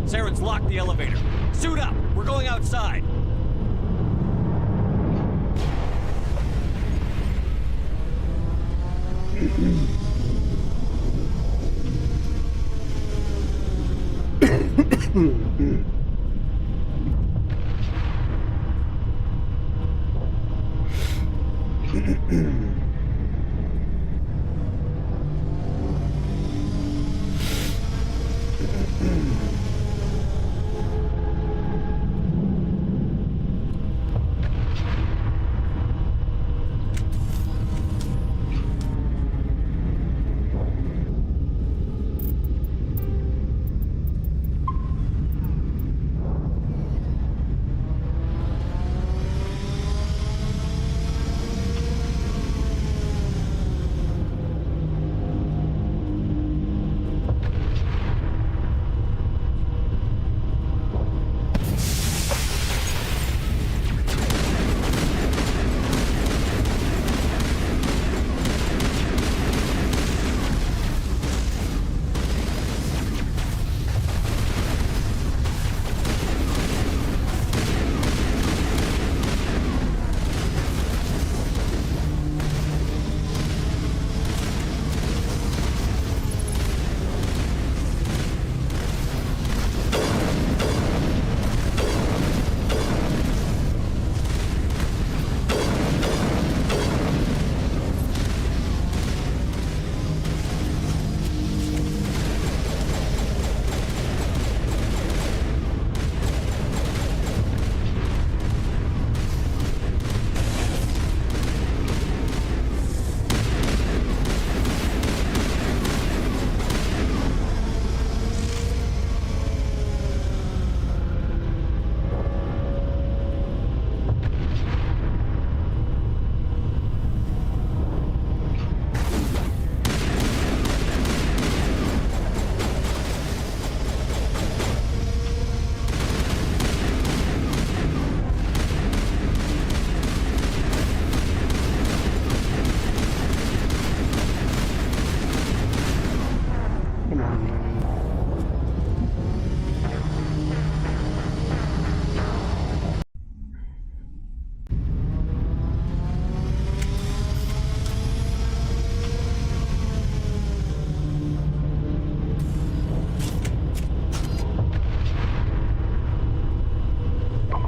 Saren's locked the elevator. Suit up! We're going outside!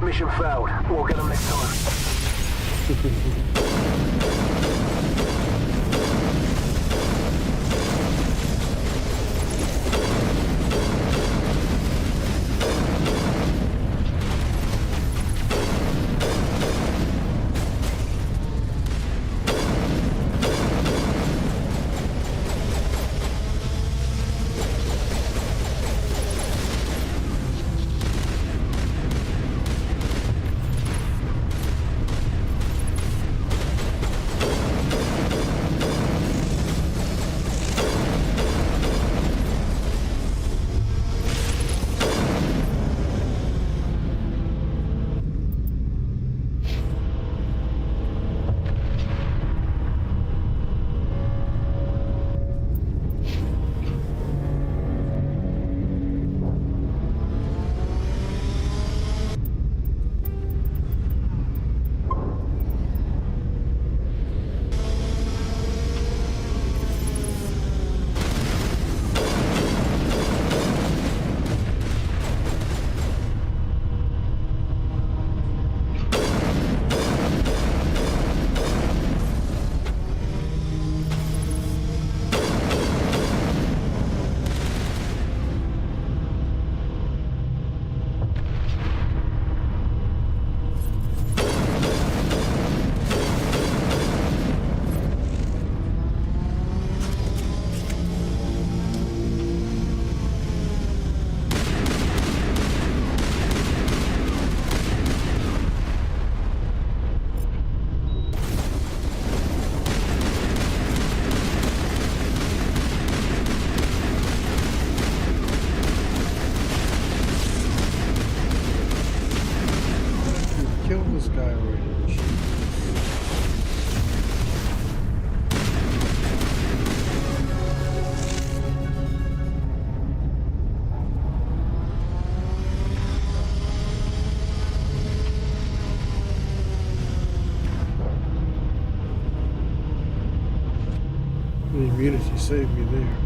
Mission failed. We'll get them next time. The immunity saved me there.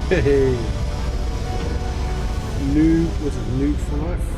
Hey. Was it nude for life?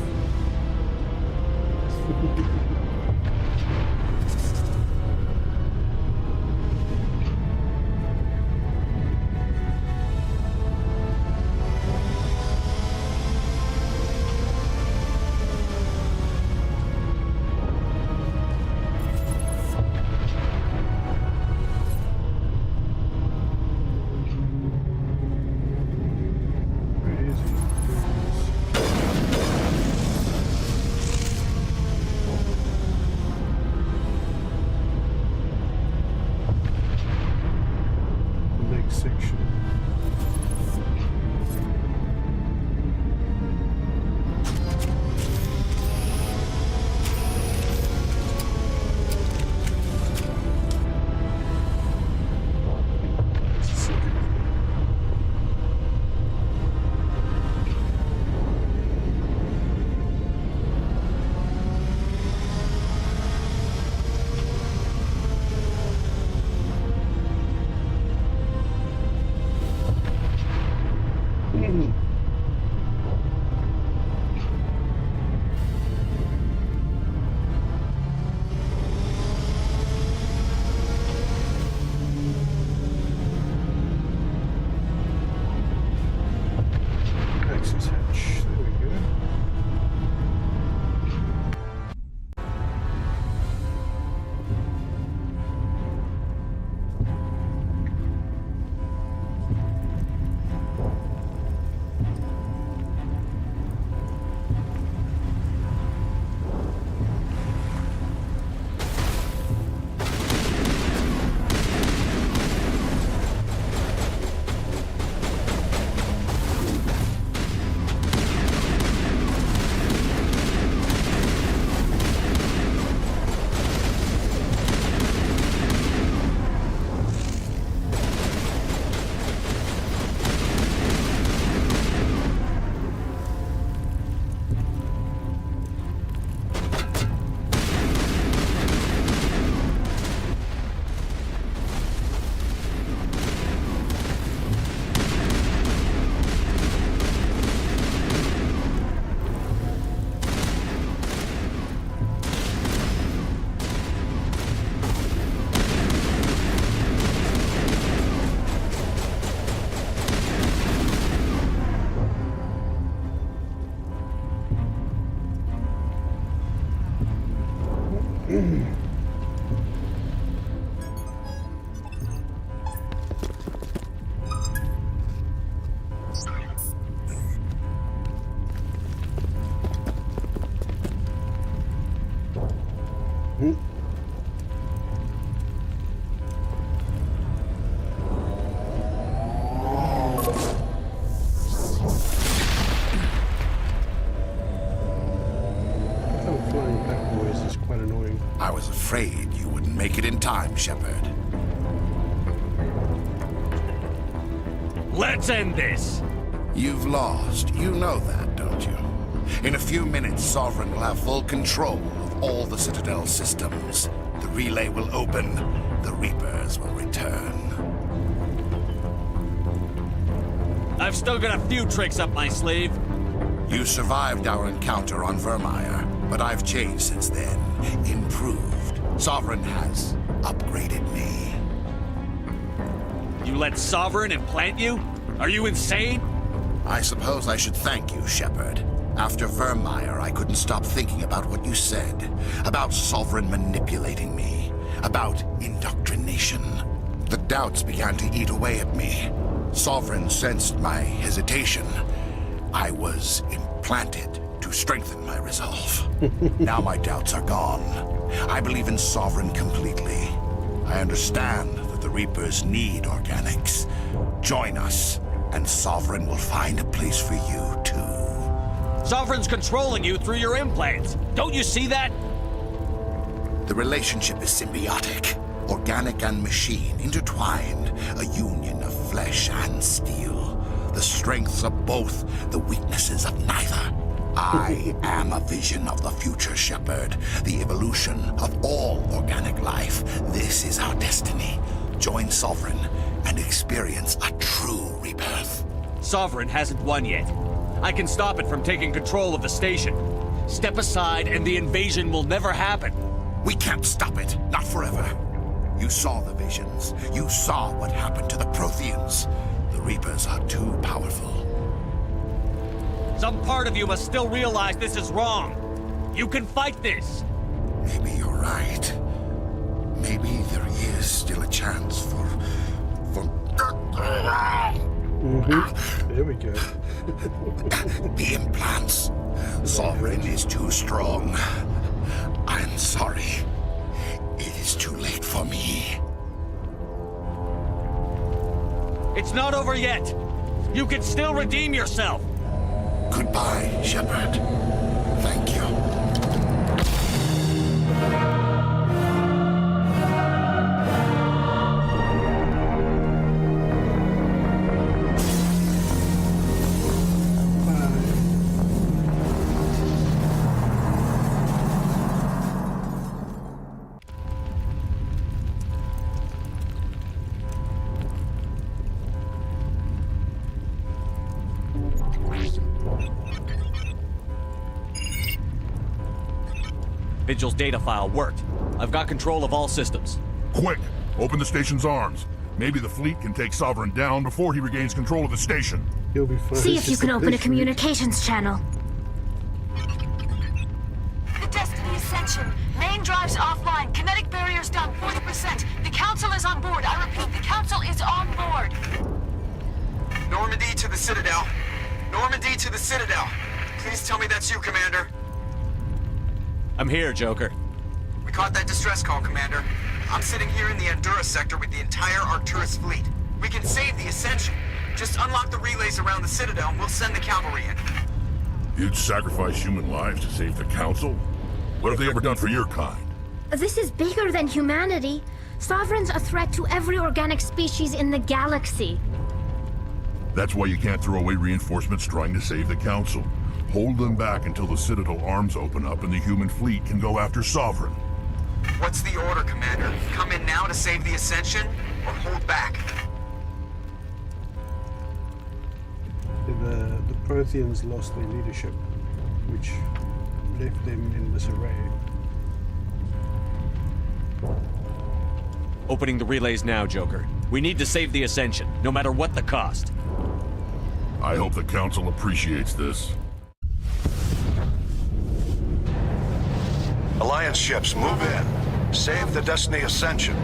I was afraid you wouldn't make it in time, Shepard. Let's end this! You've lost. You know that, don't you? In a few minutes, Sovereign will have full control of all the Citadel systems. The relay will open. The Reapers will return. I've still got a few tricks up my sleeve. You survived our encounter on Virmire, but I've changed since then. Improved. Sovereign has upgraded me. You let Sovereign implant you? Are you insane? I suppose I should thank you, Shepard. After Virmire, I couldn't stop thinking about what you said. About Sovereign manipulating me. About indoctrination. The doubts began to eat away at me. Sovereign sensed my hesitation. I was implanted to strengthen my resolve. Now my doubts are gone. I believe in Sovereign completely. I understand that the Reapers need organics. Join us, and Sovereign will find a place for you, too. Sovereign's controlling you through your implants. Don't you see that? The relationship is symbiotic. Organic and machine intertwined. A union of flesh and steel. The strengths of both, the weaknesses of neither. I am a vision of the future, Shepard. The evolution of all organic life. This is our destiny. Join Sovereign and experience a true rebirth. Sovereign hasn't won yet. I can stop it from taking control of the station. Step aside and the invasion will never happen. We can't stop it. Not forever. You saw the visions. You saw what happened to the Protheans. The Reapers are too powerful. Some part of you must still realize this is wrong. You can fight this. Maybe you're right. Maybe there is still a chance for... There we go. The implants. Sovereign is too strong. I'm sorry. It is too late for me. It's not over yet. You can still redeem yourself. Goodbye, Shepard. Thank you. Vigil's data file worked. I've got control of all systems. Quick! Open the station's arms. Maybe the fleet can take Sovereign down before he regains control of the station. He'll be fine. See if you can open a communications channel. The Destiny Ascension. Main drives offline. Kinetic barriers down 40%. The Council is on board. I repeat, the Council is on board. Normandy to the Citadel. Normandy to the Citadel. Please tell me that's you, Commander. I'm here, Joker. We caught that distress call, Commander. I'm sitting here in the Endura sector with the entire Arcturus fleet. We can save the Ascension. Just unlock the relays around the Citadel and we'll send the cavalry in. You'd sacrifice human lives to save the Council? What have they ever done for your kind? This is bigger than humanity. Sovereign's a threat to every organic species in the galaxy. That's why you can't throw away reinforcements trying to save the Council. Hold them back until the Citadel arms open up and the human fleet can go after Sovereign. What's the order, Commander? Come in now to save the Ascension, or hold back? The Protheans lost their leadership, which left them in disarray. Opening the relays now, Joker. We need to save the Ascension, no matter what the cost. I hope the Council appreciates this. Alliance ships, move in. Save the Destiny Ascension.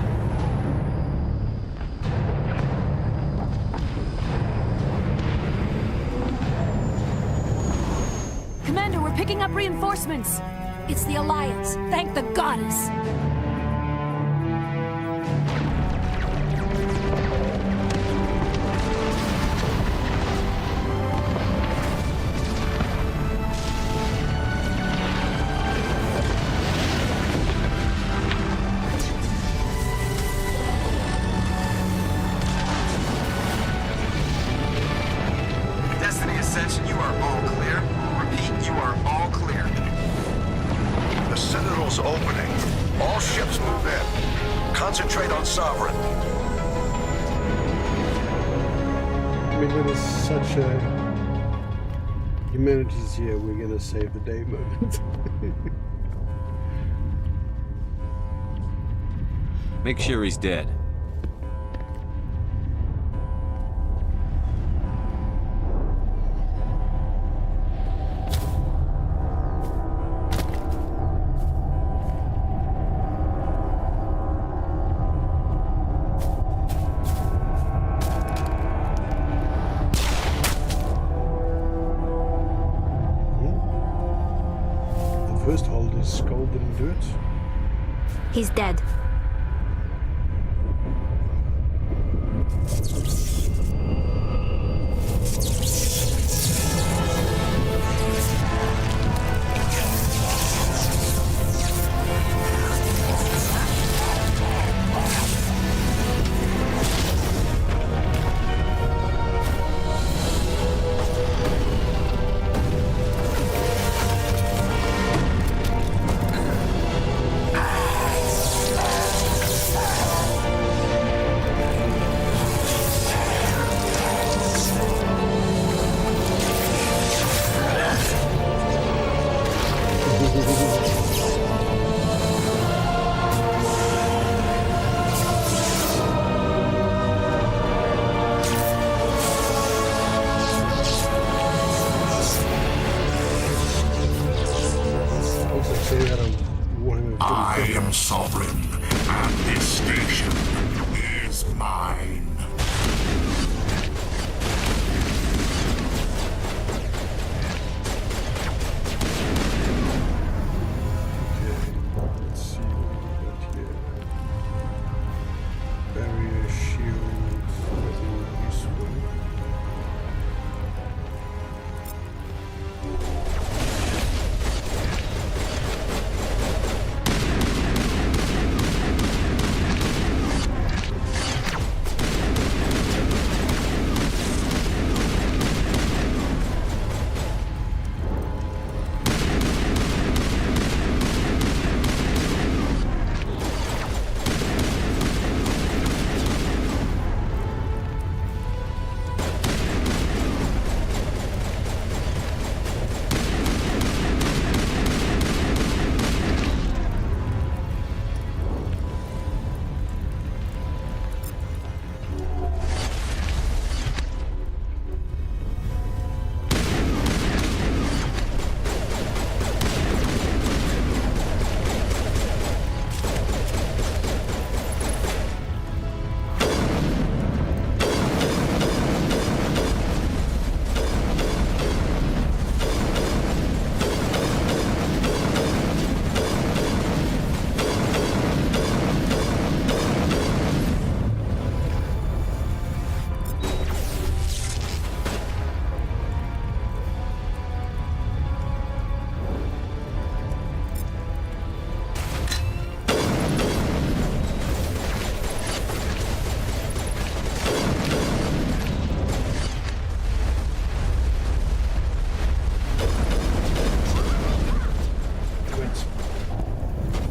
Commander, we're picking up reinforcements. It's the Alliance. Thank the goddess. Destiny Ascension, you are all clear. Repeat, you are all clear. The Citadel's opening. All ships move in. Concentrate on Sovereign. I mean, it is such a humanity's here, we're gonna save the day moment. Make sure he's dead. The first holder's skull didn't do it. He's dead. It's like saying that I'm Warhammer 40K. I am sovereign, and this station is mine. Let's see what we got here. Barrier shields, nothing useful.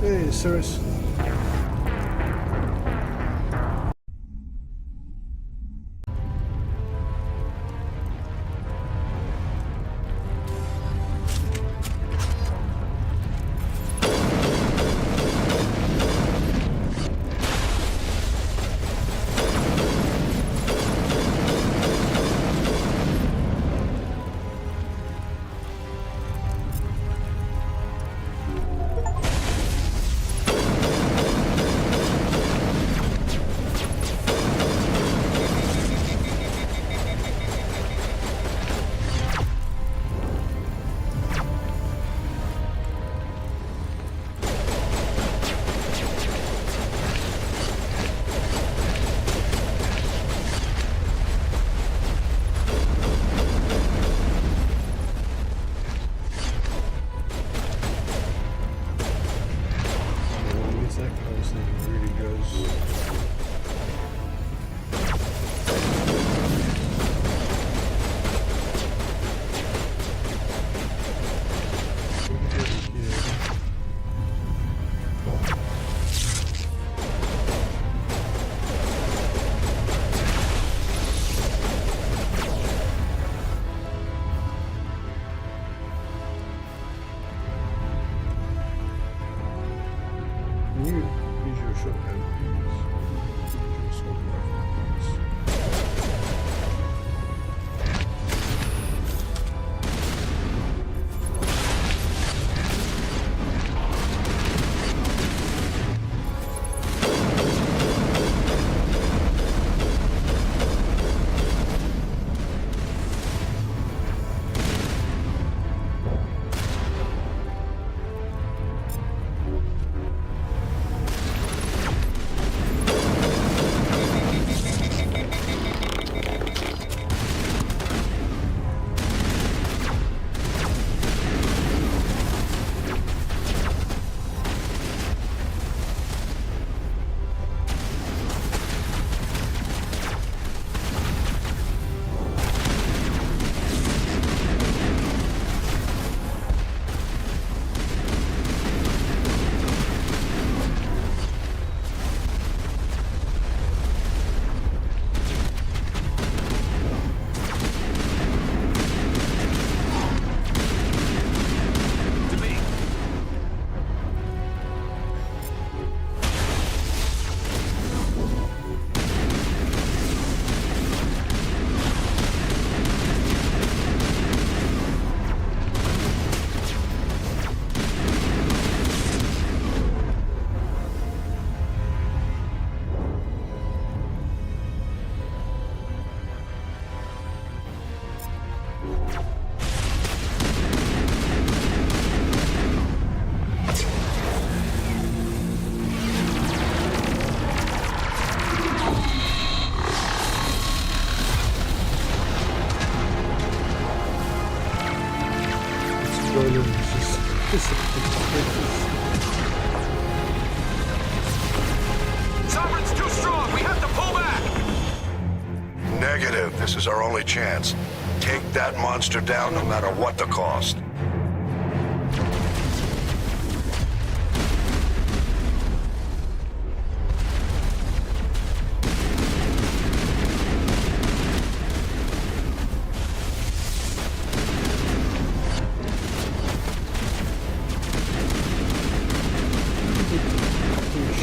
Hey, Cirrus. Roland is just disappointed. Sovereign's too strong. We have to pull back. Negative. This is our only chance. Take that monster down no matter what the cost.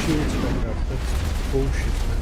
Shields back up. That's bullshit, man.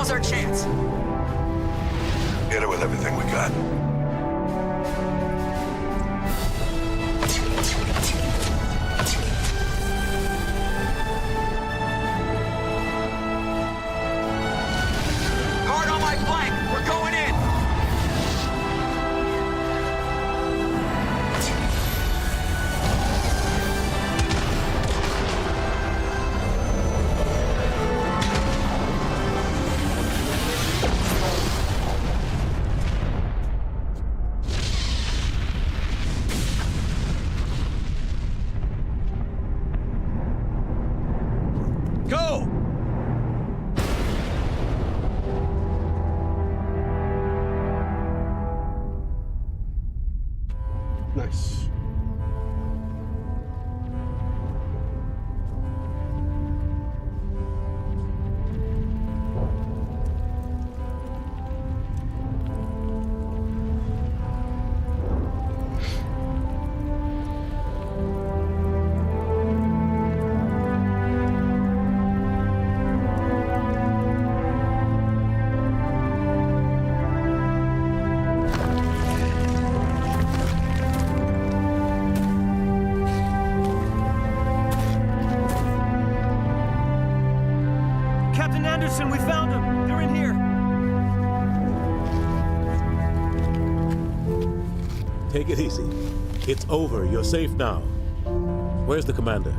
Now's our chance. Hit it with everything we got. Guard on my flank! We're going in! Go! Nice. Captain Anderson, we found them! They're in here! Take it easy. It's over. You're safe now. Where's the commander?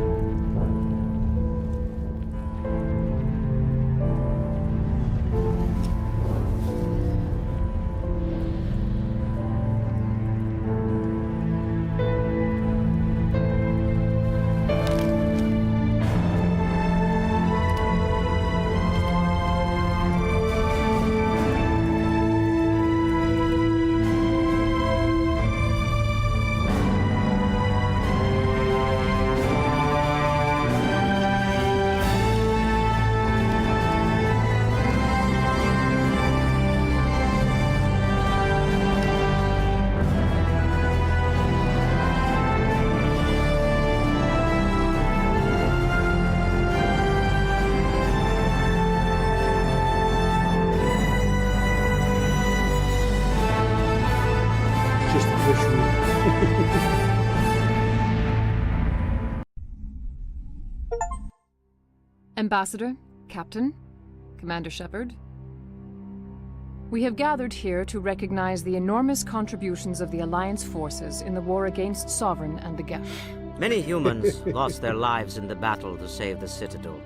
Just visual. Ambassador, Captain, Commander Shepard. We have gathered here to recognize the enormous contributions of the Alliance forces in the war against Sovereign and the Geth. Many humans lost their lives in the battle to save the Citadel.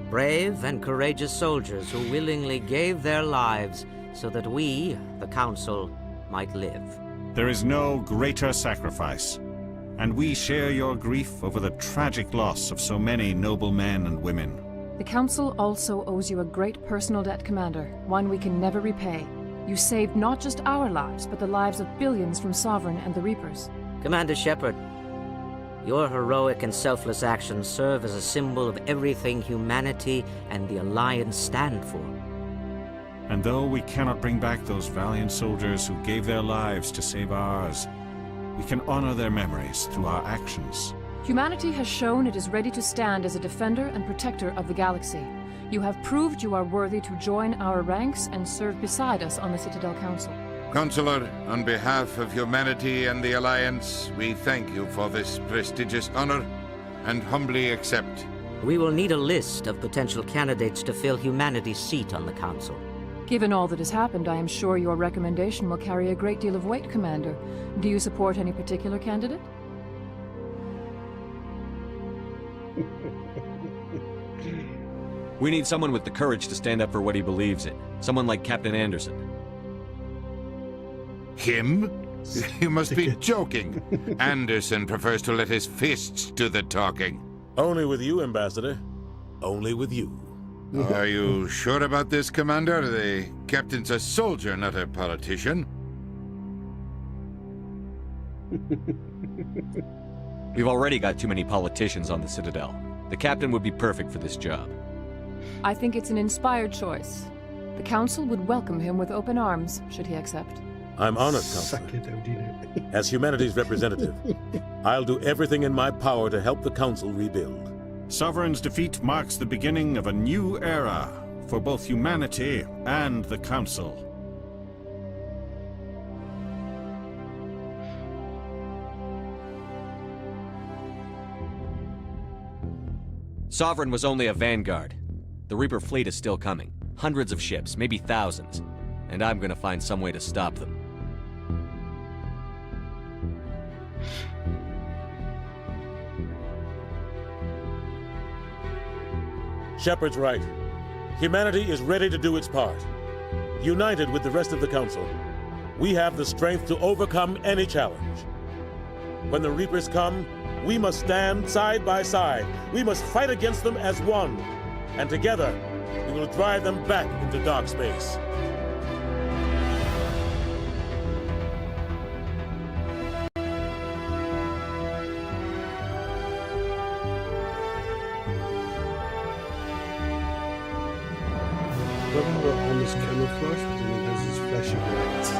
Brave and courageous soldiers who willingly gave their lives so that we, the Council, might live. There is no greater sacrifice, and we share your grief over the tragic loss of so many noble men and women. The Council also owes you a great personal debt, Commander, one we can never repay. You saved not just our lives, but the lives of billions from Sovereign and the Reapers. Commander Shepard, your heroic and selfless actions serve as a symbol of everything humanity and the Alliance stand for. And though we cannot bring back those valiant soldiers who gave their lives to save ours, we can honor their memories through our actions. Humanity has shown it is ready to stand as a defender and protector of the galaxy. You have proved you are worthy to join our ranks and serve beside us on the Citadel Council. Counselor, on behalf of humanity and the Alliance, we thank you for this prestigious honor and humbly accept. We will need a list of potential candidates to fill humanity's seat on the Council. Given all that has happened, I am sure your recommendation will carry a great deal of weight, Commander. Do you support any particular candidate? We need someone with the courage to stand up for what he believes in. Someone like Captain Anderson. Him? You must be joking. Anderson prefers to let his fists do the talking. Only with you, Ambassador. Only with you. Are you sure about this, Commander? The captain's a soldier, not a politician. We've already got too many politicians on the Citadel. The captain would be perfect for this job. I think it's an inspired choice. The Council would welcome him with open arms, should he accept. I'm honored, Counselor. As humanity's representative, I'll do everything in my power to help the Council rebuild. Sovereign's defeat marks the beginning of a new era for both humanity and the Council. Sovereign was only a vanguard. The Reaper fleet is still coming. Hundreds of ships, maybe thousands. And I'm gonna find some way to stop them. Shepard's right. Humanity is ready to do its part. United with the rest of the Council, we have the strength to overcome any challenge. When the Reapers come, we must stand side by side. We must fight against them as one. And together, we will drive them back into dark space. Love how the arm is camouflage, but then it has these flashing lights.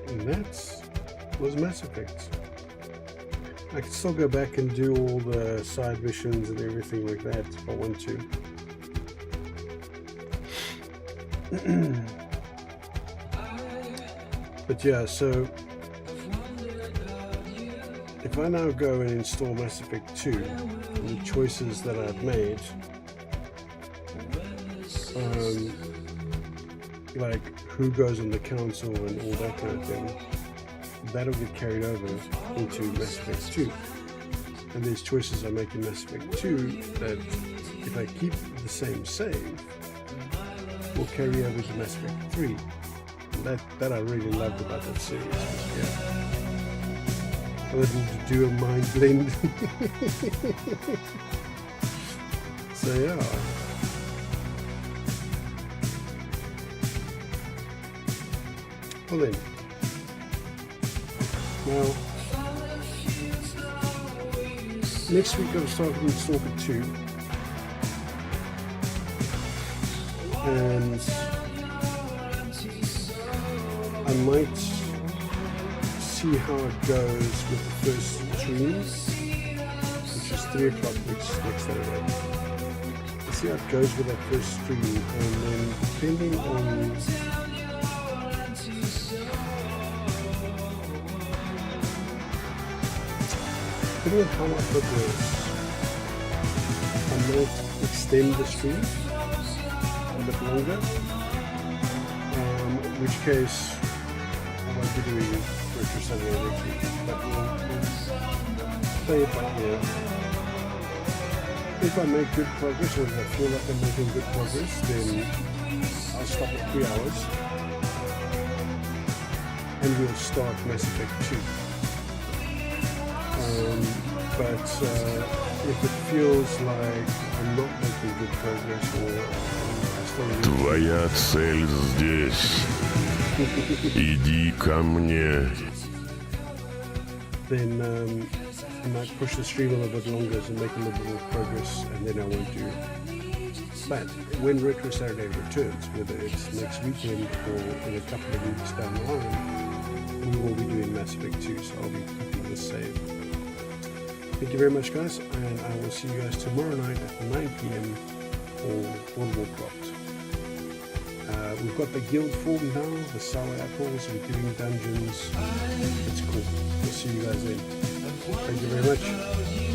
And that was Mass Effect. I can still go back and do all the side missions and everything like that if I want to. But yeah, so if I now go and install Mass Effect 2, the choices that I've made, like who goes on the council and all that kind of thing, that'll get carried over into Mass Effect 2. And there's choices I make in Mass Effect 2 that, if I keep the same save, will carry over to Mass Effect 3. And that I really loved about that series. Yeah. I was able to do a mind blend. So yeah. Well then. Now, next week I'm starting Stalker 2, and I might see how it goes with the first stream, which is 3 o'clock next Saturday. Let's see how it goes with that first stream, and then depending on depending on how I progress, I might extend the stream a bit longer, in which case I won't be doing Retro Saturday next week, but we'll play it by ear. If I make good progress, or if I feel like I'm making good progress, then I'll stop at 3 hours and we'll start Mass Effect 2. But if it feels like I'm not making good progress, or I still Твоя цель здесь. Иди ко мне. Then I might push the stream a little bit longer to make a little bit more progress, and then I won't do it. But when Retro Saturday returns, whether it's next weekend or in a couple of weeks down the line, we will be doing Mass Effect 2, so I'll be keeping this save. Thank you very much, guys, and I will see you guys tomorrow night at 9 p.m. for World of Warcraft. We've got the guild form now, the sour apples, we're doing dungeons. It's cool. We'll see you guys then. Thank you very much.